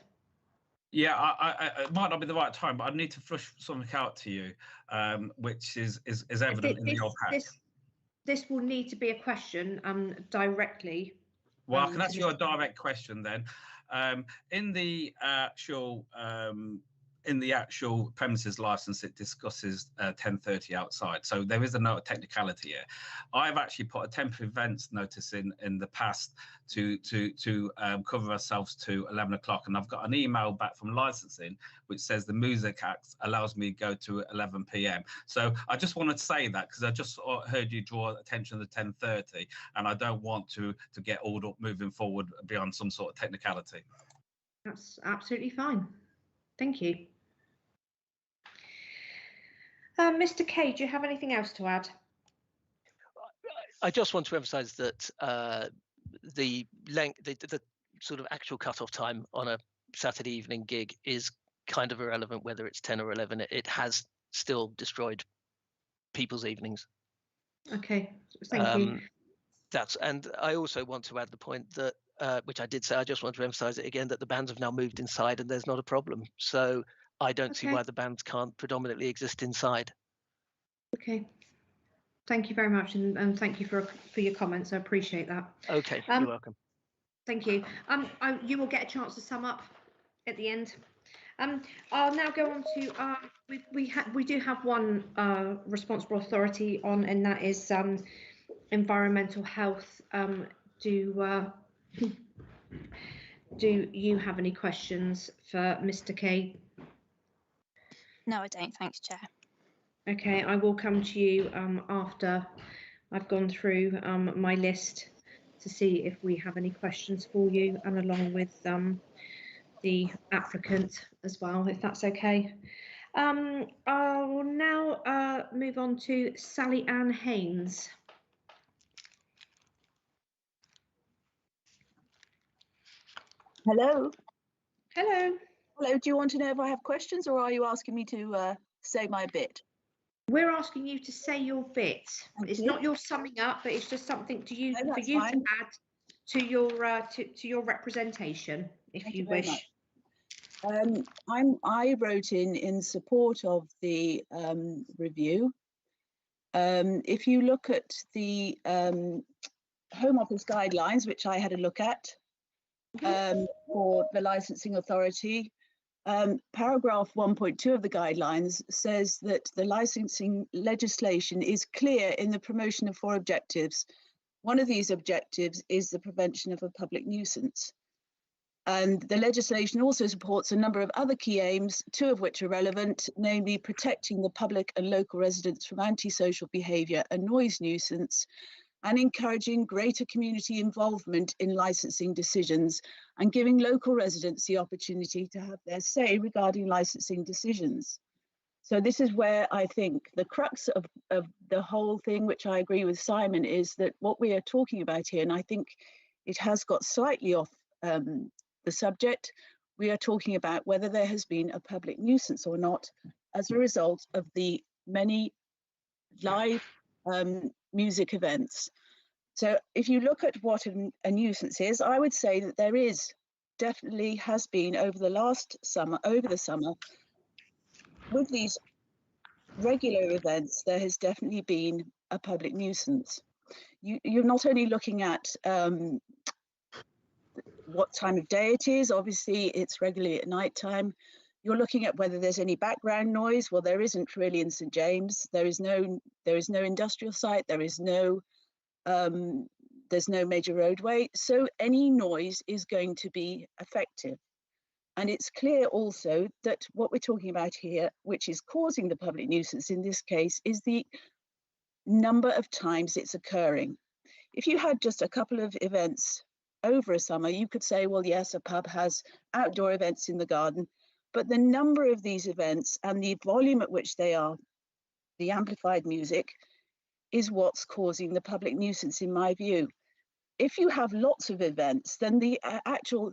Yeah, it might not be the right time, but I need to flush something out to you, which is evident in the old pack. This will need to be a question directly. Well, I can ask you a direct question then. In the actual in the actual premises license, it discusses 10:30 outside. So there is a note of technicality here. I've actually put a temporary events notice in the past to cover ourselves to 11 o'clock. And I've got an email back from licensing, which says the Music Act allows me to go to 11 p.m. So I just wanted to say that because I just heard you draw attention to 10:30, and I don't want to get all up moving forward beyond some sort of technicality. That's absolutely fine. Thank you. Mr. Kay, do you have anything else to add? I just want to emphasise that the sort of actual cut-off time on a Saturday evening gig is kind of irrelevant, whether it's 10 or 11. It has still destroyed people's evenings. Okay, thank you. And I also want to add the point that, which I did say, I just want to emphasise it again, that the bands have now moved inside and there's not a problem. So I don't see why the bands can't predominantly exist inside. Okay. Thank you very much, and thank you for your comments. I appreciate that. Okay, you're welcome. Thank you. You will get a chance to sum up at the end. I'll now go on to we do have one responsible authority on, and that is environmental health. Do you have any questions for Mr. Kay? No, I don't. Thanks, Chair. Okay, I will come to you after I've gone through my list to see if we have any questions for you, and along with the applicant as well, if that's okay. I will now move on to Sally Ann Haynes. Hello. Hello. Hello. Do you want to know if I have questions, or are you asking me to say my bit? We're asking you to say your bit. It's not your summing up, but it's just something to you for you to add to your representation, if you wish. I wrote in support of the review. If you look at the Home Office guidelines, which I had a look at for the licensing authority, paragraph 1.2 of the guidelines says that the licensing legislation is clear in the promotion of 4 objectives. One of these objectives is the prevention of a public nuisance. And the legislation also supports a number of other key aims, 2 of which are relevant, namely protecting the public and local residents from antisocial behaviour and noise nuisance, and encouraging greater community involvement in licensing decisions and giving local residents the opportunity to have their say regarding licensing decisions. So this is where I think the crux of the whole thing, which I agree with Simon, is that what we are talking about here, and I think it has got slightly off the subject, we are talking about whether there has been a public nuisance or not as a result of the many live music events. So if you look at what a nuisance is, I would say that there definitely has been over the summer, with these regular events, there has definitely been a public nuisance. You're not only looking at what time of day it is, obviously it's regularly at night time. You're looking at whether there's any background noise. Well, there isn't really in St James. There is no industrial site. There's no major roadway. So any noise is going to be effective. And it's clear also that what we're talking about here, which is causing the public nuisance in this case, is the number of times it's occurring. If you had just a couple of events over a summer, you could say, well, yes, a pub has outdoor events in the garden, but the number of these events and the volume at which they are, the amplified music, is what's causing the public nuisance, in my view. If you have lots of events, then the actual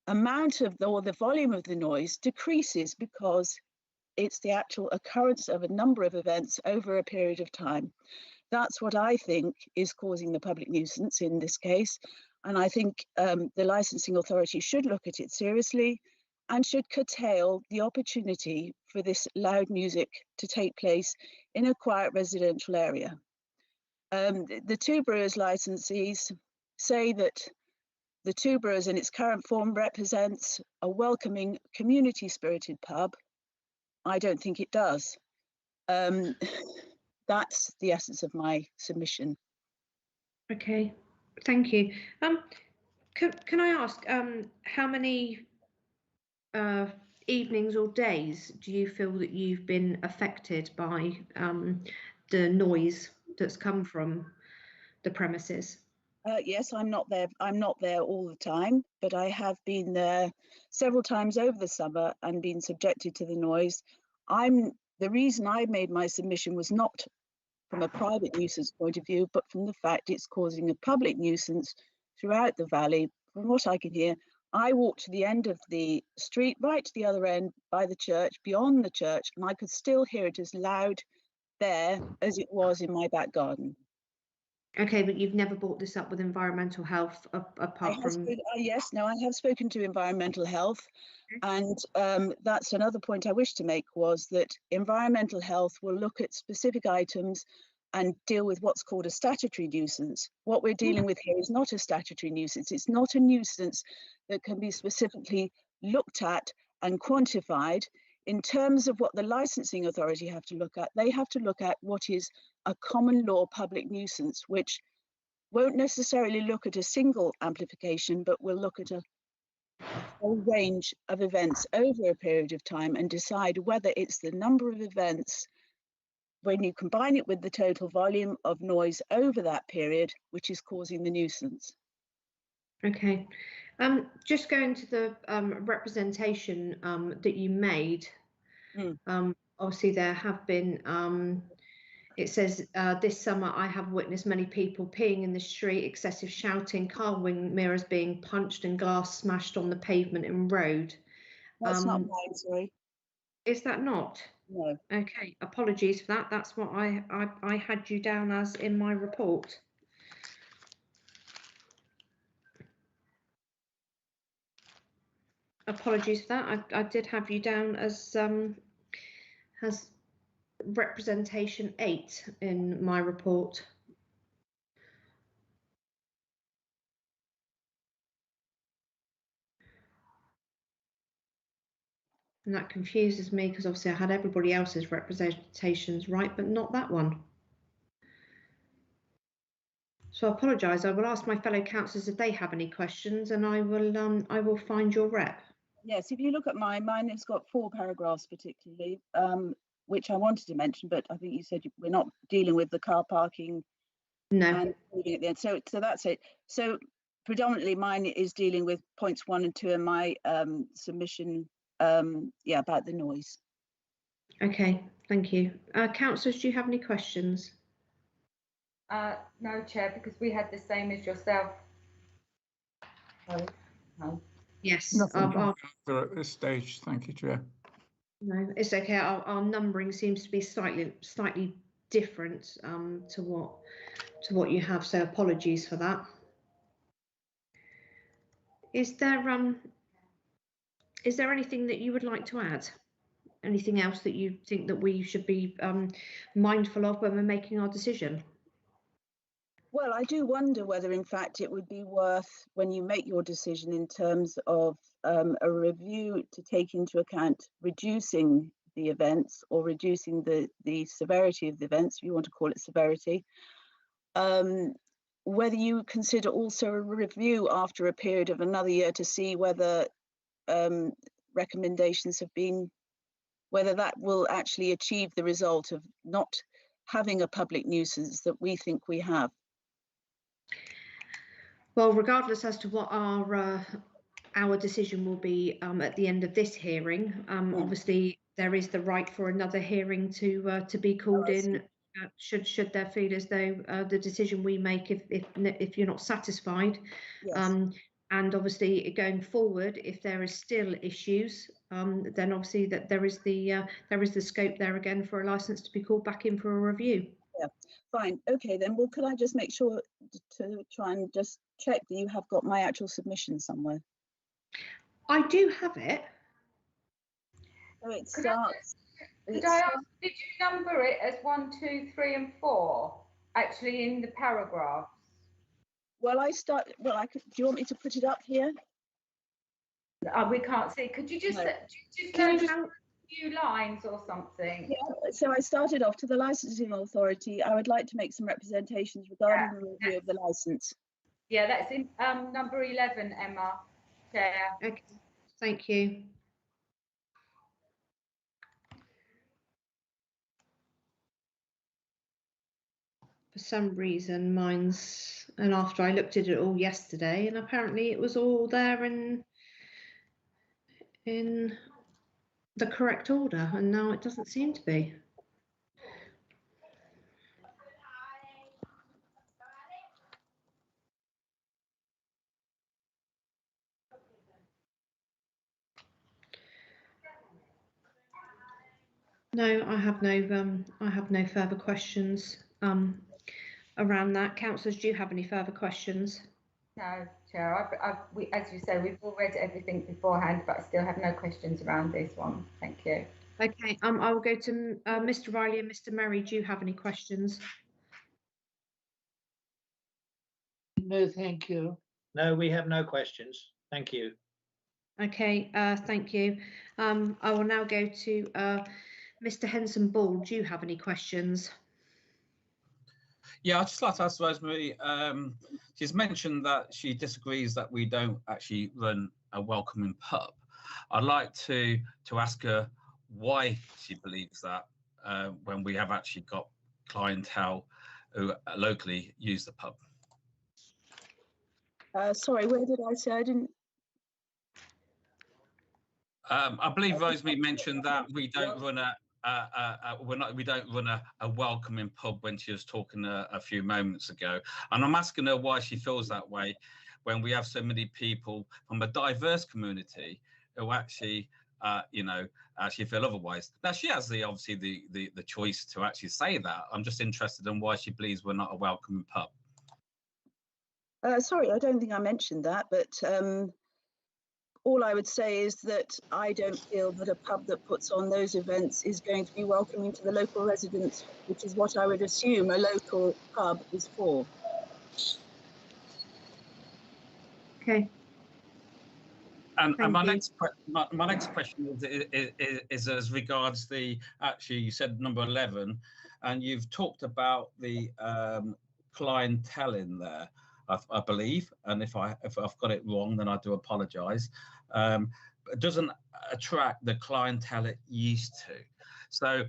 amount of the volume of the noise decreases because it's the actual occurrence of a number of events over a period of time. That's what I think is causing the public nuisance in this case. And I think the licensing authority should look at it seriously and should curtail the opportunity for this loud music to take place in a quiet residential area. The Two Brewers licensees say that the Two Brewers in its current form represents a welcoming, community-spirited pub, I don't think it does. That's the essence of my submission. Okay, thank you. Can I ask how many evenings or days do you feel that you've been affected by the noise that's come from the premises? Yes, I'm not there. I'm not there all the time, but I have been there several times over the summer and been subjected to the noise. The reason I made my submission was not from a private nuisance point of view, but from the fact it's causing a public nuisance throughout the valley. From what I can hear, I walked to the end of the street, right to the other end by the church, beyond the church, and I could still hear it as loud there as it was in my back garden. Okay, but you've never brought this up with environmental health apart from... Yes, no, I have spoken to environmental health, and that's another point I wish to make, was that environmental health will look at specific items and deal with what's called a statutory nuisance. What we're dealing with here is not a statutory nuisance. It's not a nuisance that can be specifically looked at and quantified. In terms of what the licensing authority have to look at, they have to look at what is a common law public nuisance, which won't necessarily look at a single amplification, but will look at a whole range of events over a period of time and decide whether it's the number of events when you combine it with the total volume of noise over that period, which is causing the nuisance. Okay, just going to the representation that you made. Obviously there have been, it says this summer I have witnessed many people peeing in the street, excessive shouting, car wing mirrors being punched and glass smashed on the pavement and road. That's not mine, sorry. Is that not? No. Okay, apologies for that. That's what I had you down as in my report. Apologies for that. I did have you down as representation 8 in my report. And that confuses me because obviously I had everybody else's representations right, but not that one. So I apologise. I will ask my fellow councillors if they have any questions, and I will find your rep. Yes, if you look at mine has got 4 paragraphs particularly, which I wanted to mention, but I think you said we're not dealing with the car parking. No. And so that's it. So predominantly mine is dealing with points 1 and 2 in my submission. Yeah, about the noise. Okay, thank you. Councillors, do you have any questions? No, Chair, because we had the same as yourself. No. Yes. Nothing at this stage, thank you, Chair. No, it's okay. Our numbering seems to be slightly different to what you have. So apologies for that. Is there anything that you would like to add? Anything else that you think that we should be mindful of when we're making our decision? Well, I do wonder whether, in fact, it would be worth, when you make your decision in terms of a review, to take into account reducing the events or reducing the severity of the events, if you want to call it severity. Whether you consider also a review after a period of another year to see whether recommendations have been, whether that will actually achieve the result of not having a public nuisance that we think we have. Well, regardless as to what our decision will be at the end of this hearing, obviously there is the right for another hearing to be called in. Should there feel as though the decision we make, if you're not satisfied, yes. And obviously going forward, if there is still issues, then obviously that there is the scope there again for a licence to be called back in for a review. Yeah, fine. Okay, then. Well, could I just make sure to try and just check that you have got my actual submission somewhere? I do have it. So it starts. Could I ask, did you number it as 1, 2, 3, and 4? Actually, in the paragraphs. Well, I could. Do you want me to put it up here? We can't see. Could you just No. just few lines or something. Yeah, so I started off to the licensing authority. I would like to make some representations regarding the review of the license. Yeah, that's in number 11, Emma, Chair. Okay, thank you. For some reason, mine's, and after I looked at it all yesterday, and apparently it was all there in the correct order, and now it doesn't seem to be. No, I have no further questions around that. Councillors, do you have any further questions? No, Chair. As you say, we've all read everything beforehand, but I still have no questions around this one. Thank you. Okay, I will go to Mr. Riley and Mr. Merry. Do you have any questions? No, thank you. No, we have no questions. Thank you. Okay, thank you. I will now go to Mr. Henson Ball. Do you have any questions? Yeah, I'd just like to ask Rosemary, she's mentioned that she disagrees that we don't actually run a welcoming pub. I'd like to ask her why she believes that when we have actually got clientele who locally use the pub. Sorry, where did I say I didn't? I believe Rosemary mentioned that we don't run we don't run a welcoming pub when she was talking a few moments ago, and I'm asking her why she feels that way when we have so many people from a diverse community who actually actually feel otherwise. Now she has obviously the choice to actually say that. I'm just interested in why she believes we're not a welcoming pub. Sorry, I don't think I mentioned that, but all I would say is that I don't feel that a pub that puts on those events is going to be welcoming to the local residents, which is what I would assume a local pub is for. Okay. And my next question is as regards actually you said number 11, and you've talked about the clientele in there. I believe, and if I've got it wrong, then I do apologise. It doesn't attract the clientele it used to. So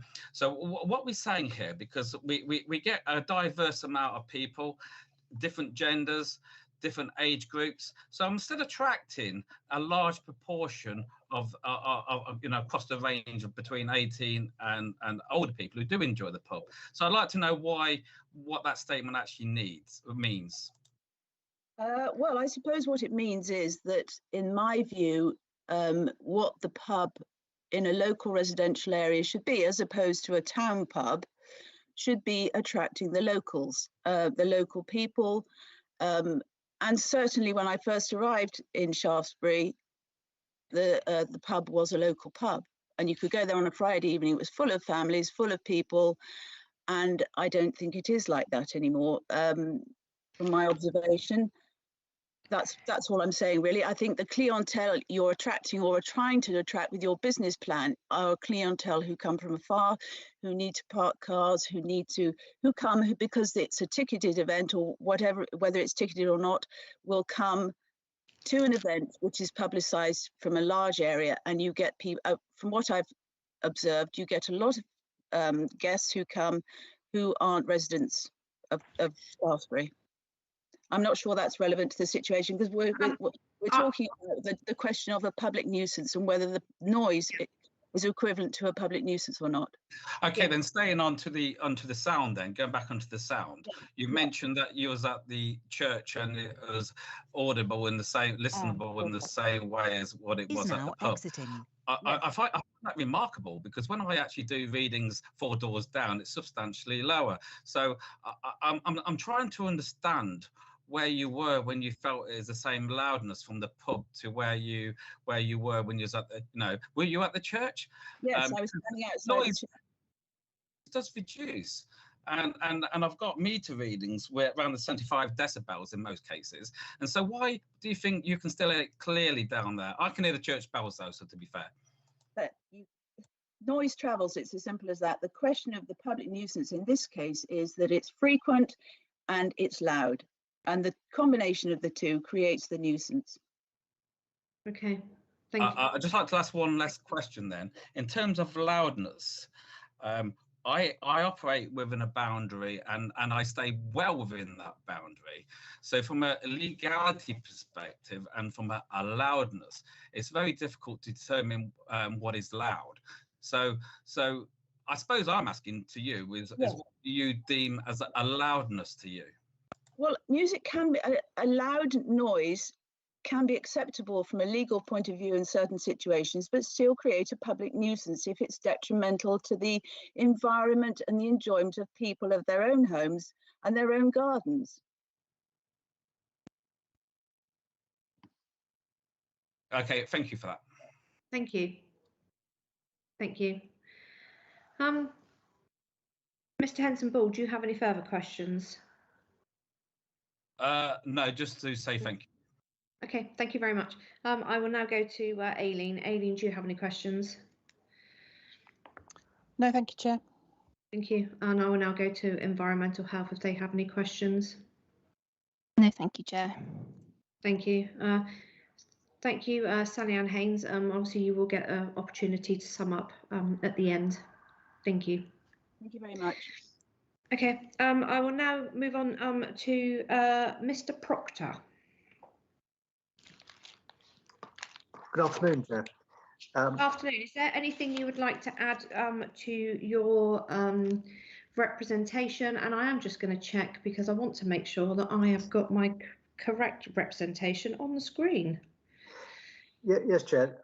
what we're saying here, because we get a diverse amount of people, different genders, different age groups. So I'm still attracting a large proportion of across the range of between 18 and older people who do enjoy the pub. So I'd like to know what that statement actually means. Well, I suppose what it means is that, in my view, what the pub in a local residential area should be, as opposed to a town pub, should be attracting the locals, the local people. And certainly when I first arrived in Shaftesbury, the pub was a local pub. And you could go there on a Friday evening. It was full of families, full of people. And I don't think it is like that anymore, from my observation. That's all I'm saying, really. I think the clientele you're attracting or are trying to attract with your business plan are clientele who come from afar, who need to park cars, who come because it's a ticketed event or whatever, whether it's ticketed or not, will come to an event which is publicised from a large area, and you get people. From what I've observed, you get a lot of guests who come who aren't residents of Shaftesbury. I'm not sure that's relevant to the situation, because we're talking about the question of a public nuisance and whether the noise is equivalent to a public nuisance or not. Okay, then staying onto the sound, then going back onto the sound. You mentioned that you was at the church and it was audible in the same, listenable in the same way as what it was at the pub. I find that remarkable, because when I actually do readings 4 doors down, it's substantially lower. So I'm trying to understand where you were when you felt it is the same loudness from the pub to where you were when you was at the, were you at the church? Yes, I was standing outside. Noise does reduce, and I've got meter readings where around the 75 decibels in most cases. And so why do you think you can still hear it clearly down there? I can hear the church bells though, so to be fair. But noise travels, it's as simple as that. The question of the public nuisance in this case is that it's frequent and it's loud, and the combination of the two creates the nuisance. Okay, thank you. I'd just like to ask one last question then. In terms of loudness, I operate within a boundary and I stay well within that boundary. So from a legality perspective and from a loudness, it's very difficult to determine what is loud. So I suppose I'm asking to you is what do you deem as a loudness to you? Well, music can be, a loud noise can be acceptable from a legal point of view in certain situations, but still create a public nuisance if it's detrimental to the environment and the enjoyment of people of their own homes and their own gardens. Okay, thank you for that. Thank you. Thank you. Mr. Henson-Ball, do you have any further questions? No, just to say thank you. Okay, thank you very much. I will now go to Aileen. Aileen, do you have any questions? No, thank you, Chair. Thank you. And I will now go to Environmental Health if they have any questions. No, thank you, Chair. Thank you. Thank you, Sally Ann Haynes. Obviously, you will get an opportunity to sum up at the end. Thank you. Thank you very much. Okay, I will now move on to Mr. Proctor. Good afternoon, Chair. Good afternoon. Is there anything you would like to add to your representation? And I am just going to check because I want to make sure that I have got my correct representation on the screen. Yes, Chair.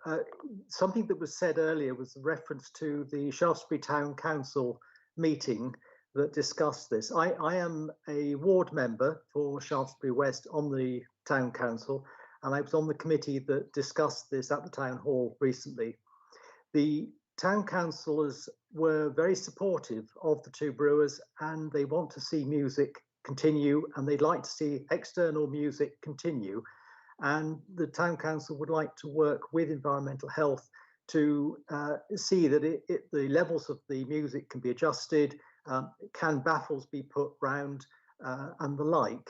Something that was said earlier was a reference to the Shaftesbury Town Council meeting that discussed this. I am a ward member for Shaftesbury West on the Town Council, and I was on the committee that discussed this at the Town Hall recently. The Town Councillors were very supportive of the two brewers, and they want to see music continue, and they'd like to see external music continue. And the Town Council would like to work with Environmental Health to see that the levels of the music can be adjusted, can baffles be put round, and the like.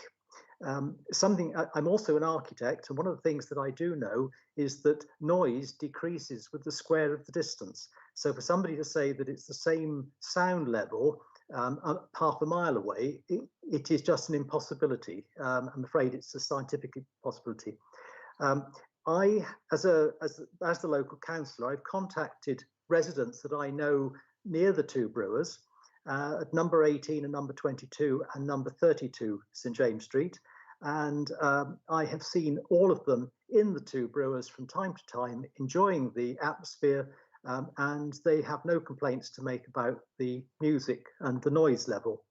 I'm also an architect, and one of the things that I do know is that noise decreases with the square of the distance. So for somebody to say that it's the same sound level half a mile away, it is just an impossibility. I'm afraid it's a scientific impossibility. I, as the local councillor, I've contacted residents that I know near the two brewers at number 18 and number 22 and number 32 St James Street, and I have seen all of them in the two brewers from time to time enjoying the atmosphere, and they have no complaints to make about the music and the noise level.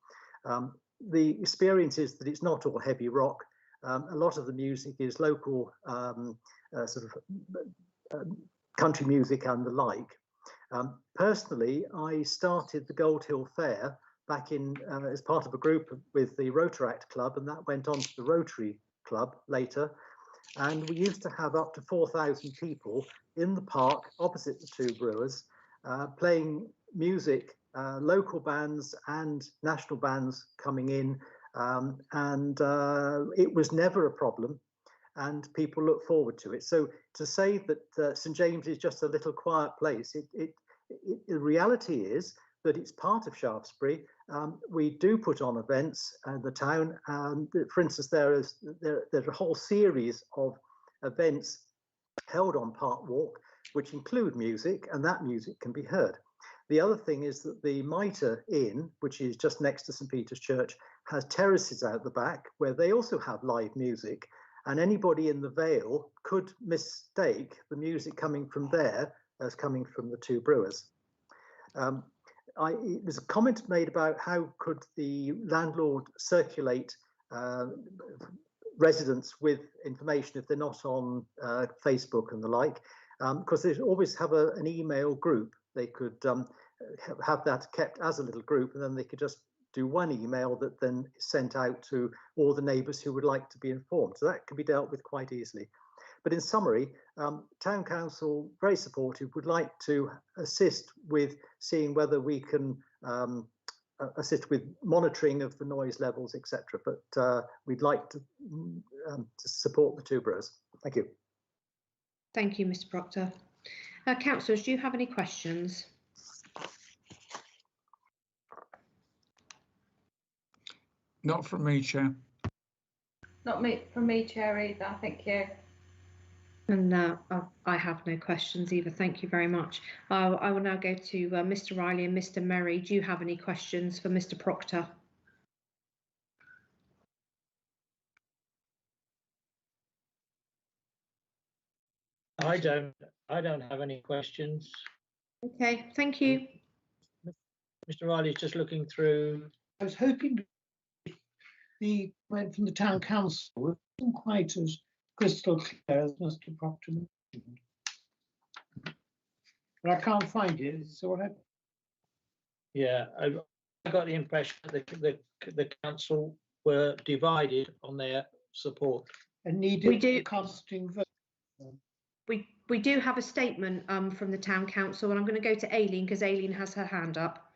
The experience is that it's not all heavy rock. A lot of the music is local country music and the like. Personally, I started the Gold Hill Fair back in as part of a group with the Rotaract Club, and that went on to the Rotary Club later. And we used to have up to 4,000 people in the park opposite the two brewers playing music, local bands and national bands coming in. It was never a problem, and people look forward to it. So to say that St James is just a little quiet place, the reality is that it's part of Shaftesbury. We do put on events in the town. For instance, there's a whole series of events held on Park Walk, which include music, and that music can be heard. The other thing is that the Mitre Inn, which is just next to St Peter's Church, has terraces out the back where they also have live music, and anybody in the Vale could mistake the music coming from there as coming from the two brewers. There's a comment made about how could the landlord circulate residents with information if they're not on Facebook and the like, because they always have an email group. They could have that kept as a little group, and then they could just do one email that then is sent out to all the neighbours who would like to be informed. So that can be dealt with quite easily. But in summary, Town Council, very supportive, would like to assist with seeing whether we can assist with monitoring of the noise levels, etc. But we'd like to support the two boroughs. Thank you. Thank you, Mr. Proctor. Councillors, do you have any questions? Not from me, Chair. Not me, from me, Chair, either. Thank you. And I have no questions either. Thank you very much. I will now go to Mr. Riley and Mr. Merry. Do you have any questions for Mr. Proctor? I don't have any questions. Okay, thank you. Mr. Riley's just looking through. I was hoping the comment from the Town Council wasn't quite as crystal clear as Mr. Proctor mentioned. But I can't find it. So what happened? Yeah, I got the impression that the council were divided on their support. And needed a casting vote. We do have a statement from the Town Council, and I'm going to go to Aileen because Aileen has her hand up.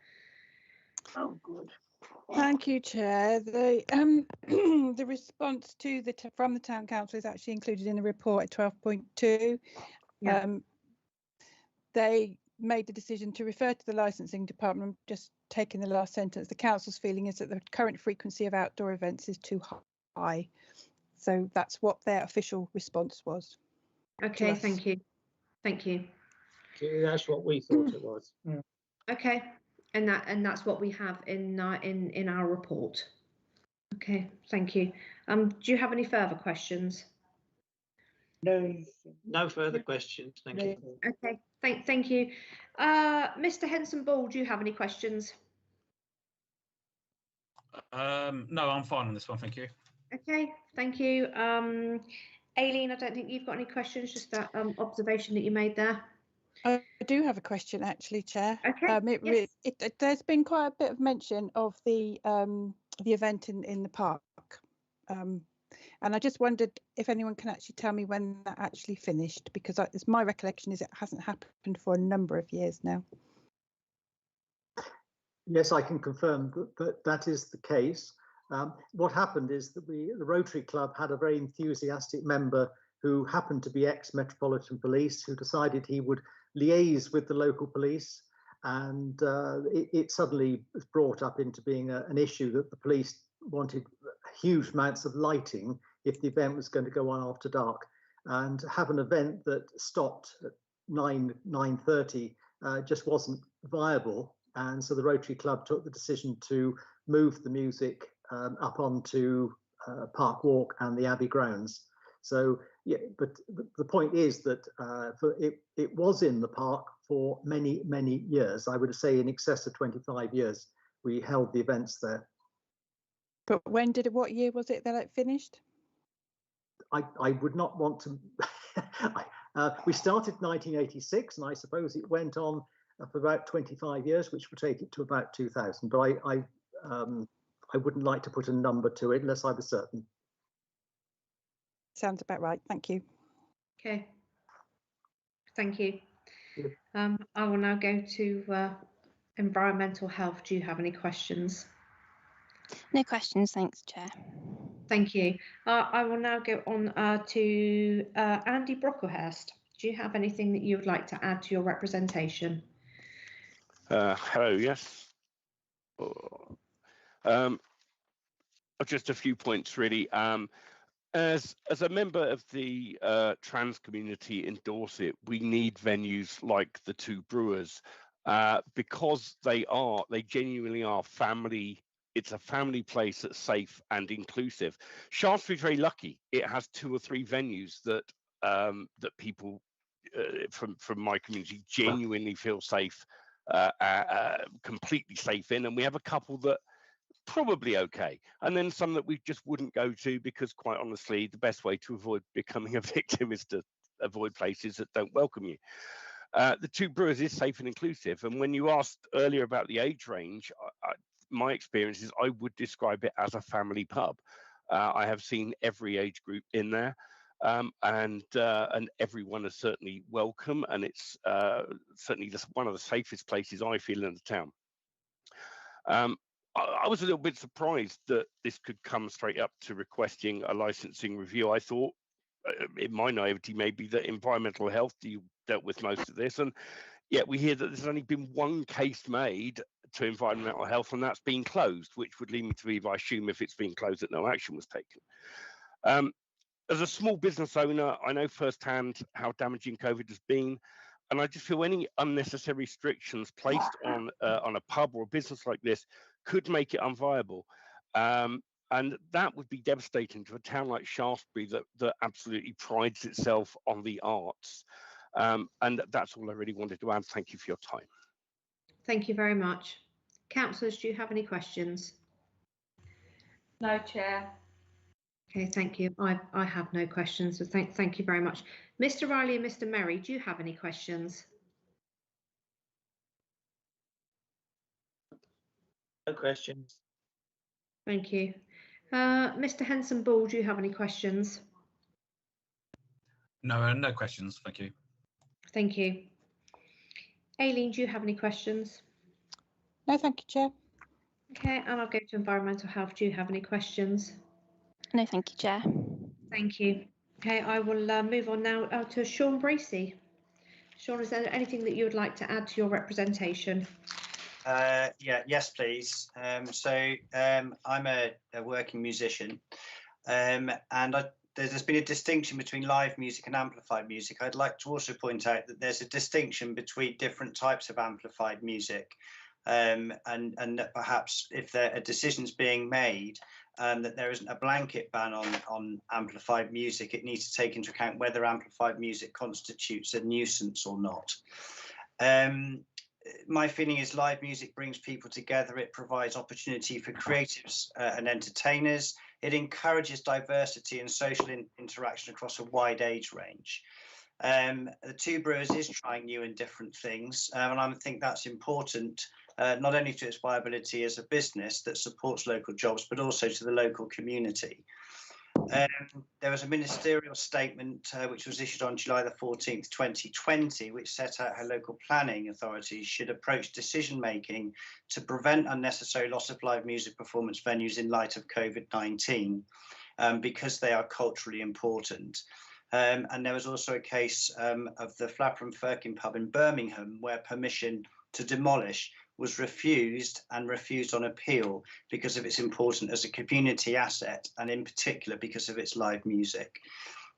Oh, good. Thank you, Chair. The the response to from the Town Council is actually included in the report at 12.2. Yeah. They made the decision to refer to the licensing department. Just taking the last sentence, the council's feeling is that the current frequency of outdoor events is too high. So that's what their official response was. Okay, thank you. Thank you. That's what we thought it was. Okay, and that's what we have in our report. Okay, thank you. Do you have any further questions? No further questions. Thank you. Okay, thank you. Mr. Henson Ball, do you have any questions? No, I'm fine on this one, thank you. Okay, thank you. Aileen, I don't think you've got any questions, just that observation that you made there. I do have a question, actually, Chair. Okay. There's been quite a bit of mention of the event in the park, and I just wondered if anyone can actually tell me when that actually finished, because my recollection is it hasn't happened for a number of years now. Yes, I can confirm that is the case. What happened is that the Rotary Club had a very enthusiastic member who happened to be ex-Metropolitan Police, who decided he would liaise with the local police, and it suddenly was brought up into being an issue that the police wanted huge amounts of lighting if the event was going to go on after dark, and have an event that stopped at 9:30 just wasn't viable. And so the Rotary Club took the decision to move the music up onto Park Walk and the Abbey grounds. So yeah, but the point is that it was in the park for many years. I would say in excess of 25 years we held the events there. But what year was it that it finished? I would not want to. We started 1986, and I suppose it went on for about 25 years, which would take it to about 2000. But I wouldn't like to put a number to it unless I was certain. Sounds about right. Thank you. Okay. Thank you. I will now go to environmental health. Do you have any questions? No questions, thanks, Chair. Thank you. I will now go on to Andy Brocklehurst. Do you have anything that you would like to add to your representation? Hello, yes. Just a few points, really. As a member of the trans community in Dorset, we need venues like the Two Brewers because they genuinely are family. It's a family place that's safe and inclusive. Shaftesbury's very lucky; it has 2 or 3 venues that that people from my community genuinely feel safe, completely safe in, and we have a couple that probably okay, and then some that we just wouldn't go to because, quite honestly, the best way to avoid becoming a victim is to avoid places that don't welcome you. The Two Brewers is safe and inclusive, and when you asked earlier about the age range, my experience is I would describe it as a family pub. I have seen every age group in there. and everyone is certainly welcome, and it's certainly one of the safest places I feel in the town. I was a little bit surprised that this could come straight up to requesting a licensing review. I thought, in my naivety, maybe that environmental health dealt with most of this, and yet we hear that there's only been one case made to environmental health, and that's been closed, which would lead me to believe, I assume, if it's been closed, that no action was taken. As a small business owner, I know firsthand how damaging COVID has been, and I just feel any unnecessary restrictions placed on a pub or a business like this could make it unviable. And that would be devastating to a town like Shaftesbury that absolutely prides itself on the arts. And that's all I really wanted to add. Thank you for your time. Thank you very much. Councillors, do you have any questions? No, Chair. Okay, thank you. I have no questions, so thank you very much. Mr. Riley and Mr. Merry, do you have any questions? No questions. Thank you. Mr. Henson Ball, do you have any questions? No, no questions. Thank you. Thank you. Aileen, do you have any questions? No, thank you, Chair. Okay, and I'll go to Environmental Health. Do you have any questions? No, thank you, Chair. Thank you. Okay, I will move on now to Sean Bracey. Sean, is there anything that you would like to add to your representation? Yes, please. I'm a working musician, and there's been a distinction between live music and amplified music. I'd like to also point out that there's a distinction between different types of amplified music, and that perhaps if there are decisions being made, that there isn't a blanket ban on amplified music, it needs to take into account whether amplified music constitutes a nuisance or not. My feeling is live music brings people together. It provides opportunity for creatives and entertainers. It encourages diversity and social interaction across a wide age range. The Two Brewers is trying new and different things, and I think that's important, not only to its viability as a business that supports local jobs, but also to the local community. There was a ministerial statement which was issued on July the 14th, 2020, which set out how local planning authorities should approach decision making to prevent unnecessary loss of live music performance venues in light of COVID-19, because they are culturally important. And there was also a case of the Flapper and Firkin pub in Birmingham, where permission to demolish was refused on appeal because of its importance as a community asset, and in particular because of its live music.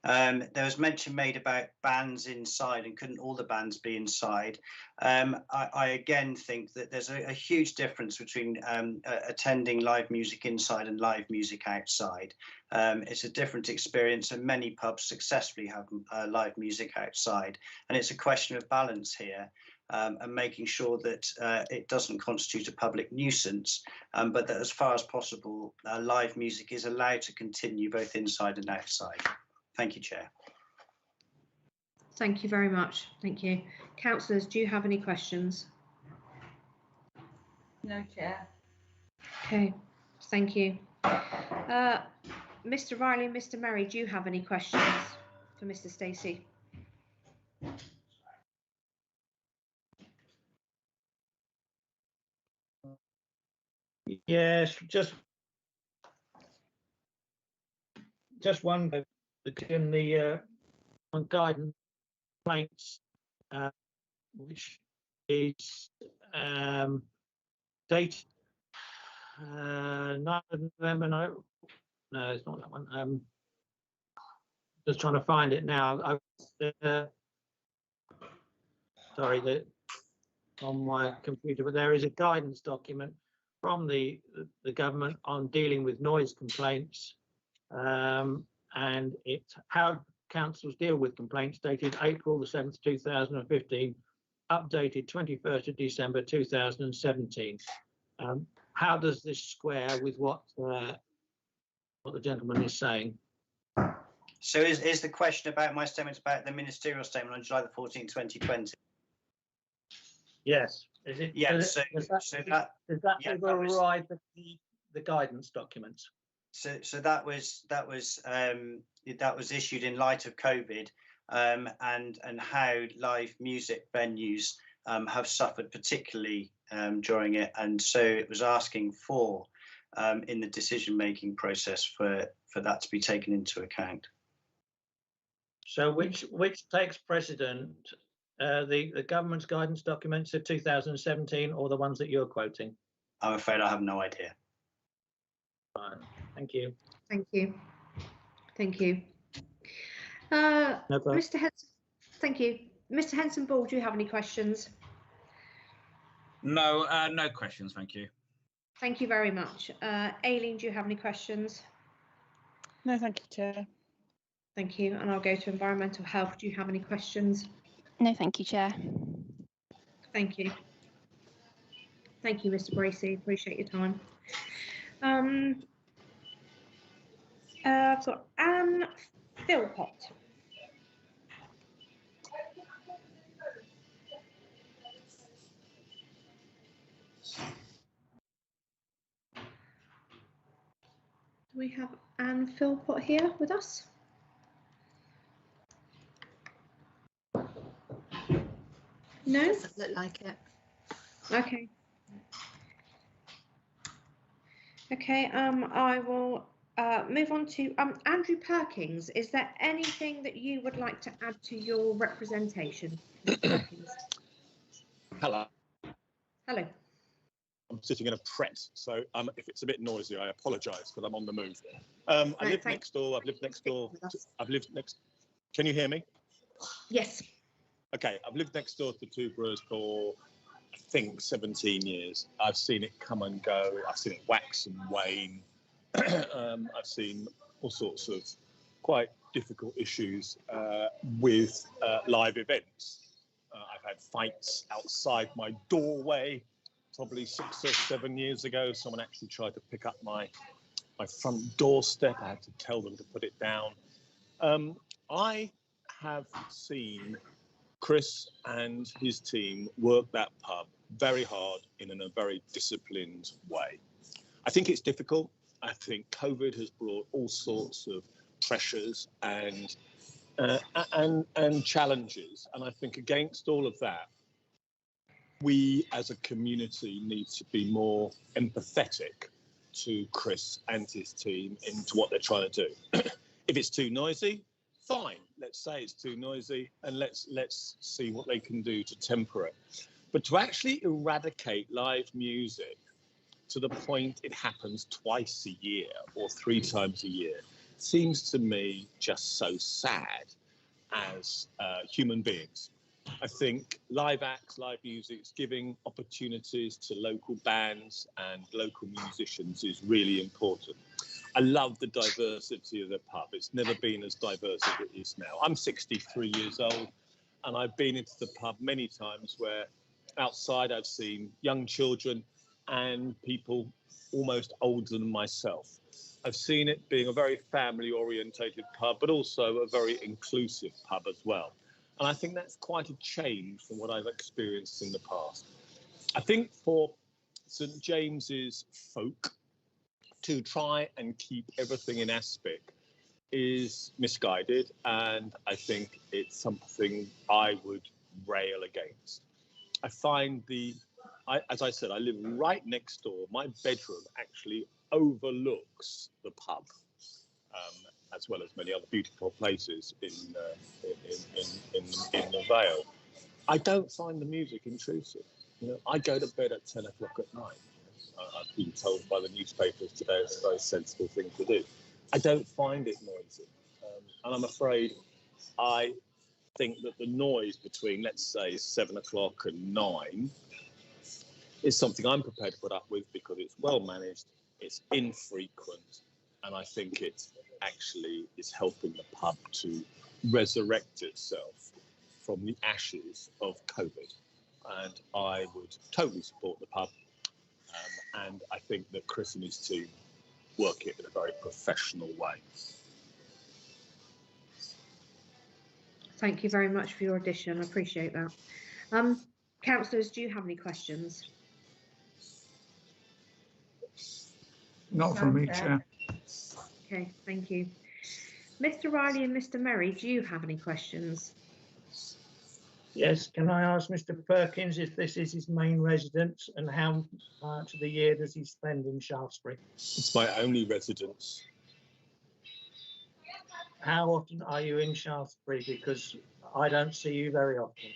There was mention made about bands inside, and couldn't all the bands be inside? I again think that there's a huge difference between attending live music inside and live music outside. It's a different experience, and many pubs successfully have live music outside, and it's a question of balance here. And making sure that it doesn't constitute a public nuisance, but that as far as possible, live music is allowed to continue both inside and outside. Thank you, Chair. Thank you very much. Thank you. Councillors, do you have any questions? No, Chair. Okay, thank you. Mr. Riley and Mr. Merry, do you have any questions for Mr. Stacey? Yes, just one in the on guidance complaints, which is dated 9th of November. No, it's not that one. Just trying to find it now. Sorry, on my computer, but there is a guidance document from the government on dealing with noise complaints, and it's how councils deal with complaints, dated April the 7th, 2015, updated 21st of December 2017. How does this square with what the gentleman is saying? So is the question about my statement about the ministerial statement on July the 14th, 2020? Yes. Is it? Yeah. Does that override the guidance documents? so that was issued in light of COVID, and how live music venues have suffered particularly during it, and so it was asking for in the decision-making process for that to be taken into account. So which takes precedent, the government's guidance documents of 2017 or the ones that you're quoting? I'm afraid I have no idea. Fine. Thank you. Thank you. Thank you. Mr. Henson, thank you. Mr. Henson Ball, do you have any questions? No, no questions, thank you. Thank you very much. Aileen, do you have any questions? No, thank you, Chair. Thank you. And I'll go to Environmental Health. Do you have any questions? No, thank you, Chair. Thank you. Thank you, Mr. Bracey. Appreciate your time. I've got Anne Philpott. Do we have Anne Philpott here with us? No? Doesn't look like it. Okay. Okay, I will move on to Andrew Perkins. Is there anything that you would like to add to your representation? Hello. Hello. I'm sitting in a Pret, so if it's a bit noisy, I apologise because I'm on the move. I live next door. I've lived next door. Can you hear me? Yes. Okay, I've lived next door to Two Brewers for, I think, 17 years. I've seen it come and go. I've seen it wax and wane. I've seen all sorts of quite difficult issues with live events. I've had fights outside my doorway. Probably 6 or 7 years ago, someone actually tried to pick up my front doorstep. I had to tell them to put it down. I have seen Chris and his team work that pub very hard in a very disciplined way. I think it's difficult. I think COVID has brought all sorts of pressures and challenges. And I think against all of that, we as a community need to be more empathetic to Chris and his team into what they're trying to do. If it's too noisy, fine. Let's say it's too noisy and let's see what they can do to temper it. But to actually eradicate live music to the point it happens twice a year or 3 times a year seems to me just so sad as human beings. I think live acts, live music, giving opportunities to local bands and local musicians is really important. I love the diversity of the pub. It's never been as diverse as it is now. I'm 63 years old and I've been into the pub many times where outside I've seen young children and people almost older than myself. I've seen it being a very family-orientated pub, but also a very inclusive pub as well. And I think that's quite a change from what I've experienced in the past. I think for St James's folk to try and keep everything in aspic is misguided, and I think it's something I would rail against. I find as I said, I live right next door. My bedroom actually overlooks the pub, as well as many other beautiful places in the Vale. I don't find the music intrusive. You know, I go to bed at 10 o'clock at night. I've been told by the newspapers today it's a very sensible thing to do. I don't find it noisy, and I'm afraid I think that the noise between, let's say, 7 o'clock and 9 is something I'm prepared to put up with because it's well managed, it's infrequent, and I think it actually is helping the pub to resurrect itself from the ashes of COVID. And I would totally support the pub. And I think that Chris and his team work it in a very professional way. Thank you very much for your addition. I appreciate that. Councillors, do you have any questions? Not from me, Chair. Okay, thank you. Mr. Riley and Mr. Merry, do you have any questions? Yes, can I ask Mr. Perkins if this is his main residence and how much of the year does he spend in Shaftesbury? It's my only residence. How often are you in Shaftesbury? Because I don't see you very often.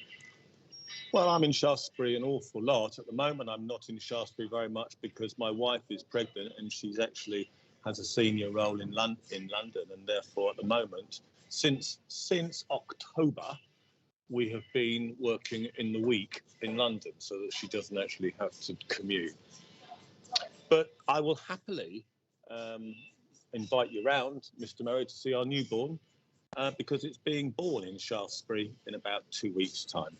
Well, I'm in Shaftesbury an awful lot. At the moment, I'm not in Shaftesbury very much because my wife is pregnant and she's actually has a senior role in London, and therefore, at the moment, since October, we have been working in the week in London so that she doesn't actually have to commute. But I will happily invite you round, Mr. Merry, to see our newborn because it's being born in Shaftesbury in about 2 weeks' time.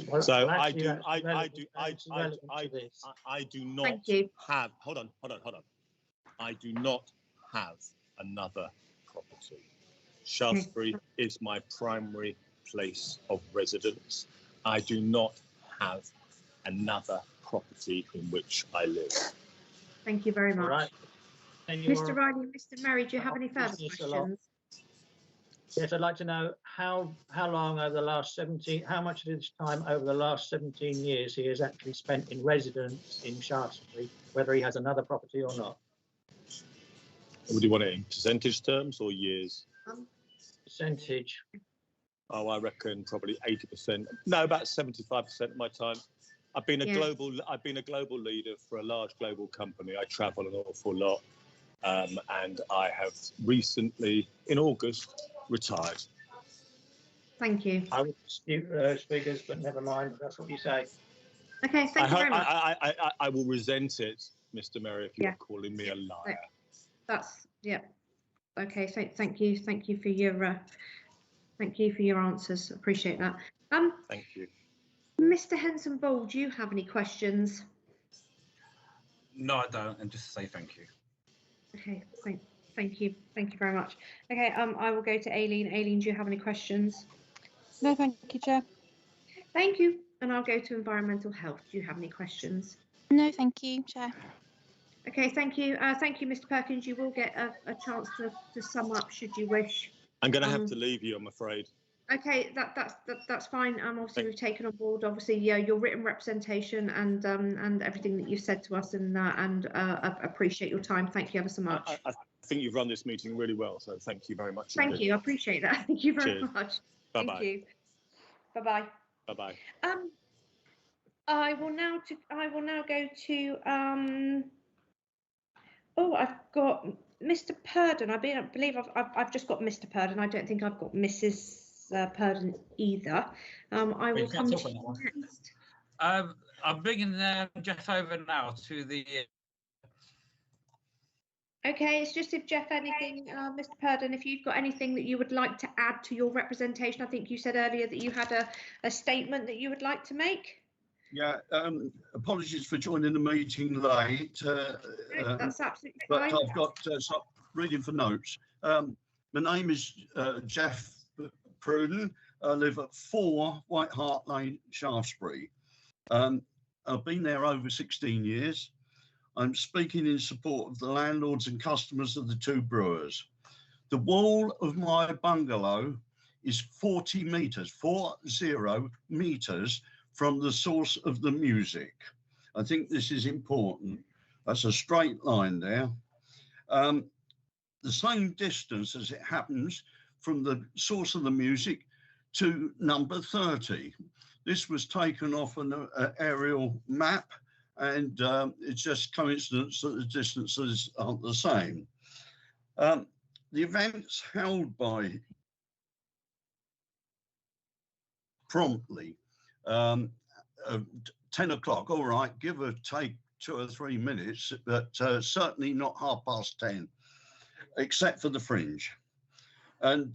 Well, So actually, I do not have. Hold on. I do not have another property. Shaftesbury is my primary place of residence. I do not have another property in which I live. Thank you very much. Right. Mr. Riley and Mr. Merry, do you have any further questions? Yes, I'd like to know how long over the last 17, how much of his time over the last 17 years he has actually spent in residence in Shaftesbury, whether he has another property or not. Would you want it in percentage terms or years? Percentage. Oh, I reckon probably 80%. No, about 75% of my time. I've been a global leader for a large global company. I travel an awful lot, and I have recently, in August, retired. Thank you. I would dispute those figures, but never mind. That's what you say. Okay, thank you very much. I will resent it, Mr. Merry, if you're calling me a liar. That's Okay, thank you for your answers. Appreciate that. Thank you. Mr. Henson Ball, do you have any questions? No, I don't, and just to say thank you. Okay, thank you very much. Okay, I will go to Aileen. Aileen, do you have any questions? No, thank you, Chair. Thank you, and I'll go to Environmental Health. Do you have any questions? No, thank you, Chair. Okay, thank you. Thank you, Mr. Perkins. You will get a chance to sum up should you wish. I'm going to have to leave you, I'm afraid. Okay, that's fine. Obviously we've taken on board obviously your written representation and everything that you've said to us, and appreciate your time. Thank you ever so much. I think you've run this meeting really well, so thank you very much. Thank you. I appreciate that. Thank you very Cheers. much. Bye-bye. Thank you. Bye bye. Bye bye. I will now go to oh, I've got Mr. Purdon. I believe I've just got Mr. Purdon. I don't think I've got Mrs. Purdon either. I will come to you next. I'm bringing Jeff over now to the. Okay, it's just if Jeff, anything, Mr. Purdon, if you've got anything that you would like to add to your representation. I think you said earlier that you had a statement that you would like to make. Yeah, apologies for joining the meeting late. That's absolutely but fine. I've got some reading for notes. My name is Jeff Pruden. I live at 4 White Hart Lane, Shaftesbury. I've been there over 16 years. I'm speaking in support of the landlords and customers of the two brewers. The wall of my bungalow is 40 meters, 40 meters from the source of the music. I think this is important. That's a straight line there. The same distance as it happens from the source of the music to number 30. This was taken off an aerial map, and it's just coincidence that the distances aren't the same. The events held by promptly 10 o'clock, all right, give or take 2 or 3 minutes, but certainly not 10:30, except for the Fringe. And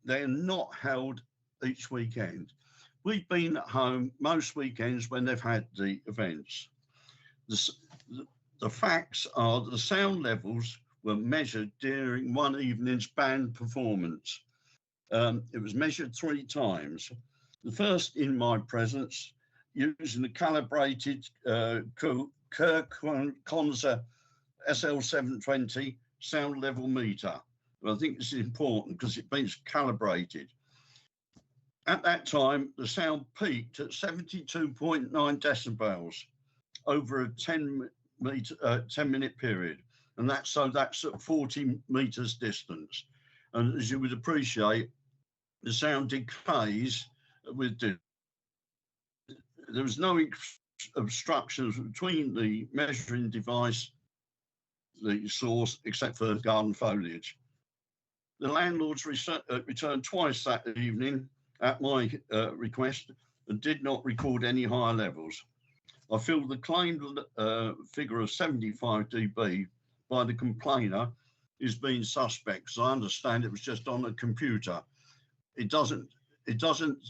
they're not held each weekend. We've been at home most weekends when they've had the events. The facts are the sound levels were measured during one evening's band performance. It was measured 3 times. The first in my presence, using the calibrated Kerr Konza SL720 sound level meter. I think this is important because it means calibrated. At that time, the sound peaked at 72.9 decibels over a 10-minute period. And that's at 40 meters distance. And as you would appreciate, the sound decays with there was no obstructions between the measuring device, the source, except for garden foliage. The landlords returned twice that evening at my request and did not record any higher levels. I feel the claimed figure of 75 dB by the complainer is being suspect, because I understand it was just on a computer. It doesn't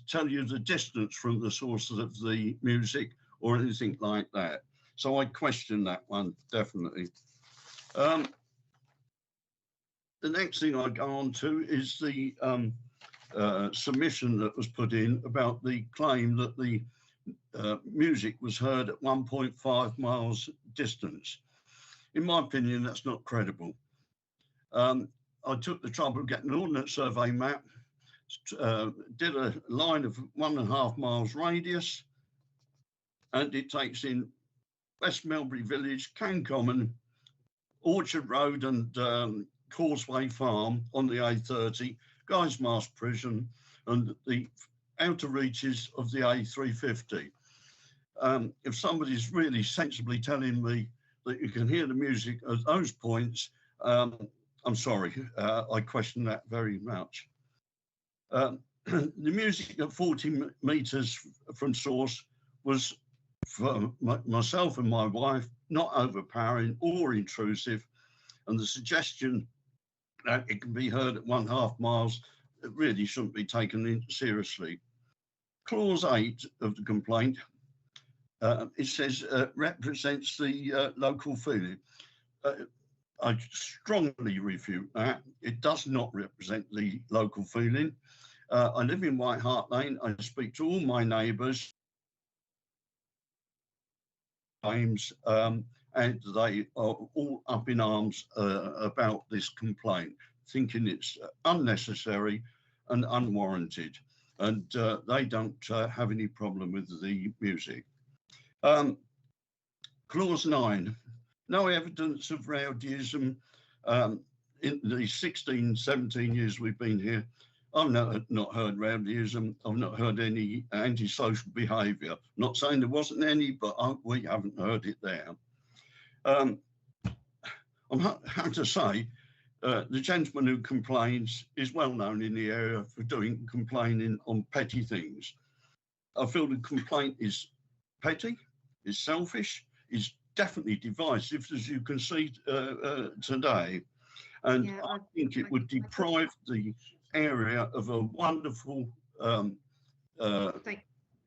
tell you the distance from the source of the music or anything like that. So I question that one, definitely. The next thing I go on to is the submission that was put in about the claim that the music was heard at 1.5 miles distance. In my opinion, that's not credible. I took the trouble of getting an ordnance survey map, did a line of 1.5 miles radius, and it takes in West Melbury Village, Cancommon, Orchard Road and Causeway Farm on the A30, Guy's Mask Prison, and the outer reaches of the A350. If somebody's really sensibly telling me that you can hear the music at those points, I'm sorry, I question that very much. The music at 40 meters from source was, for myself and my wife, not overpowering or intrusive, and the suggestion that it can be heard at 1.5 miles, it really shouldn't be taken in seriously. Clause 8 of the complaint, it says represents the local feeling. I strongly refute that. It does not represent the local feeling. I live in White Hart Lane. I speak to all my neighbours, and they are all up in arms about this complaint, thinking it's unnecessary and unwarranted, and they don't have any problem with the music. Clause 9, no evidence of rowdyism. In the 16, 17 years we've been here, I've not heard rowdyism. I've not heard any antisocial behaviour. Not saying there wasn't any, but we haven't heard it there. I'm happy to say the gentleman who complains is well known in the area for complaining on petty things. I feel the complaint is petty, is selfish, is definitely divisive, as you can see today. And yeah, I think it would deprive the area of a wonderful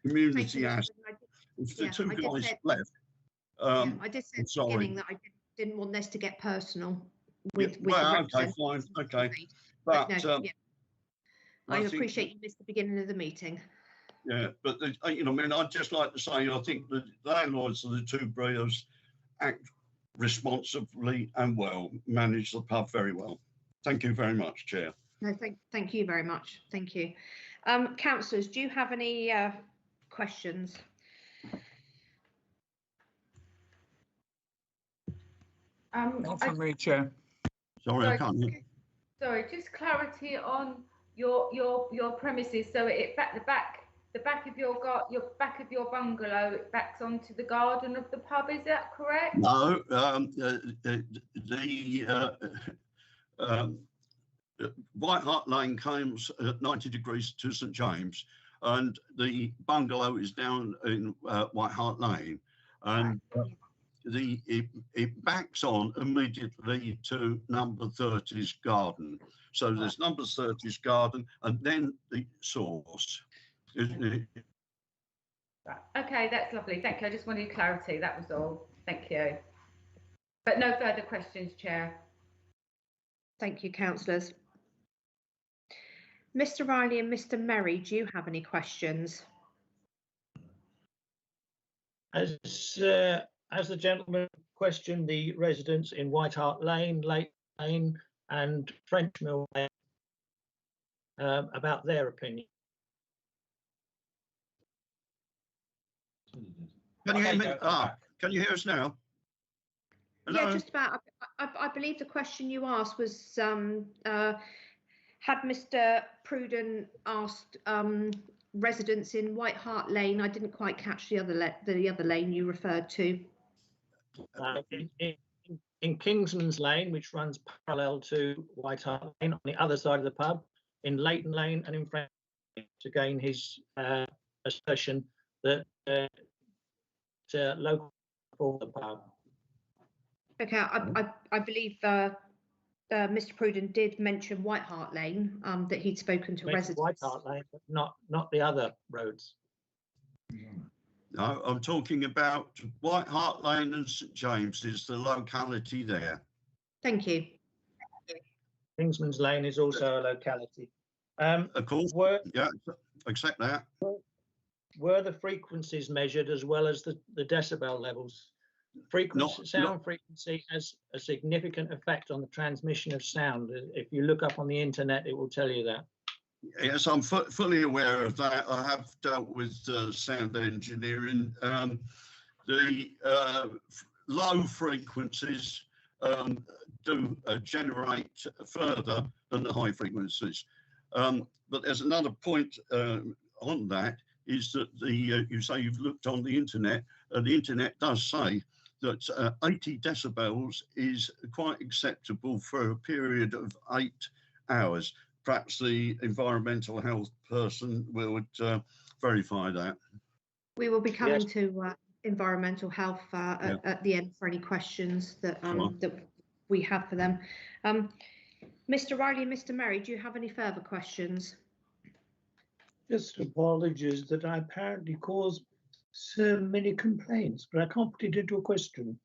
community asset. If the two guys left, I did say at the beginning that I didn't want this to get personal with well, okay, fine, okay. But no, I appreciate you missed the beginning of the meeting. Yeah, but you know, I mean, I'd just like to say I think the landlords of the two brews act responsibly and well, manage the pub very well. Thank you very much, Chair. No, thank you very much. Thank you. Councillors, do you have any questions? Not from me, Chair. Sorry, I can't. Sorry, just clarity on your premises. So the back of your bungalow, it backs onto the garden of the pub. Is that correct? No, White Hart Lane comes at 90 degrees to St James, and the bungalow is down in White Hart Lane, and it backs on immediately to number 30's garden. So there's number 30's garden and then the source. Okay, that's lovely. Thank you. I just wanted clarity. That was all. Thank you. But no further questions, Chair. Thank you, councillors. Mr. Riley and Mr. Merry, do you have any questions? As the gentleman questioned the residents in White Hart Lane late Lane and French Mill Lane about their opinion. Can you hear me? Can you hear us now? Hello? Yeah, just about. I believe the question you asked was had Mr. Pruden asked residents in White Hart Lane. I didn't quite catch the other lane you referred to. In Kingsman's Lane, which runs parallel to White Hart Lane on the other side of the pub, in Leighton Lane and in French, to gain his assertion that local for the pub. Okay, I believe Mr. Pruden did mention White Hart Lane, that he'd spoken to residents. White Hart Lane, but not the other roads. No, I'm talking about White Hart Lane and St James is the locality there. Thank you. Kingsman's Lane is also a locality. Of course, yeah, accept that. Were the frequencies measured as well as the decibel levels? Sound frequency has a significant effect on the transmission of sound. If you look up on the internet, it will tell you that. Yes, I'm fully aware of that. I have dealt with sound engineering. The low frequencies do generate further than the high frequencies. But there's another point on that, is that you say you've looked on the internet, and the internet does say that 80 decibels is quite acceptable for a period of 8 hours. Perhaps the environmental health person would verify that. We will be coming to environmental health at the end for any questions that that we have for them. Mr. Riley and Mr. Merry, do you have any further questions? Just apologies that I apparently caused so many complaints, but I can't put it into a question.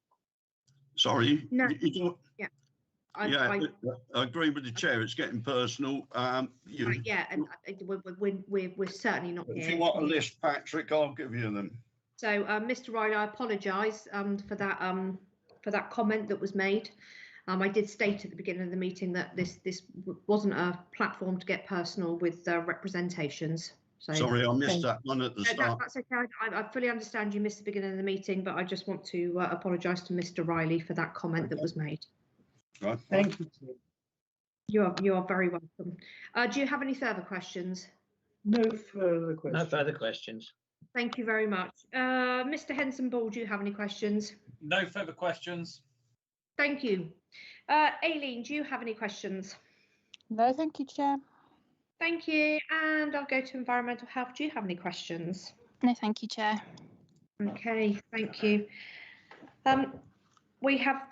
Sorry. No. Yeah. I agree with the chair. It's getting personal. Yeah, and we're certainly not here. If you want a list, Patrick, I'll give you them. So, Mr. Riley, I apologise for that comment that was made. I did state at the beginning of the meeting that this wasn't a platform to get personal with representations. So, sorry, I missed that one at the start. That's okay. I fully understand you missed the beginning of the meeting, but I just want to apologise to Mr. Riley for that comment that was made. Right. Thank you. You are very welcome. Do you have any further questions? No further questions. No further questions. Thank you very much. Mr. Henson Ball, do you have any questions? No further questions. Thank you. Aileen, do you have any questions? No, thank you, Chair. Thank you. And I'll go to environmental health. Do you have any questions? No, thank you, Chair. Okay, thank you. We have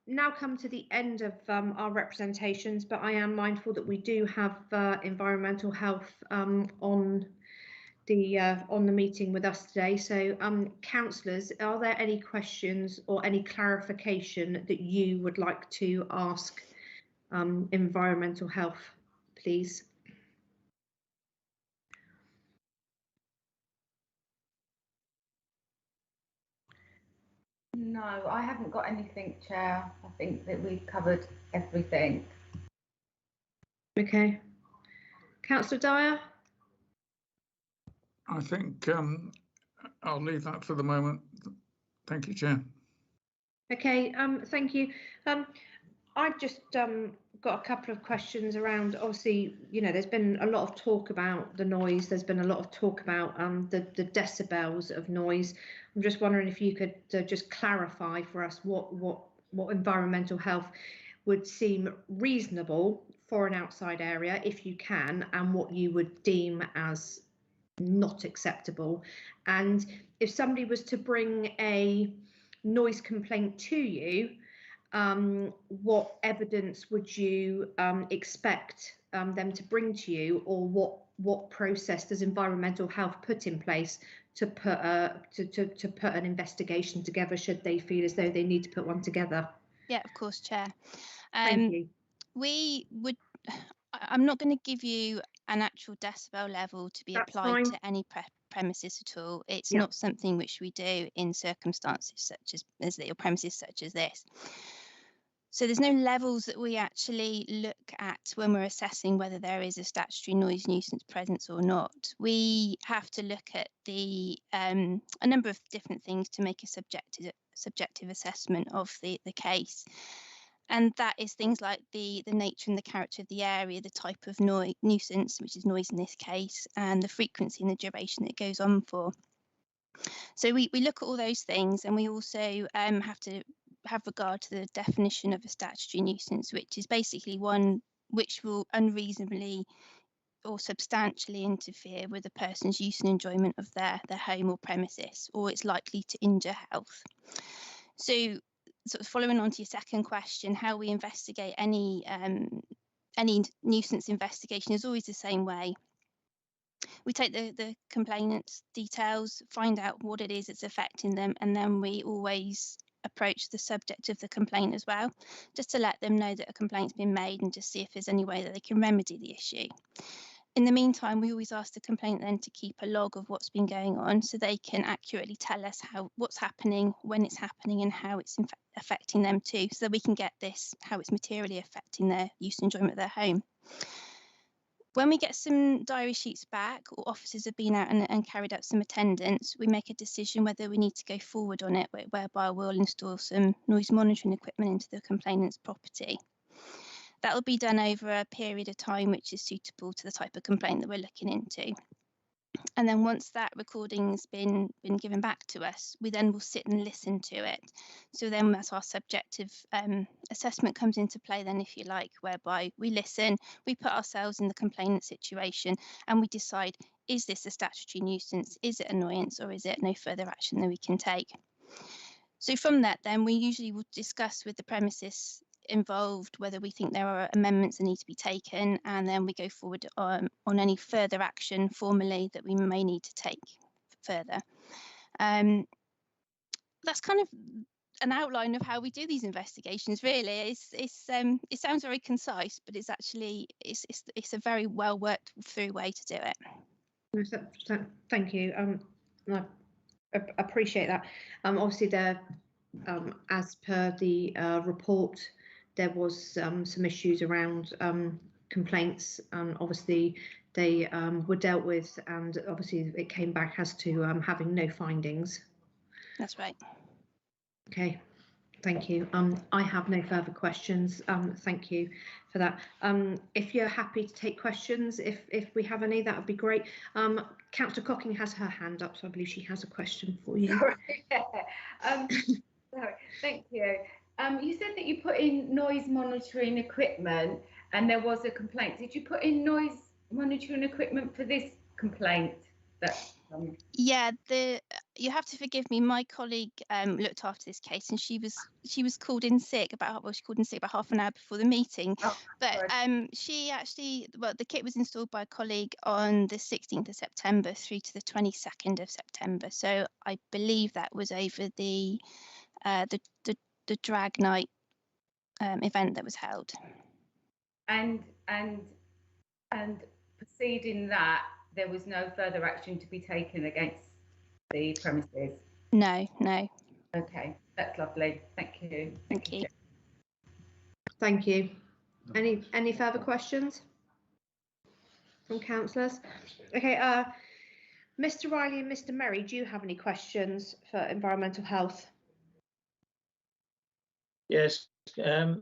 now come to the end of our representations, but I am mindful that we do have environmental health on the meeting with us today. So, councillors, are there any questions or any clarification that you would like to ask environmental health, please? No, I haven't got anything, Chair. I think that we've covered everything. Okay. Councillor Dyer? I think I'll leave that for the moment. Thank you, Chair. Okay, thank you. I've just got a couple of questions around, obviously, you know, there's been a lot of talk about the noise. There's been a lot of talk about the decibels of noise. I'm just wondering if you could just clarify for us what environmental health would seem reasonable for an outside area, if you can, and what you would deem as not acceptable. And if somebody was to bring a noise complaint to you, what evidence would you expect them to bring to you, or what process does environmental health put in place to put an investigation together should they feel as though they need to put one together? Yeah, of course, Chair. Thank you. I'm not going to give you an actual decibel level to be applied to any premises at all. It's not something which we do in circumstances such as your premises such as this. So there's no levels that we actually look at when we're assessing whether there is a statutory noise nuisance presence or not. We have to look at a number of different things to make a subjective assessment of the case. And that is things like the nature and the character of the area, the type of nuisance, which is noise in this case, and the frequency and the duration that it goes on for. So we look at all those things, and we also have to have regard to the definition of a statutory nuisance, which is basically one which will unreasonably or substantially interfere with a person's use and enjoyment of their home or premises, or it's likely to injure health. So sort of following on to your second question, how we investigate any nuisance investigation is always the same way. We take the complainant's details, find out what it is that's affecting them, and then we always approach the subject of the complaint as well, just to let them know that a complaint's been made and just see if there's any way that they can remedy the issue. In the meantime, we always ask the complainant then to keep a log of what's been going on so they can accurately tell us what's happening, when it's happening, and how it's affecting them too, so that we can get how it's materially affecting their use and enjoyment of their home. When we get some diary sheets back, or officers have been out and carried out some attendance, we make a decision whether we need to go forward on it, whereby we'll install some noise monitoring equipment into the complainant's property. That will be done over a period of time which is suitable to the type of complaint that we're looking into. And then once that recording's been given back to us, we then will sit and listen to it. So then that's our subjective assessment comes into play then, if you like, whereby we listen, we put ourselves in the complainant's situation, and we decide, is this a statutory nuisance, is it annoyance, or is it no further action that we can take? So from that then, we usually will discuss with the premises involved whether we think there are amendments that need to be taken, and then we go forward on any further action formally that we may need to take further. That's kind of an outline of how we do these investigations. Really, it sounds very concise, but it's actually it's a very well worked through way to do it. Thank you. I appreciate that. Obviously, as per the report, there was some issues around complaints, and obviously they were dealt with, and obviously it came back as to having no findings. That's right. Okay, thank you. I have no further questions. Thank you for that. If you're happy to take questions, if we have any, that would be great. Councillor Cocking has her hand up, so I believe she has a question for you. Sorry, thank you. You said that you put in noise monitoring equipment and there was a complaint. Did you put in noise monitoring equipment for this complaint? Yeah, you have to forgive me. My colleague looked after this case, and she was called in sick about half an hour before the meeting. Oh, but she actually, the kit was installed by a colleague on the 16th of September through to the 22nd of September. So I believe that was over the drag night event that was held. And preceding that, there was no further action to be taken against the premises? No. Okay, that's lovely. Thank you. Thank you. Thank you. Any further questions from councillors? Okay, Mr. Riley and Mr. Merry, do you have any questions for environmental health? Yes. Can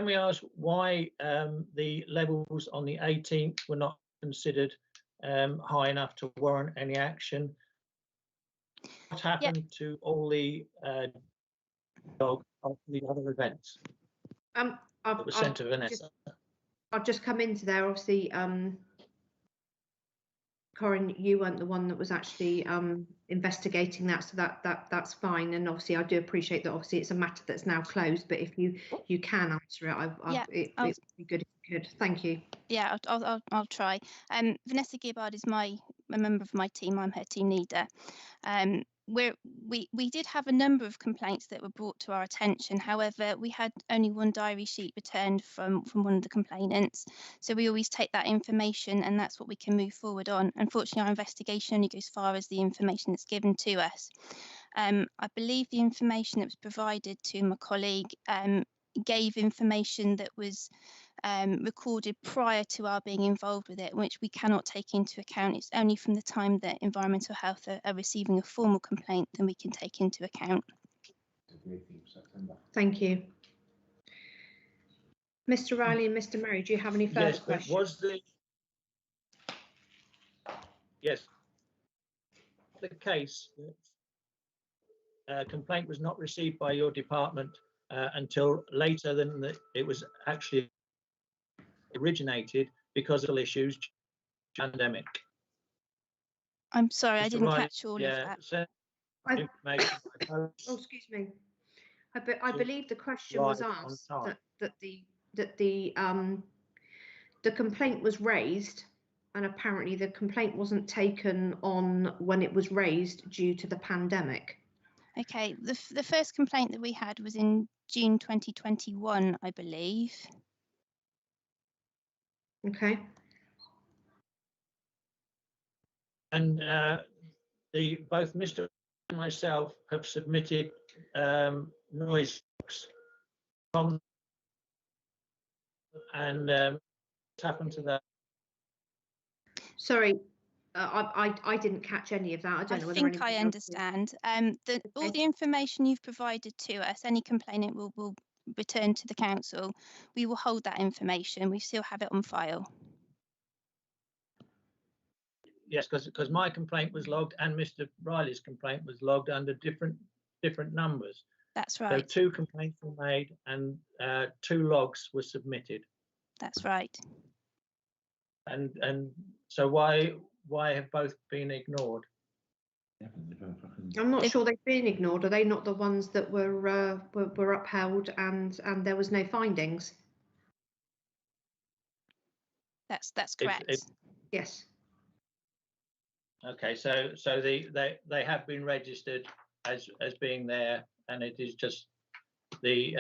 we ask why the levels on the 18th were not considered high enough to warrant any action? What happened to all the other events that were sent to Vanessa? I've just come into there. Obviously, Corinne, you weren't the one that was actually investigating that, so that's fine. And obviously, I do appreciate that. Obviously, it's a matter that's now closed. But if you can answer it, it would be good if you could. Thank you. Yeah, I'll try. Vanessa Gibbard is a member of my team. I'm her team leader. We did have a number of complaints that were brought to our attention. However, we had only one diary sheet returned from one of the complainants. So we always take that information, and that's what we can move forward on. Unfortunately, our investigation only goes far as the information that's given to us. I believe the information that was provided to my colleague gave information that was recorded prior to our being involved with it, which we cannot take into account. It's only from the time that Environmental Health are receiving a formal complaint that we can take into account. Thank you. Mr. Riley and Mr. Murray, do you have any further questions? Yes, the case that complaint was not received by your department until later than it was actually originated because of issues, pandemic. I'm sorry, I didn't catch all of that. So oh, excuse me. I believe the question was asked that the complaint was raised, and apparently the complaint wasn't taken on when it was raised due to the pandemic. Okay, the first complaint that we had was in June 2021, I believe. Okay. And both Mr. and myself have submitted noise from, and what's happened to that? Sorry, I didn't catch any of that. I don't know. I think I understand. All the information you've provided to us, any complainant will return to the council. We will hold that information. We still have it on file. Yes, because my complaint was logged and Mr. Riley's complaint was logged under different numbers. That's right. So 2 complaints were made and 2 logs were submitted. That's right. And so why have both been ignored? I'm not sure they've been ignored. Are they not the ones that were upheld and there was no findings? That's correct. Yes. Okay, so they have been registered as being there, and it is just the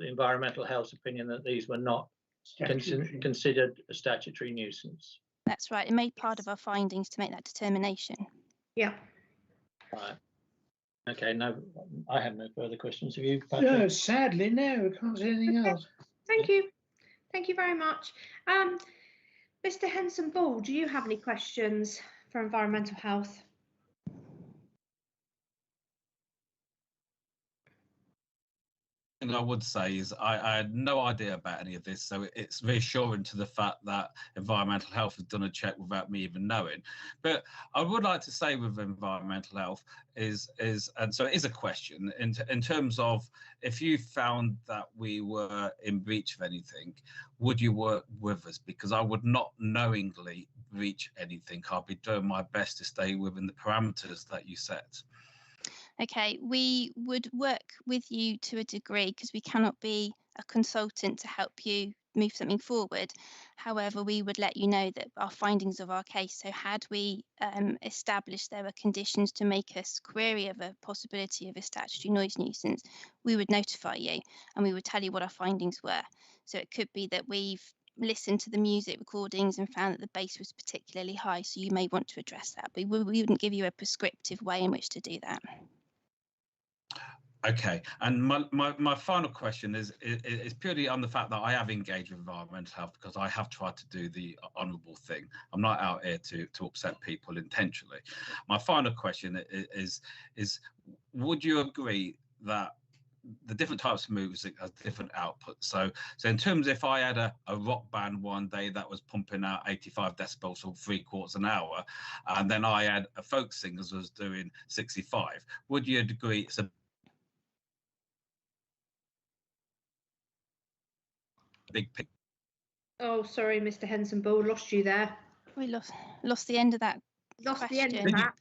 environmental health opinion that these were not considered a statutory nuisance. That's right. It made part of our findings to make that determination. Yeah. Right. Okay. No, I have no further questions. Have you, Patrick? No, sadly, no. I can't see anything else. Thank you. Thank you very much. Mr. Henson Ball, do you have any questions for environmental health? I would say is I had no idea about any of this, so it's reassuring to the fact that environmental health has done a check without me even knowing. But I would like to say with environmental health is and so it is a question in terms of if you found that we were in breach of anything, would you work with us? Because I would not knowingly breach anything. I'll be doing my best to stay within the parameters that you set. Okay, we would work with you to a degree because we cannot be a consultant to help you move something forward. However, we would let you know that our findings of our case, so had we established there were conditions to make us query of a possibility of a statutory noise nuisance, we would notify you and we would tell you what our findings were. So it could be that we've listened to the music recordings and found that the bass was particularly high, so you may want to address that, but we wouldn't give you a prescriptive way in which to do that. Okay, and my final question is purely on the fact that I have engaged with environmental health because I have tried to do the honourable thing. I'm not out here to upset people intentionally. My final question is would you agree that the different types of music has different outputs? So in terms, if I had a rock band one day that was pumping out 85 decibels or 3/4 an hour, and then I had a folk singers was doing 65, would you agree it's a big picture? Oh, sorry, Mr. Henson Ball, lost you there. We lost the end of that. Lost the end of that.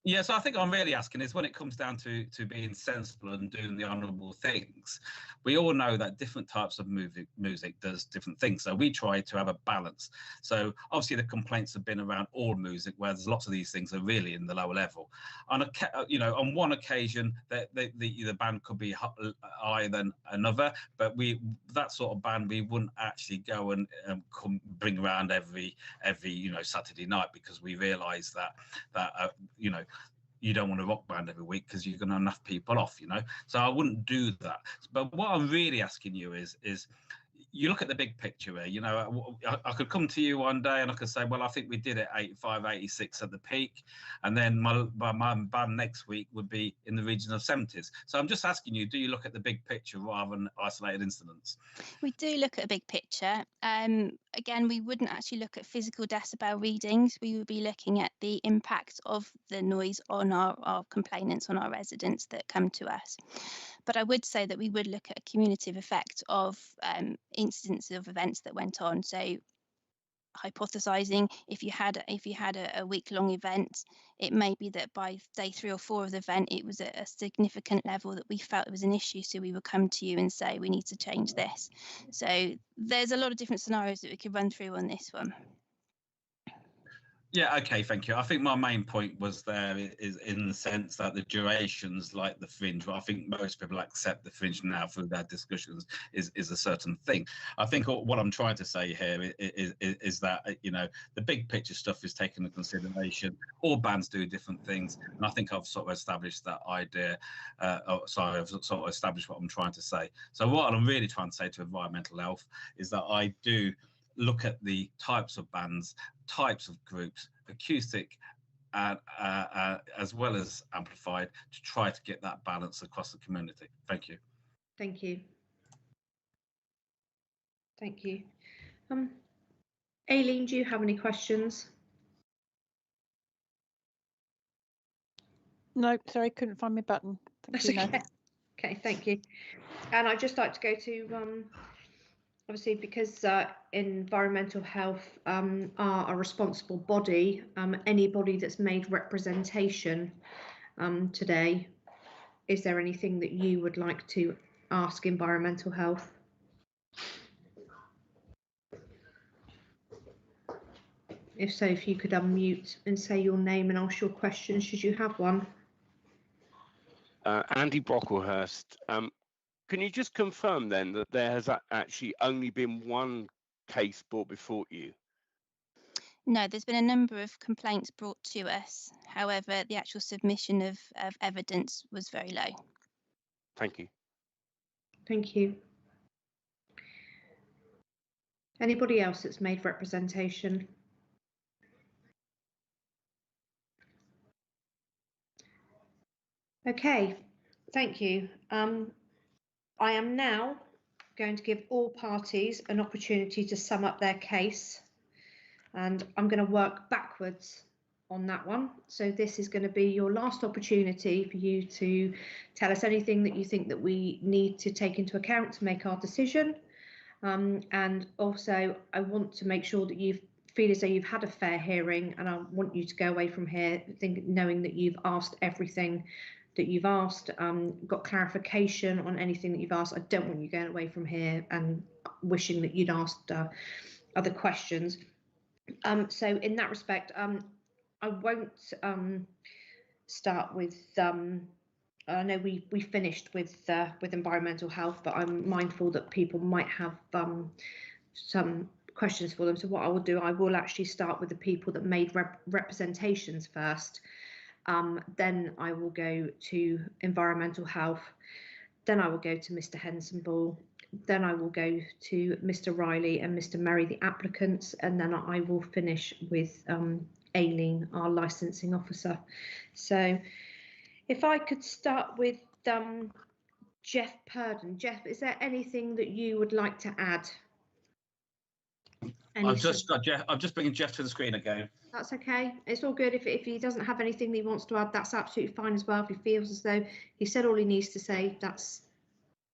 Yes, I think I'm really asking is when it comes down to being sensible and doing the honourable things, we all know that different types of music does different things. So we try to have a balance. So obviously the complaints have been around all music, where there's lots of these things are really in the lower level. On on one occasion, the band could be higher than another, but that sort of band we wouldn't actually go and bring around every Saturday night, because we realise that you don't want a rock band every week because you're going to have enough people off, So I wouldn't do that. But what I'm really asking you is you look at the big picture here. I could come to you one day and I could say, well, I think we did it 85, 86 at the peak, and then my band next week would be in the region of 70s. So I'm just asking you, do you look at the big picture rather than isolated incidents? We do look at a big picture. Again, we wouldn't actually look at physical decibel readings. We would be looking at the impact of the noise on our complainants, on our residents that come to us. But I would say that we would look at a cumulative effect of incidents of events that went on. So hypothesizing, if you had a week-long event, it may be that by day 3 or 4 of the event, it was at a significant level that we felt it was an issue. So we would come to you and say, we need to change this. So there's a lot of different scenarios that we could run through on this one. Yeah, okay, thank you. I think my main point was there is in the sense that the durations, like the fringe, I think most people accept the fringe now through their discussions is a certain thing. I think what I'm trying to say here is that, the big picture stuff is taken into consideration. All bands do different things. And I think I've sort of established that idea. I've sort of established what I'm trying to say. So what I'm really trying to say to environmental health is that I do look at the types of bands, types of groups, acoustic as well as amplified, to try to get that balance across the community. Thank you. Thank you. Thank you. Aileen, do you have any questions? No, sorry, couldn't find my button. That's okay. Okay, thank you. And I'd just like to go to obviously, because environmental health are a responsible body, anybody that's made representation today, is there anything that you would like to ask environmental health? If so, if you could unmute and say your name and ask your question, should you have one. Andy Brocklehurst. Can you just confirm then that there has actually only been one case brought before you? No, there's been a number of complaints brought to us. However, the actual submission of evidence was very low. Thank you. Thank you. Anybody else that's made representation? Okay, thank you. I am now going to give all parties an opportunity to sum up their case, and I'm going to work backwards on that one. So this is going to be your last opportunity for you to tell us anything that you think that we need to take into account to make our decision. And also, I want to make sure that you feel as though you've had a fair hearing, and I want you to go away from here knowing that you've asked everything that you've asked, got clarification on anything that you've asked. I don't want you going away from here and wishing that you'd asked other questions. So in that respect, I won't start with, I know we finished with environmental health, but I'm mindful that people might have some questions for them. So what I will do, I will actually start with the people that made representations first. Then I will go to environmental health, then I will go to Mr. Hensonball, then I will go to Mr. Riley and Mr. Merry, the applicants, and then I will finish with Aileen, our licensing officer. So if I could start with Jeff Purden. Jeff, is there anything that you would like to add? I've just got Jeff. I'm just bringing Jeff to the screen again. That's okay. It's all good. If he doesn't have anything that he wants to add, that's absolutely fine as well. If he feels as though he said all he needs to say, that's.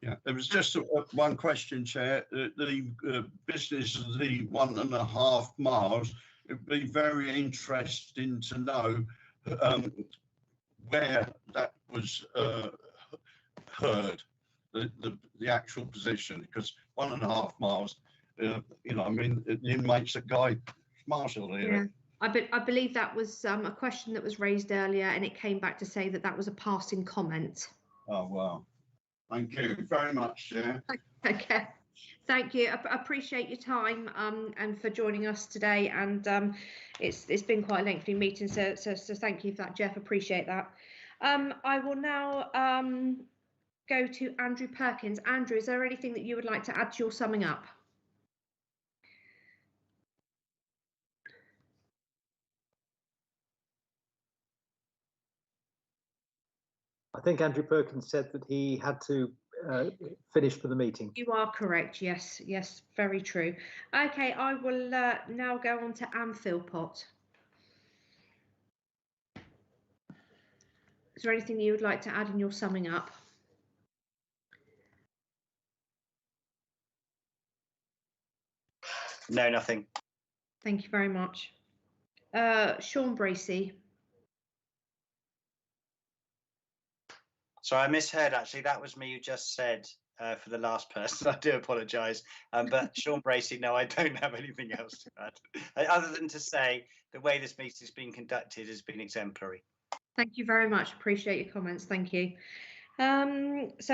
Yeah, it was just one question, Chair. The business of the 1.5 miles, it'd be very interesting to know where that was heard, the actual position, because 1.5 miles. I mean, the inmates at Guy Marshall here. Yeah. I believe that was a question that was raised earlier, and it came back to say that that was a passing comment. Oh, wow. Thank you very much, Chair. Okay. Thank you. I appreciate your time and for joining us today. And it's been quite a lengthy meeting, so thank you for that, Jeff. Appreciate that. I will now go to Andrew Perkins. Andrew, is there anything that you would like to add to your summing up? I think Andrew Perkins said that he had to finish for the meeting. You are correct. Yes, yes, very true. Okay, I will now go on to Anne Philpott. Is there anything you would like to add in your summing up? No, nothing. Thank you very much. Sean Bracey. Sorry, I misheard actually. That was me who just said for the last person. I do apologise. But Sean Bracey, no, I don't have anything else to add. Other than to say the way this meeting has been conducted has been exemplary. Thank you very much. Appreciate your comments. Thank you. So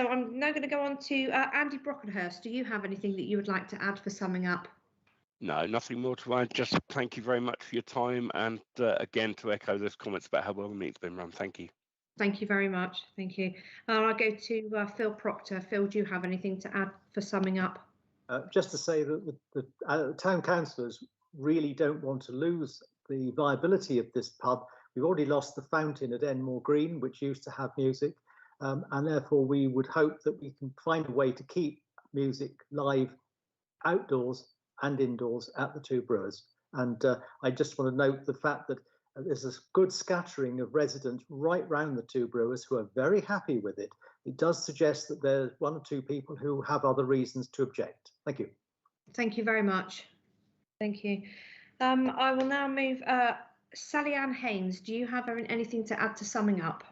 I'm now going to go on to Andy Brockenhurst. Do you have anything that you would like to add for summing up? No, nothing more to add. Just thank you very much for your time, and again to echo those comments about how well the meeting's been run. Thank you. Thank you very much. Thank you. I'll go to Phil Proctor. Phil, do you have anything to add for summing up? Just to say that the town councillors really don't want to lose the viability of this pub. We've already lost the fountain at Enmore Green, which used to have music, and therefore we would hope that we can find a way to keep music live outdoors and indoors at the Two Brewers. And I just want to note the fact that there's a good scattering of residents right round the Two Brewers who are very happy with it. It does suggest that there's one or two people who have other reasons to object. Thank you. Thank you very much. Thank you. I will now move. Sally Ann Haynes, do you have anything to add to summing up?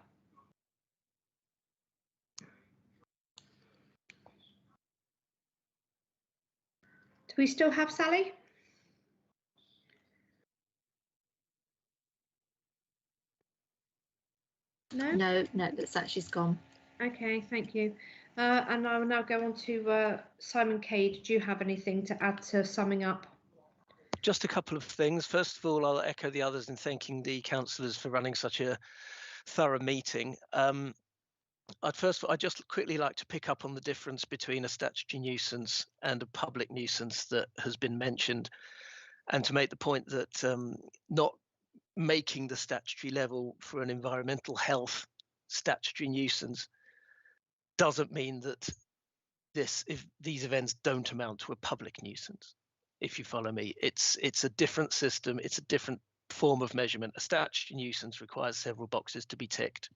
Do we still have Sally? No, that's actually gone. Okay, thank you. And I will now go on to Simon Cade. Do you have anything to add to summing up? Just a couple of things. First of all, I'll echo the others in thanking the councillors for running such a thorough meeting. I'd just quickly like to pick up on the difference between a statutory nuisance and a public nuisance that has been mentioned, and to make the point that not making the statutory level for an environmental health statutory nuisance doesn't mean that if these events don't amount to a public nuisance. If you follow me, it's a different system, it's a different form of measurement. A statutory nuisance requires several boxes to be ticked.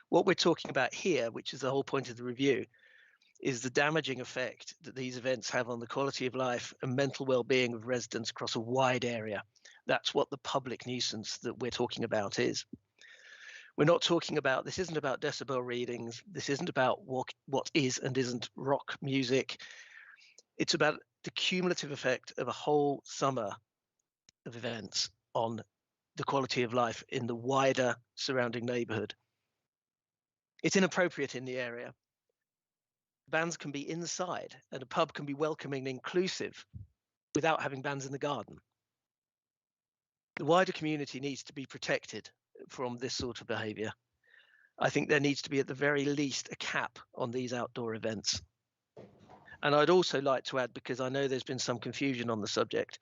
What we're talking about here, which is the whole point of the review, is the damaging effect that these events have on the quality of life and mental well-being of residents across a wide area. That's what the public nuisance that we're talking about is. We're not talking about, this isn't about decibel readings, this isn't about what is and isn't rock music. It's about the cumulative effect of a whole summer of events on the quality of life in the wider surrounding neighbourhood. It's inappropriate in the area. Bands can be inside and a pub can be welcoming and inclusive without having bands in the garden. The wider community needs to be protected from this sort of behaviour. I think there needs to be at the very least a cap on these outdoor events. And I'd also like to add, because I know there's been some confusion on the subject,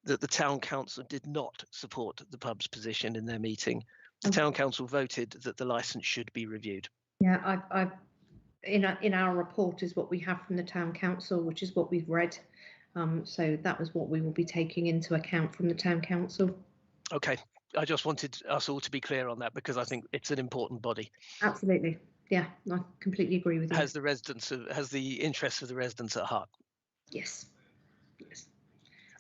that the town council did not support the pub's position in their meeting. The town council voted that the licence should be reviewed. Yeah, in our report is what we have from the town council, which is what we've read. So that was what we will be taking into account from the town council. Okay, I just wanted us all to be clear on that because I think it's an important body. Absolutely, yeah, I completely agree with you. Has the interests of the residents at heart. Yes. Yes.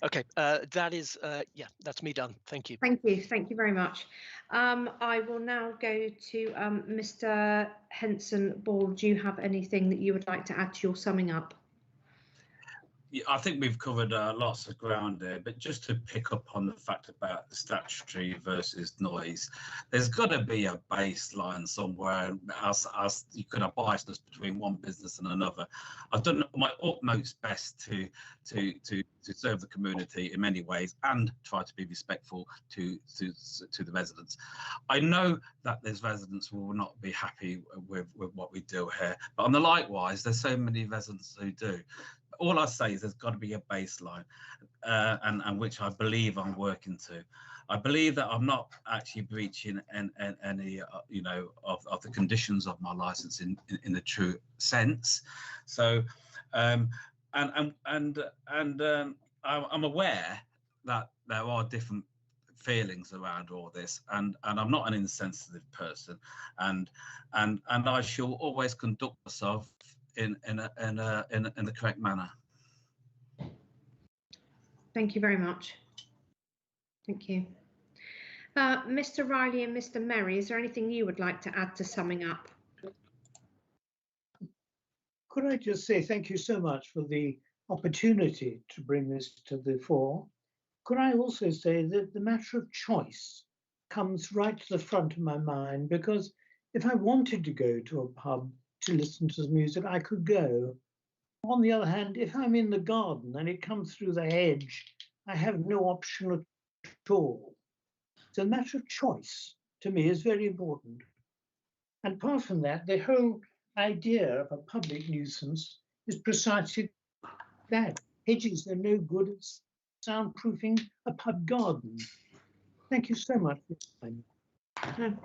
Okay, that's me done. Thank you. Thank you very much. I will now go to Mr. Henson Ball. Do you have anything that you would like to add to your summing up? I think we've covered lots of ground there, but just to pick up on the fact about the statutory versus noise, there's got to be a baseline somewhere. As you could have biasness between one business and another. I've done my utmost best to serve the community in many ways and try to be respectful to the residents. I know that there's residents who will not be happy with what we do here, but on the likewise, there's so many residents who do. All I say is there's got to be a baseline, and which I believe I'm working to. I believe that I'm not actually breaching any you know, of the conditions of my license in the true sense. So, I'm aware that there are different feelings around all this, and I'm not an insensitive person, and I shall always conduct myself in the correct manner. Thank you very much. Thank you. Mr. Riley and Mr. Merry, is there anything you would like to add to summing up? Could I just say thank you so much for the opportunity to bring this to the fore. Could I also say that the matter of choice comes right to the front of my mind, because if I wanted to go to a pub to listen to the music, I could go. On the other hand, if I'm in the garden and it comes through the hedge, I have no option at all. So the matter of choice to me is very important. And apart from that, the whole idea of a public nuisance is precisely that. Hedges are no good at soundproofing a pub garden. Thank you so much for your time.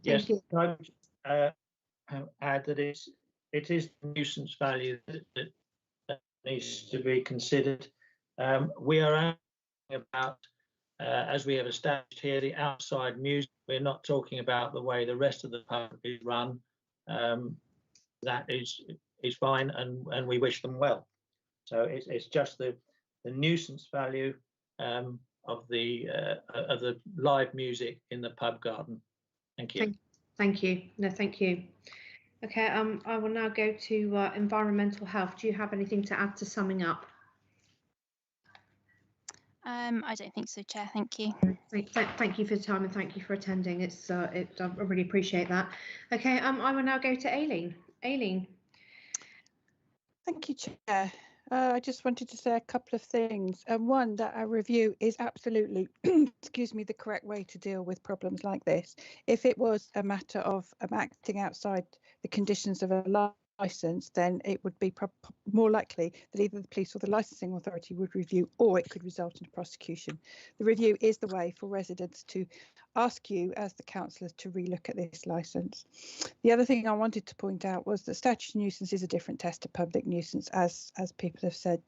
Yes, I add that it is the nuisance value that needs to be considered. We are asking about, as we have established here, the outside music. We're not talking about the way the rest of the pub is run. That is fine, and we wish them well. So it's just the nuisance value of the live music in the pub garden. Thank you. Thank you. No, thank you. Okay, I will now go to environmental health. Do you have anything to add to summing up? I don't think so, Chair. Thank you. Thank you for the time and thank you for attending. I really appreciate that. Okay, I will now go to Aileen. Aileen. Thank you, Chair. I just wanted to say a couple of things. One, that our review is absolutely, excuse me, the correct way to deal with problems like this. If it was a matter of acting outside the conditions of a licence, then it would be more likely that either the police or the licensing authority would review, or it could result in a prosecution. The review is the way for residents to ask you as the councillor to relook at this licence. The other thing I wanted to point out was that statutory nuisance is a different test to public nuisance, as people have said.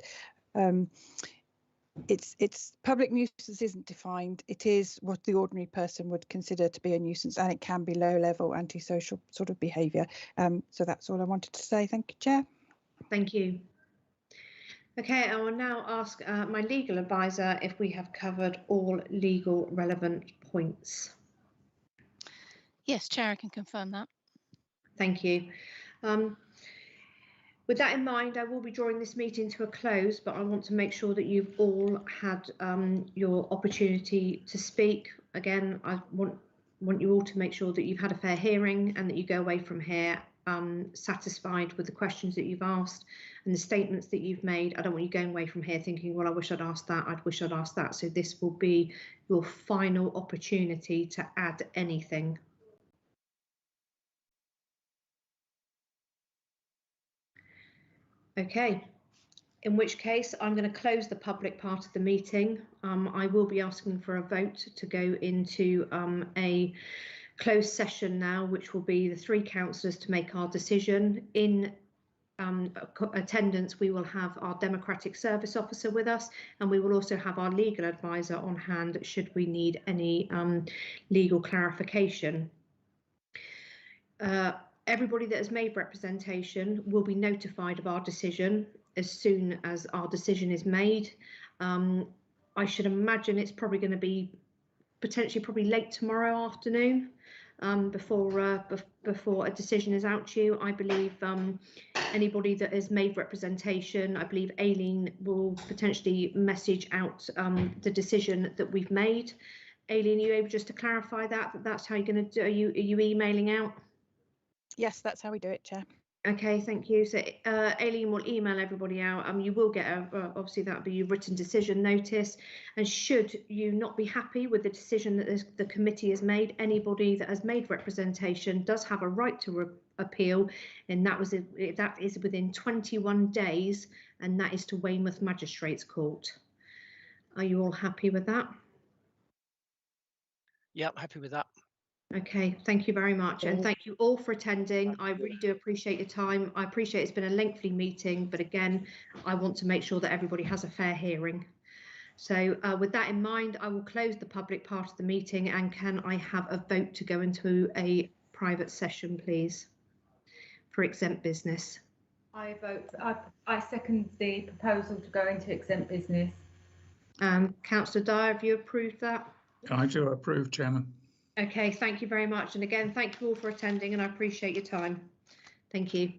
It's public nuisance isn't defined. It is what the ordinary person would consider to be a nuisance, and it can be low level antisocial sort of behaviour. So that's all I wanted to say. Thank you, Chair. Thank you. Okay, I will now ask my legal advisor if we have covered all legal relevant points. Yes, Chair, I can confirm that. Thank you. With that in mind, I will be drawing this meeting to a close, but I want to make sure that you've all had your opportunity to speak. Again, I want you all to make sure that you've had a fair hearing and that you go away from here satisfied with the questions that you've asked and the statements that you've made. I don't want you going away from here thinking, well, I wish I'd asked that, I wish I'd asked that. So this will be your final opportunity to add anything. Okay, in which case I'm going to close the public part of the meeting. I will be asking for a vote to go into a closed session now, which will be the three councillors to make our decision. In attendance, we will have our Democratic Service Officer with us, and we will also have our legal advisor on hand should we need any legal clarification. Everybody that has made representation will be notified of our decision as soon as our decision is made. I should imagine it's probably going to be potentially probably late tomorrow afternoon before a decision is out to you. I believe anybody that has made representation, I believe Aileen will potentially message out the decision that we've made. Aileen, are you able just to clarify that's how you're going to do? Are you emailing out? Yes, that's how we do it, Chair. Okay, thank you. So Aileen will email everybody out. You will get obviously that'll be your written decision notice. And should you not be happy with the decision that the committee has made, anybody that has made representation does have a right to appeal, and that is within 21 days, and that is to Weymouth Magistrates Court. Are you all happy with that? Yep, happy with that. Okay, thank you very much, and thank you all for attending. I really do appreciate your time. I appreciate it's been a lengthy meeting, but again, I want to make sure that everybody has a fair hearing. So with that in mind, I will close the public part of the meeting, and can I have a vote to go into a private session, please, for exempt business? I second the proposal to go into exempt business. Councillor Dyer, have you approved that? I do approve, Chairman. Okay, thank you very much. And again, thank you all for attending, and I appreciate your time. Thank you.